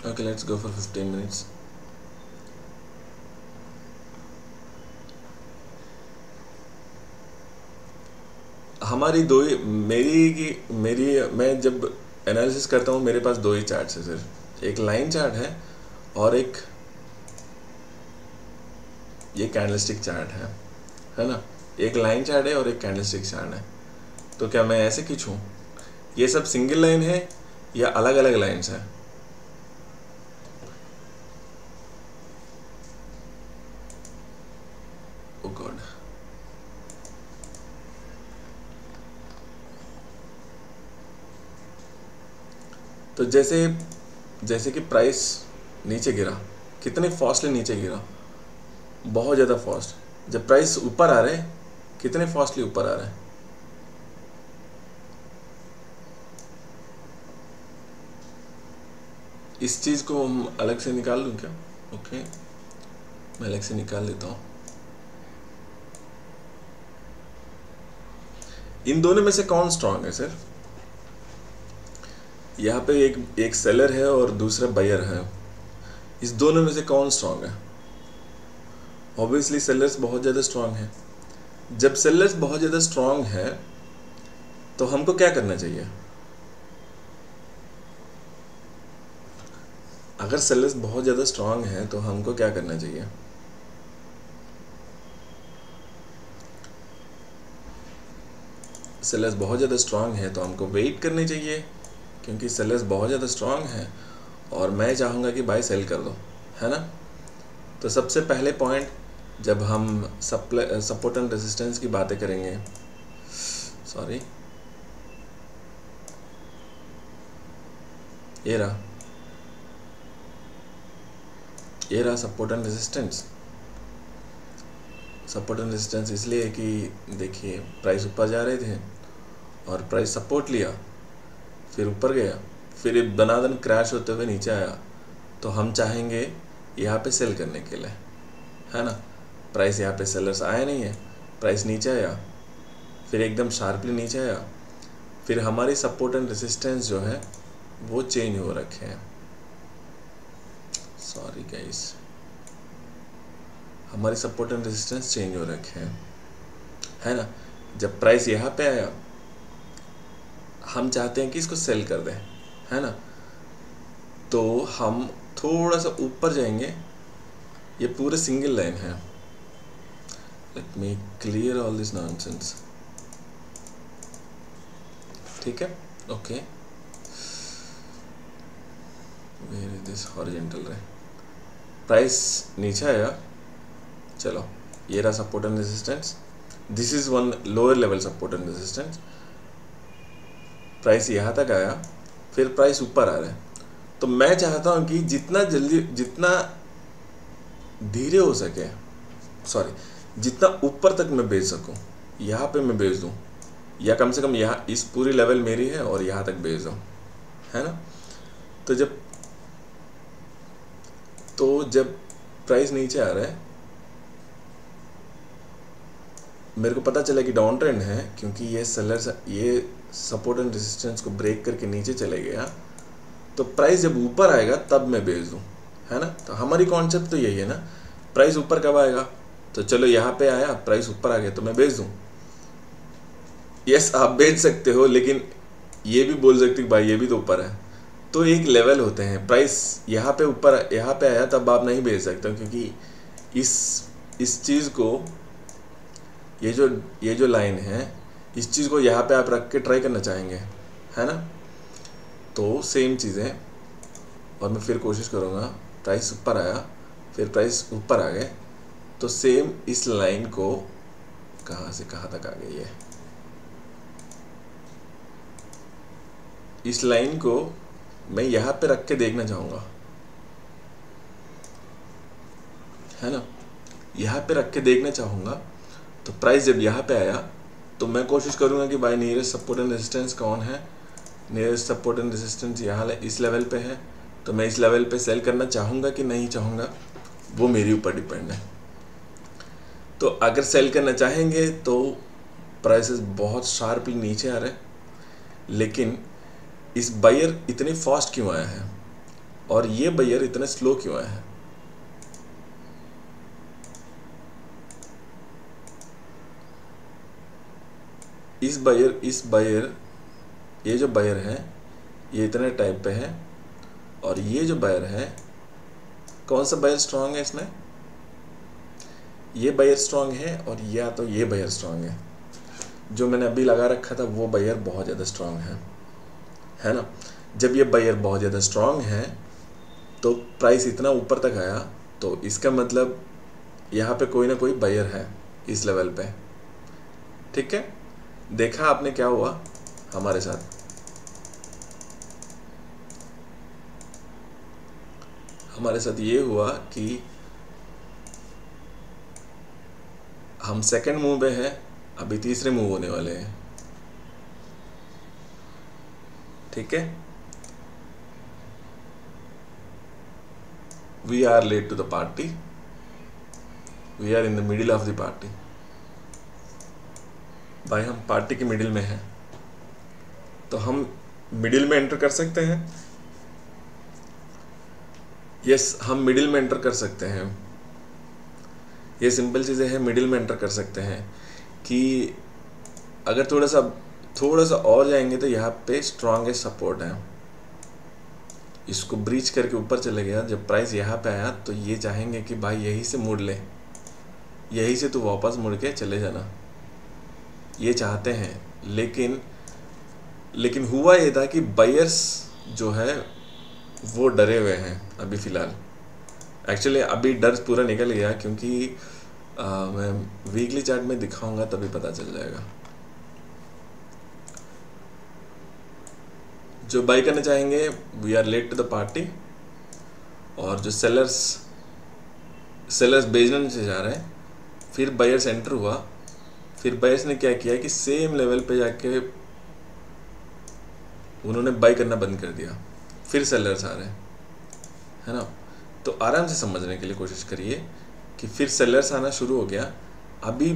Okay, let's go for 15 minutes. हमारी दो ही मैं जब एनालिसिस करता हूँ मेरे पास 2 ही चार्ट्स है सर। एक लाइन चार्ट है और एक ये कैंडलस्टिक चार्ट है ना? एक लाइन चार्ट है और एक कैंडलस्टिक चार्ट है। तो क्या मैं ऐसे खींचूं? ये सब सिंगल लाइन है या अलग अलग लाइन्स हैं? ओ गॉड, तो जैसे कि प्राइस नीचे गिरा, कितने फास्टली नीचे गिरा? बहुत ज़्यादा फास्ट। जब प्राइस ऊपर आ रहे हैं, कितने फास्टली ऊपर आ रहे हैं? इस चीज़ को हम अलग से निकाल दूं क्या? ओके, मैं अलग से निकाल देता हूँ। इन दोनों में से कौन स्ट्रांग है सर? यहाँ पे एक सेलर है और दूसरा बायर है। इस दोनों में से कौन स्ट्रांग है? ऑब्वियसली सेलर्स बहुत ज़्यादा स्ट्रांग है। जब सेलर्स बहुत ज़्यादा स्ट्रांग है तो हमको क्या करना चाहिए? अगर सेलर्स बहुत ज़्यादा स्ट्रांग है तो हमको क्या करना चाहिए? सेलर्स बहुत ज़्यादा स्ट्रांग है तो हमको वेट करनी चाहिए, क्योंकि सेलर्स बहुत ज़्यादा स्ट्रांग है और मैं चाहूँगा कि बाय सेल कर दो, है ना? तो सबसे पहले पॉइंट, जब हम सपोर्ट एंड रेजिस्टेंस की बातें करेंगे, सॉरी, ये रहा support and resistance. Support and resistance इसलिए कि देखिए प्राइस ऊपर जा रहे थे और प्राइस सपोर्ट लिया, फिर ऊपर गया, फिर दनादन क्रैश होते हुए नीचे आया, तो हम चाहेंगे यहाँ पे सेल करने के लिए, है ना। प्राइस यहाँ पे सेलर्स आए नहीं है, प्राइस नीचे आया, फिर एकदम शार्पली नीचे आया, फिर हमारी सपोर्ट एंड रेजिस्टेंस जो है वो चेंज हो रखे हैं। सॉरी गाइस, हमारी सपोर्ट एंड रेजिस्टेंस चेंज हो रखे हैं, है ना। जब प्राइस यहाँ पे आया हम चाहते हैं कि इसको सेल कर दें, है ना, तो हम थोड़ा सा ऊपर जाएंगे। ये पूरे सिंगल लाइन है। Let me clear all this nonsense, ठीक है, okay. Where is this horizontal ray, price नीचे आया, चलो ये रहा support and resistance, this is one lower level support and resistance. Price यहाँ तक आया, फिर प्राइस ऊपर आ रहा है, तो मैं चाहता हूँ कि जितना जल्दी, जितना धीरे हो सके, सॉरी जितना ऊपर तक मैं बेच सकूँ यहाँ पे मैं बेच दूँ, या कम से कम यहाँ इस पूरी लेवल मेरी है और यहाँ तक बेच दूँ, है ना। तो जब प्राइस नीचे आ रहा है, मेरे को पता चला कि डाउन ट्रेंड है, क्योंकि ये सेलर्स ये सपोर्ट एंड रेजिस्टेंस को ब्रेक करके नीचे चले गया, तो प्राइस जब ऊपर आएगा तब मैं बेच दूँ, है ना। तो हमारी कॉन्सेप्ट तो यही है ना, प्राइस ऊपर कब आएगा, तो चलो यहाँ पे आया, प्राइस ऊपर आ गया तो मैं बेच दूँ। यस, आप बेच सकते हो, लेकिन ये भी बोल सकते हो भाई ये भी तो ऊपर है। तो एक लेवल होते हैं, प्राइस यहाँ पे ऊपर यहाँ पे आया तब आप नहीं बेच सकते, क्योंकि इस चीज़ को, ये जो लाइन है, इस चीज़ को यहाँ पे आप रख के ट्राई करना चाहेंगे, है ना। तो सेम चीज़ें, और मैं फिर कोशिश करूँगा, प्राइस ऊपर आया, फिर प्राइस ऊपर आ गए, तो सेम इस लाइन को कहाँ से कहाँ तक आ गई है, इस लाइन को मैं यहाँ पे रख के देखना चाहूँगा, है ना, यहाँ पे रख के देखना चाहूँगा। तो प्राइस जब यहाँ पे आया तो मैं कोशिश करूँगा कि भाई नियरेस्ट सपोर्ट एंड रेजिस्टेंस कौन है, नियरेस्ट सपोर्ट एंड रेजिस्टेंस यहाँ इस लेवल पे है, तो मैं इस लेवल पे सेल करना चाहूँगा कि नहीं चाहूँगा, वो मेरे ऊपर डिपेंड है। तो अगर सेल करना चाहेंगे तो प्राइसेस बहुत शार्पली नीचे आ रहे हैं, लेकिन इस बायर इतने फास्ट क्यों आया है और ये बायर इतने स्लो क्यों आया है। इस बायर ये जो बायर है ये इतने टाइप पे है, और ये जो बायर है, कौन सा बायर स्ट्रांग है इसमें, ये बायर स्ट्रांग है, और या तो ये बायर स्ट्रांग है। जो मैंने अभी लगा रखा था वो बायर बहुत ज़्यादा स्ट्रांग है ना। जब ये बायर बहुत ज़्यादा स्ट्रांग है तो प्राइस इतना ऊपर तक आया, तो इसका मतलब यहाँ पे कोई ना कोई बायर है इस लेवल पे, ठीक है। देखा आपने क्या हुआ हमारे साथ, ये हुआ कि हम सेकंड मूव पे है, अभी तीसरे मूव होने वाले हैं, ठीक है। We are late to the party, we are in the middle of the party. भाई हम पार्टी के मिडिल में हैं, तो हम मिडिल में एंटर कर सकते हैं। यस, हम मिडिल में एंटर कर सकते हैं। ये सिंपल चीज़ें हैं, मिडिल में एंटर कर सकते हैं कि अगर थोड़ा सा और जाएंगे तो यहाँ पे स्ट्रॉन्गेस्ट सपोर्ट है, इसको ब्रीच करके ऊपर चले गया। जब प्राइस यहाँ पे आया तो ये चाहेंगे कि भाई यहीं से मुड़ ले, यहीं से तो वापस मुड़ के चले जाना, ये चाहते हैं। लेकिन हुआ ये था कि बायर्स जो है वो डरे हुए हैं अभी फ़िलहाल। एक्चुअली अभी डर पूरा निकल गया, क्योंकि मैं वीकली चार्ट में दिखाऊंगा तभी पता चल जाएगा। जो बाई करना चाहेंगे we are late to the party, और जो सेलर्स बेचने से जा रहे हैं फिर बायर्स एंटर हुआ, फिर बायर्स ने क्या किया कि सेम लेवल पे जाके उन्होंने बाई करना बंद कर दिया, फिर सेलर्स आ रहे हैं, है ना। तो आराम से समझने के लिए कोशिश करिए कि फिर सेलर्स आना शुरू हो गया। अभी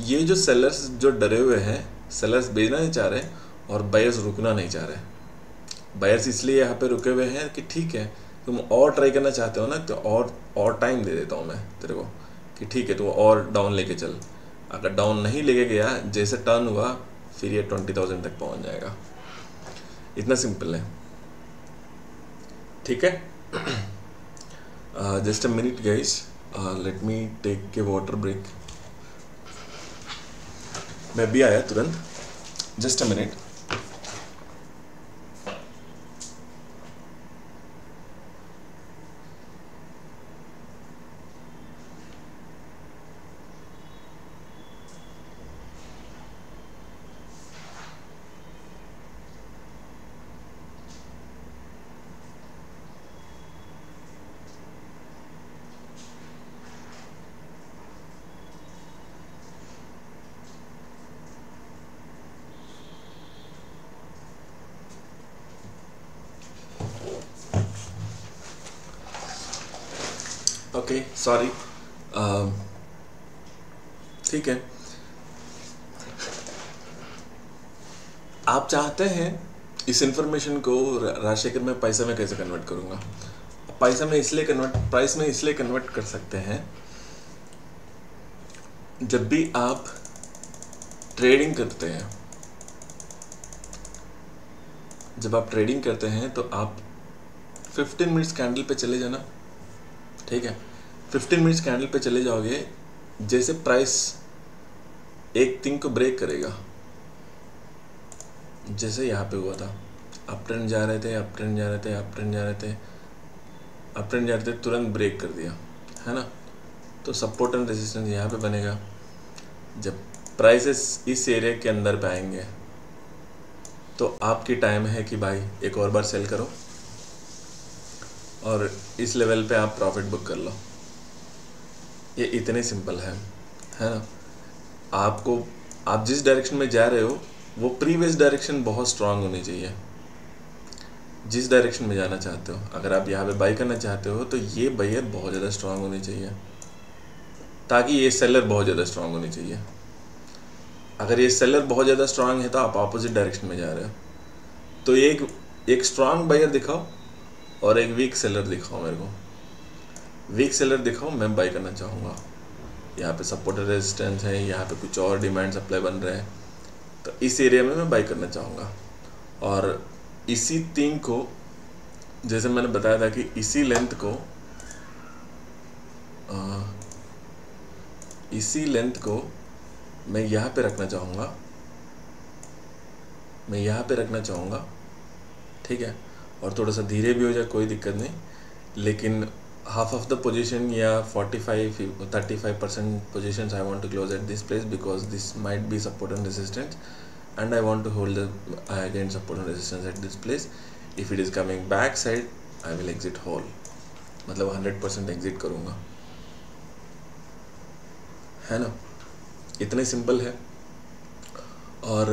ये जो सेलर्स जो डरे हुए हैं, सेलर्स बेचना नहीं चाह रहे और बायर्स रुकना नहीं चाह रहे। बायर्स इसलिए यहाँ पे रुके हुए हैं कि ठीक है तुम और ट्राई करना चाहते हो ना, तो और टाइम दे देता हूँ मैं तेरे को कि ठीक है तो और डाउन लेके चल। अगर डाउन नहीं लेके गया, जैसे टर्न हुआ फिर ये 20,000 तक पहुँच जाएगा। इतना सिंपल है, ठीक है। Just a minute guys, let me take a water break. मैं भी आया तुरंत, just a minute. Okay sorry, ठीक है। आप चाहते हैं इस इंफॉर्मेशन को राजशेखर मैं पैसे में कैसे कन्वर्ट करूंगा। प्राइस में इसलिए कन्वर्ट कर सकते हैं, जब भी आप ट्रेडिंग करते हैं, जब आप ट्रेडिंग करते हैं तो आप 15 मिनट्स कैंडल पे चले जाना, ठीक है। 15 मिनट्स कैंडल पे चले जाओगे, जैसे प्राइस एक थिंग को ब्रेक करेगा, जैसे यहाँ पे हुआ था, अप ट्रेंड जा रहे थे, अप ट्रेंड जा रहे थे, अप ट्रेंड जा रहे थे, अप ट्रेंड जा रहे थे, तुरंत ब्रेक कर दिया, है ना। तो सपोर्ट एंड रेजिस्टेंस यहाँ पे बनेगा। जब प्राइसेस इस एरिया के अंदर पे आएंगे तो आपकी टाइम है कि भाई एक और बार सेल करो और इस लेवल पे आप प्रॉफिट बुक कर लो। ये इतने सिंपल है ना। आप जिस डायरेक्शन में जा रहे हो वो प्रीवियस डायरेक्शन बहुत स्ट्रांग होनी चाहिए। जिस डायरेक्शन में जाना चाहते हो, अगर आप यहाँ पे बाई करना चाहते हो तो ये बायर बहुत ज़्यादा स्ट्रांग होनी चाहिए, ताकि ये सेलर बहुत ज़्यादा स्ट्रांग होनी चाहिए। अगर ये सेलर बहुत ज़्यादा स्ट्रांग है तो आप अपोजिट डायरेक्शन में जा रहे हो। तो एक स्ट्रांग बायर दिखाओ और एक वीक सेलर दिखाओ मेरे को। वीक सेलर दिखाओ, मैं बाई करना चाहूँगा। यहाँ पे सपोर्ट रेजिस्टेंस है, यहाँ पे कुछ और डिमांड सप्लाई बन रहे हैं, तो इस एरिया में मैं बाई करना चाहूँगा। और इसी थिंग को, जैसे मैंने बताया था कि इसी लेंथ को मैं यहाँ पे रखना चाहूँगा, ठीक है। और थोड़ा सा धीरे भी हो जाए कोई दिक्कत नहीं, लेकिन half of the position या 35% positions I want to close at this place, because this might be support and resistance and I want to hold again support and resistance at this place. If it is coming back side I will exit whole, मतलब 100% exit करूँगा, है ना। इतने simple है। और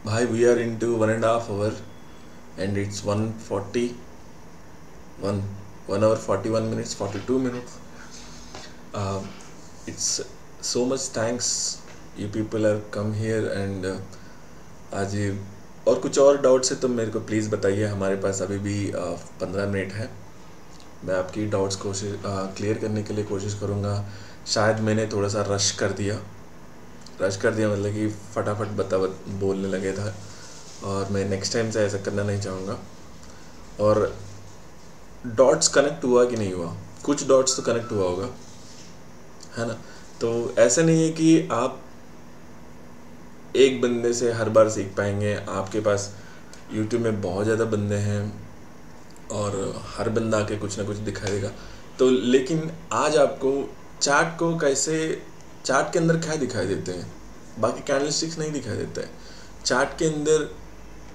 भाई we are into 1.5 hour and it's 1 hour 41 minutes 42 minutes. It's so much thanks you people are come here and आज और कुछ और डाउट्स है तो मेरे को प्लीज़ बताइए। हमारे पास अभी भी 15 मिनट है। मैं आपकी डाउट्स क्लियर करने के लिए कोशिश करूँगा। शायद मैंने थोड़ा सा रश कर दिया मतलब कि फटाफट बोलने लगे था, और मैं नेक्स्ट टाइम से ऐसा करना नहीं चाहूँगा। और डॉट्स कनेक्ट हुआ कि नहीं हुआ, कुछ डॉट्स तो कनेक्ट हुआ होगा, है ना। तो ऐसा नहीं है कि आप एक बंदे से हर बार सीख पाएंगे। आपके पास YouTube में बहुत ज़्यादा बंदे हैं और हर बंदा आके कुछ ना कुछ दिखा देगा। तो लेकिन आज आपको चार्ट के अंदर क्या दिखाई देते हैं, बाकी कैंडलस्टिक्स नहीं दिखाई देता है। चार्ट के अंदर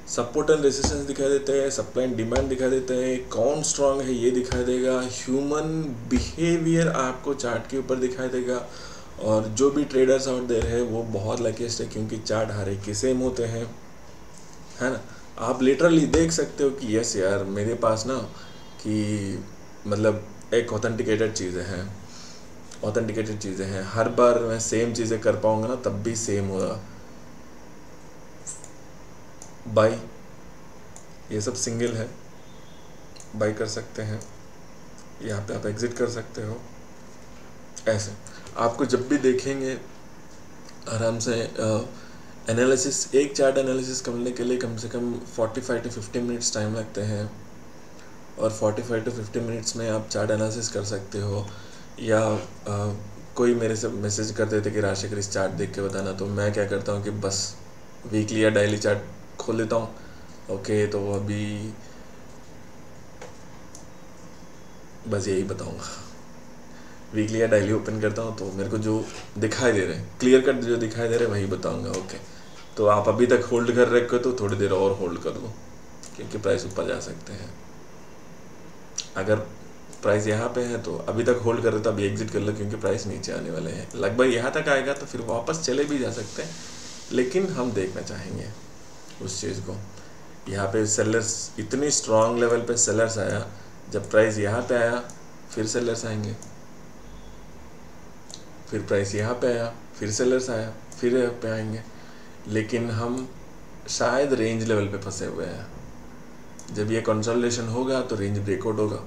सपोर्ट एंड रेजिस्टेंस दिखाई देता है, सप्लाई एंड डिमांड दिखाई देता है, कौन स्ट्रांग है ये दिखाई देगा, ह्यूमन बिहेवियर आपको चार्ट के ऊपर दिखाई देगा, और जो भी ट्रेडर्स आउट देर है वो बहुत लकीस्ट है, क्योंकि चार्ट हर एक के सेम होते हैं, है ना। आप लिटरली देख सकते हो कि यस यार मेरे पास ना कि मतलब एक ऑथेंटिकेटेड चीज़ें हैं, हर बार मैं सेम चीज़ें कर पाऊँगा ना, तब भी सेम होगा। बाई, ये सब सिंगल है, बाई कर सकते हैं, यहाँ पे आप एग्जिट कर सकते हो। ऐसे आपको जब भी देखेंगे आराम से एनालिसिस, एक चार्ट एनालिसिस करने के लिए कम से कम 45 to 50 मिनट्स टाइम लगते हैं, और 45 to 50 मिनट्स में आप चार्ट एनालिसिस कर सकते हो। या कोई मेरे से मैसेज कर देते कि राशिकर इस चार्ट देख के बताना, तो मैं क्या करता हूँ कि बस वीकली या डेली चार्ट खोल लेता हूँ। ओके, तो अभी बस यही बताऊँगा, वीकली या डेली ओपन करता हूँ, तो मेरे को जो दिखाई दे रहे हैं, क्लियर कट जो दिखाई दे रहे हैं वही बताऊँगा। ओके, तो आप अभी तक होल्ड कर रखे हो तो थोड़ी देर और होल्ड कर लो, क्योंकि प्राइस ऊपर जा सकते हैं। अगर प्राइस यहाँ पे है तो अभी तक होल्ड कर रहे तो अभी एग्जिट कर लो, क्योंकि प्राइस नीचे आने वाले हैं। लगभग यहाँ तक आएगा तो फिर वापस चले भी जा सकते हैं, लेकिन हम देखना चाहेंगे उस चीज़ को। यहाँ पे सेलर्स इतनी स्ट्रॉन्ग लेवल पे सेलर्स आया, जब प्राइस यहाँ पे आया फिर सेलर्स आएंगे, फिर प्राइस यहाँ पे आया फिर सेलर्स आया, फिर यहाँ पे आएंगे, लेकिन हम शायद रेंज लेवल पे फंसे हुए हैं। जब ये कंसोलिडेशन होगा तो रेंज ब्रेकआउट होगा,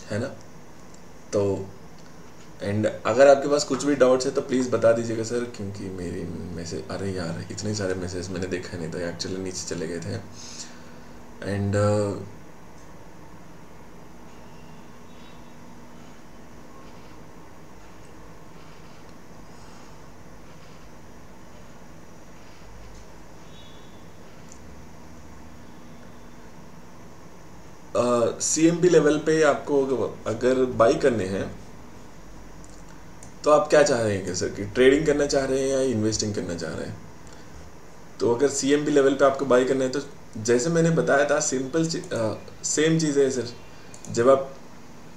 है ना। तो एंड अगर आपके पास कुछ भी डाउट्स है तो प्लीज़ बता दीजिएगा सर, क्योंकि मेरी मैसेज, अरे यार इतने सारे मैसेज मैंने देखा नहीं था, एक्चुअली नीचे चले गए थे। एंड CMB लेवल पे आपको अगर बाई करने हैं तो आप क्या चाह रहे हैं सर, कि ट्रेडिंग करना चाह रहे हैं या इन्वेस्टिंग करना चाह रहे हैं। तो अगर CMB लेवल पे आपको बाई करना है तो जैसे मैंने बताया था, सिंपल सेम चीज़ है सर। जब आप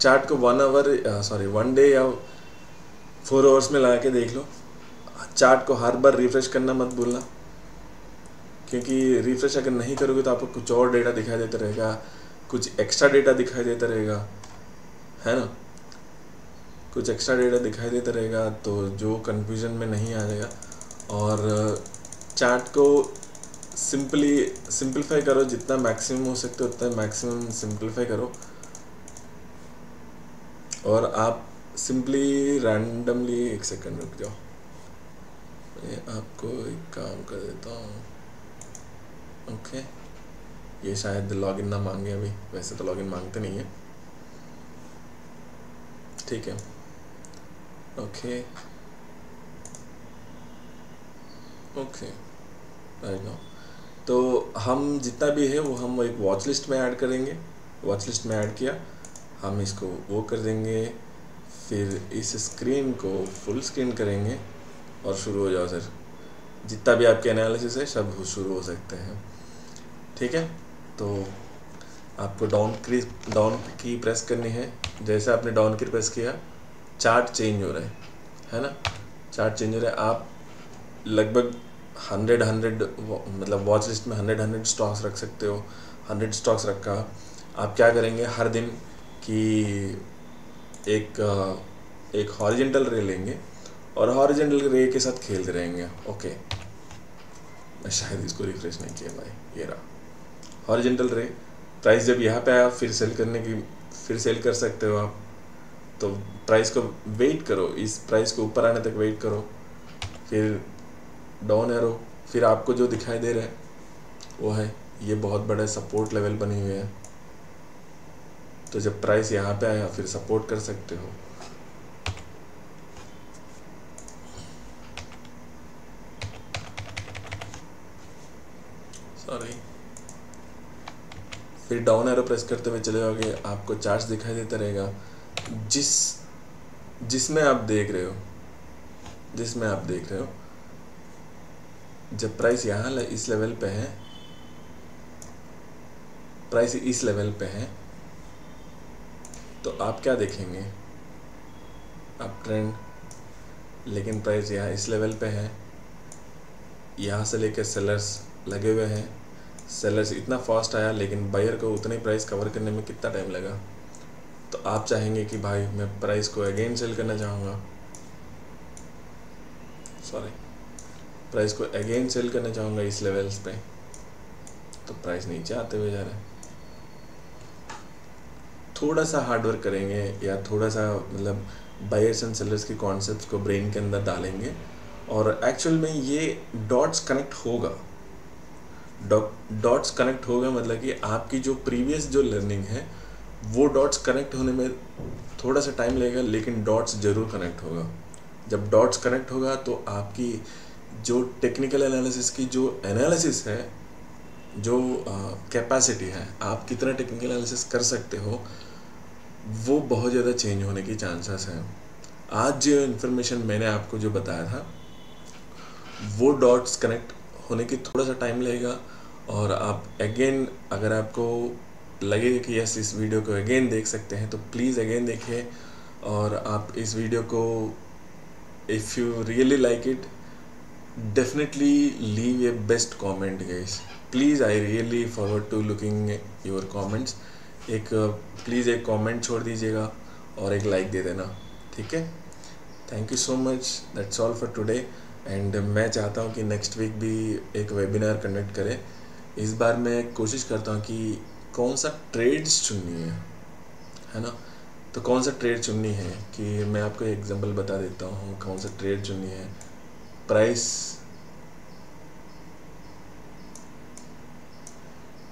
चार्ट को 1 डे या 4 आवर्स में लगा के देख लो, चार्ट को हर बार रिफ्रेश करना मत भूलना, क्योंकि रिफ्रेश अगर नहीं करोगे तो आपको कुछ और डेटा दिखाई देता रहेगा, कुछ एक्स्ट्रा डेटा दिखाई देता रहेगा, है ना, कुछ एक्स्ट्रा डेटा दिखाई देता रहेगा, तो जो कंफ्यूजन में नहीं आ जाएगा। और चार्ट को सिंपलीफाई करो, जितना मैक्सिमम हो सकते हो उतना मैक्सिमम सिंपलीफाई करो, और आप सिंपली रैंडमली, एक सेकंड रुक जाओ, मैं आपको एक काम कर देता हूँ। ओके, ये शायद लॉगिन ना मांगे अभी, वैसे तो लॉगिन मांगते नहीं है, ठीक है। ओके राइट नाउ, तो हम जितना भी है वो हम एक वॉच लिस्ट में ऐड करेंगे। वॉच लिस्ट में ऐड किया, हम इसको वो कर देंगे, फिर इस स्क्रीन को फुल स्क्रीन करेंगे और शुरू हो जाओ सर। जितना भी आपके एनालिसिस है सब शुरू हो सकते हैं, ठीक है। तो आपको डाउन की प्रेस करनी है। जैसे आपने डाउन की प्रेस किया, चार्ट चेंज हो रहा है ना, चार्ट चेंज हो रहा है। आप लगभग 100 मतलब वॉच लिस्ट में 100 स्टॉक्स रख सकते हो। 100 स्टॉक्स रखा, आप क्या करेंगे हर दिन कि एक हॉरिजेंटल रे लेंगे और हॉरिजेंटल रे के साथ खेलते रहेंगे। ओके, मैं शायद इसको रिफ्रेश नहीं किया भाई, ये रहा हॉरिजेंटल रे। प्राइस जब यहाँ पे आया फिर सेल कर सकते हो आप। तो प्राइस को वेट करो, इस प्राइस को ऊपर आने तक वेट करो, फिर डाउन एरो, फिर आपको जो दिखाई दे रहा है वो है ये बहुत बड़ा सपोर्ट लेवल बने हुए हैं। तो जब प्राइस यहाँ पे आया फिर सपोर्ट कर सकते हो। सॉरी, फिर डाउन एरो प्रेस करते हुए चले जाओगे, आपको चार्ट्स दिखाई देता रहेगा जिसमें आप देख रहे हो जब प्राइस यहाँ इस लेवल पे है, प्राइस इस लेवल पे है, तो आप क्या देखेंगे, आप ट्रेंड लेकिन प्राइस यहाँ इस लेवल पे है। यहाँ से लेकर सेलर्स लगे हुए हैं, सेलर्स इतना फास्ट आया, लेकिन बायर को उतने प्राइस कवर करने में कितना टाइम लगा। तो आप चाहेंगे कि भाई मैं प्राइस को अगेन सेल करना चाहूँगा, प्राइस को अगेन सेल करना चाहूँगा इस लेवल्स पे, तो प्राइस नीचे आते हुए जा रहा है। थोड़ा सा हार्डवर्क करेंगे या थोड़ा सा मतलब बायर्स एंड सेलर्स की कॉन्सेप्ट्स को ब्रेन के अंदर डालेंगे और एक्चुअल में ये डॉट्स कनेक्ट होगा। डॉट्स कनेक्ट होगा मतलब कि आपकी जो प्रीवियस जो लर्निंग है वो डॉट्स कनेक्ट होने में थोड़ा सा टाइम लगेगा, लेकिन डॉट्स ज़रूर कनेक्ट होगा। जब डॉट्स कनेक्ट होगा तो आपकी जो टेक्निकल एनालिसिस की जो एनालिसिस है, जो कैपेसिटी है, आप कितना टेक्निकल एनालिसिस कर सकते हो, वो बहुत ज़्यादा चेंज होने की चांसेस हैं। आज जो इन्फॉर्मेशन मैंने आपको जो बताया था वो डॉट्स कनेक्ट होने की थोड़ा सा टाइम लगेगा और आप अगेन अगर आपको लगे कि यस इस वीडियो को अगेन देख सकते हैं तो प्लीज़ अगेन देखिए। और आप इस वीडियो को if you really like it definitely leave a best comment guys, please. I really forward to looking your comments. एक प्लीज़ एक कमेंट छोड़ दीजिएगा और एक लाइक दे देना, ठीक है। Thank you so much, that's all for today. And मैं चाहता हूँ कि नेक्स्ट वीक भी एक वेबिनार कंडक्ट करें। इस बार मैं कोशिश करता हूँ कि कौन सा ट्रेड्स चुननी है ना। तो कौन सा ट्रेड चुननी है कि मैं आपको एग्जांपल बता देता हूँ कौन सा ट्रेड चुननी है। प्राइस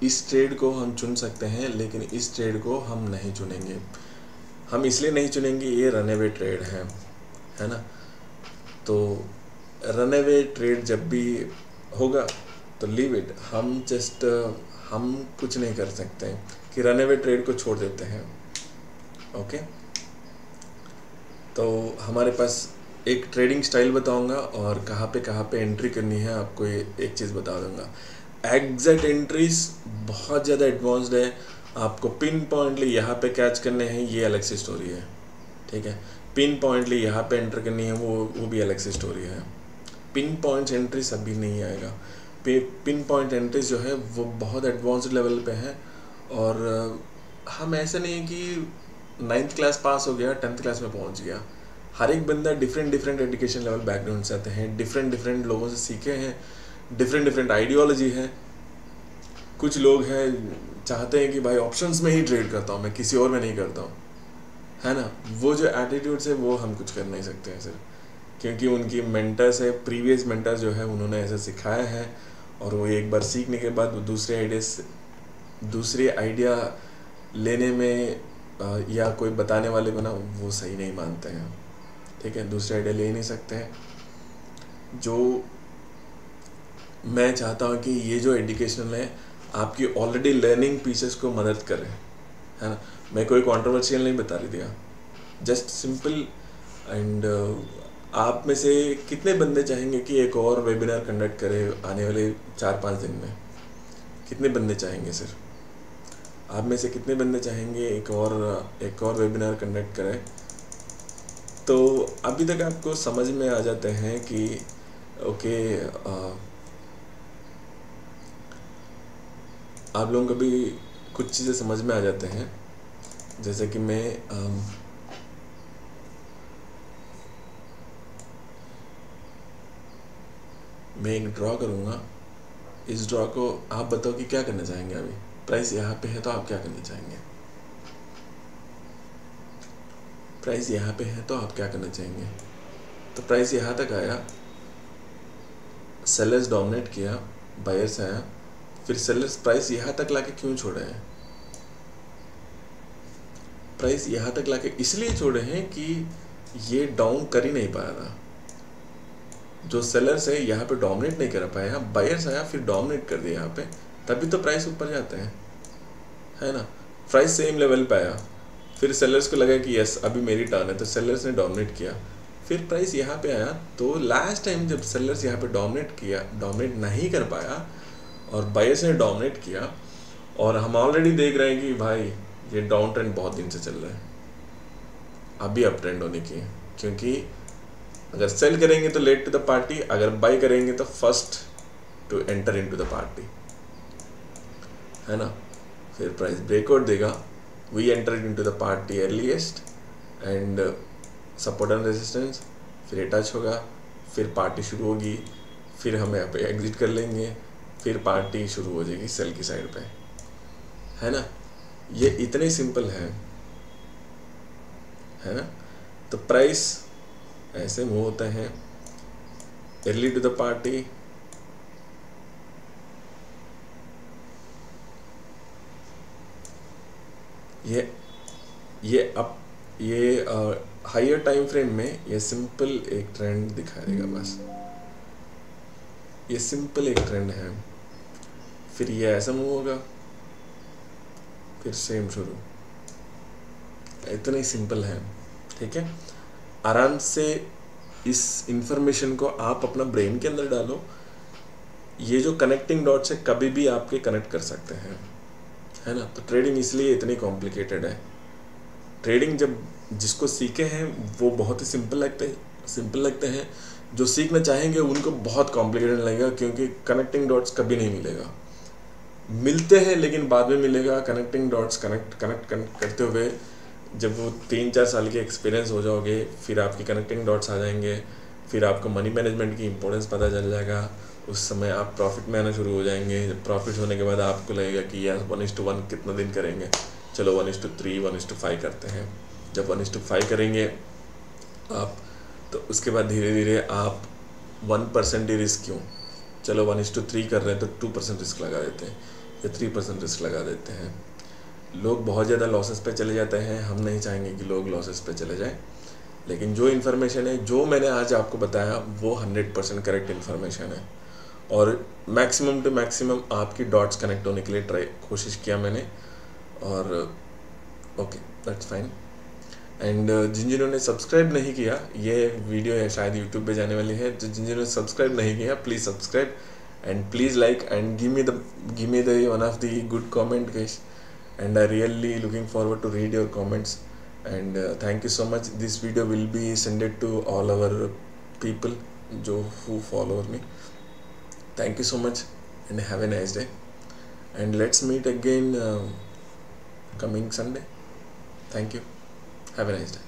इस ट्रेड को हम चुन सकते हैं, लेकिन इस ट्रेड को हम नहीं चुनेंगे। हम इसलिए नहीं चुनेंगे, ये रनअवे ट्रेड है ना। तो रनअवे ट्रेड जब भी होगा तो लीव इट। हम कुछ नहीं कर सकते कि रनअवे ट्रेड को छोड़ देते हैं। ओके, तो हमारे पास एक ट्रेडिंग स्टाइल बताऊंगा और कहाँ पे एंट्री करनी है आपको एक चीज़ बता दूंगा। एग्जैक्ट एंट्रीज बहुत ज़्यादा एडवांस्ड है, आपको पिन पॉइंटली यहाँ पे कैच करने हैं, ये अलग सी स्टोरी है, ठीक है। पिन पॉइंटली यहाँ पे एंटर करनी है, वो भी अलग सी स्टोरी है। पिन पॉइंट्स एंट्रीज अभी नहीं आएगा। पिन पॉइंट एंट्रीज जो है वो बहुत एडवांस्ड लेवल पे है। और हम ऐसे नहीं कि 9th क्लास पास हो गया 10th क्लास में पहुंच गया। हर एक बंदा डिफरेंट एजुकेशन लेवल बैकग्राउंड से आते हैं, डिफरेंट लोगों से सीखे हैं, डिफरेंट आइडियोलॉजी है। कुछ लोग हैं चाहते हैं कि भाई ऑप्शंस में ही ट्रेड करता हूँ मैं, किसी और में नहीं करता हूँ, है ना। वो जो एटीट्यूड्स है वो हम कुछ कर नहीं सकते हैं सिर्फ क्योंकि उनकी मेंटर्स है, प्रीवियस मेंटर्स जो है उन्होंने ऐसा सिखाया है और वो एक बार सीखने के बाद दूसरे आइडिया लेने में या कोई बताने वाले को ना वो सही नहीं मानते हैं, ठीक है। दूसरे आइडिया ले ही नहीं सकते हैं। जो मैं चाहता हूँ कि ये जो एजुकेशनल है आपकी ऑलरेडी लर्निंग पीसेस को मदद करे, है ना। मैं कोई कंट्रोवर्शियल नहीं बता रही दिया, जस्ट सिंपल। एंड आप में से कितने बंदे चाहेंगे कि एक और वेबिनार कंडक्ट करे आने वाले 4-5 दिन में? कितने बंदे चाहेंगे? सिर्फ आप में से कितने बंदे चाहेंगे एक और वेबिनार कंडक्ट करें? तो अभी तक आपको समझ में आ जाते हैं कि ओके, आप लोगों को भी कुछ चीज़ें समझ में आ जाते हैं। जैसे कि मैं एक ड्रॉ करूँगा। इस ड्रॉ को आप बताओ कि क्या करना चाहेंगे। अभी प्राइस यहाँ पे है तो आप क्या करना चाहेंगे? प्राइस यहाँ पे है तो आप क्या करना चाहेंगे? तो प्राइस यहाँ तक आया, सेलर्स डोमिनेट किया, बायर्स आया, फिर सेलर्स प्राइस यहाँ तक लाके क्यों छोड़े हैं? प्राइस यहाँ तक लाके इसलिए छोड़े हैं कि ये डाउन कर ही नहीं पाया था। जो सेलर्स है यहाँ पे डोमिनेट नहीं कर पाया, बायर्स आया फिर डोमिनेट कर दिया यहाँ पे, तभी तो प्राइस ऊपर जाते हैं, है ना। प्राइस सेम लेवल पे आया, फिर सेलर्स को लगा कि यस अभी मेरी टर्न है, तो सेलर्स ने डोमिनेट किया, फिर प्राइस यहाँ पे आया। तो लास्ट टाइम जब सेलर्स यहाँ पे डोमिनेट नहीं कर पाया और बायर्स ने डोमिनेट किया, और हम ऑलरेडी देख रहे हैं कि भाई ये डाउन ट्रेंड बहुत दिन से चल रहा है, अभी अप ट्रेंड होने की है, क्योंकि अगर सेल करेंगे तो लेट टू द पार्टी, अगर बाई करेंगे तो first to enter into the party, है ना। फिर प्राइस ब्रेकआउट देगा, we enter into the party earliest and support and resistance, फिर ये टच होगा, फिर पार्टी शुरू होगी, फिर हम यहाँ पे एग्जिट कर लेंगे, फिर पार्टी शुरू हो जाएगी सेल की साइड पे, है ना। ये इतने सिंपल है ना। तो प्राइस ऐसे मूव होते हैं अर्ली टू द पार्टी, ये हायर टाइम फ्रेम में ये सिंपल एक ट्रेंड दिखा देगा बस, ये सिंपल एक ट्रेंड है। फिर ये ऐसा मूव होगा, फिर सेम शुरू, इतना ही सिंपल है, ठीक है। आराम से इस इंफॉर्मेशन को आप अपना ब्रेन के अंदर डालो। ये जो कनेक्टिंग डॉट्स है कभी भी आपके कनेक्ट कर सकते हैं, है ना। तो ट्रेडिंग इसलिए इतनी कॉम्प्लिकेटेड है। ट्रेडिंग जब जिसको सीखे हैं वो बहुत ही सिंपल लगते हैं, जो सीखना चाहेंगे उनको बहुत कॉम्प्लिकेटेड लगेगा, क्योंकि कनेक्टिंग डॉट्स कभी नहीं मिलेगा, मिलते हैं लेकिन बाद में मिलेगा। कनेक्टिंग डॉट्स कनेक्ट करते हुए जब वो 3-4 साल के एक्सपीरियंस हो जाओगे, फिर आपकी कनेक्टिंग डॉट्स आ जाएंगे, फिर आपको मनी मैनेजमेंट की इंपॉर्टेंस पता चल जाएगा। उस समय आप प्रॉफिट में आना शुरू हो जाएंगे। जब प्रॉफिट होने के बाद आपको लगेगा कि यार 1:1 कितना दिन करेंगे, चलो 1:3 1:5 करते हैं। जब 1:5 करेंगे आप, तो उसके बाद धीरे धीरे आप 1% ही रिस्क क्यों, चलो 1:3 कर रहे हैं तो 2% रिस्क लगा देते हैं या 3% रिस्क लगा देते हैं। लोग बहुत ज़्यादा लॉसेस पे चले जाते हैं, हम नहीं चाहेंगे कि लोग लॉसेस पे चले जाएं। लेकिन जो इन्फॉर्मेशन है, जो मैंने आज आपको बताया, वो 100% करेक्ट इन्फॉर्मेशन है, और मैक्सिमम टू मैक्सिमम आपकी डॉट्स कनेक्ट होने के लिए कोशिश किया मैंने। और ओके, दैट्स फाइन। एंड जिन्होंने सब्सक्राइब नहीं किया, ये वीडियो है शायद यूट्यूब पे जाने वाली है, तो जिन्होंने सब्सक्राइब नहीं किया please subscribe and please like and give me the one of the good comment guys, and I really looking forward to read your comments, and thank you so much. This video will be sent to all our people who follow me. Thank you so much and have a nice day, and let's meet again coming Sunday. Thank you, have a nice day.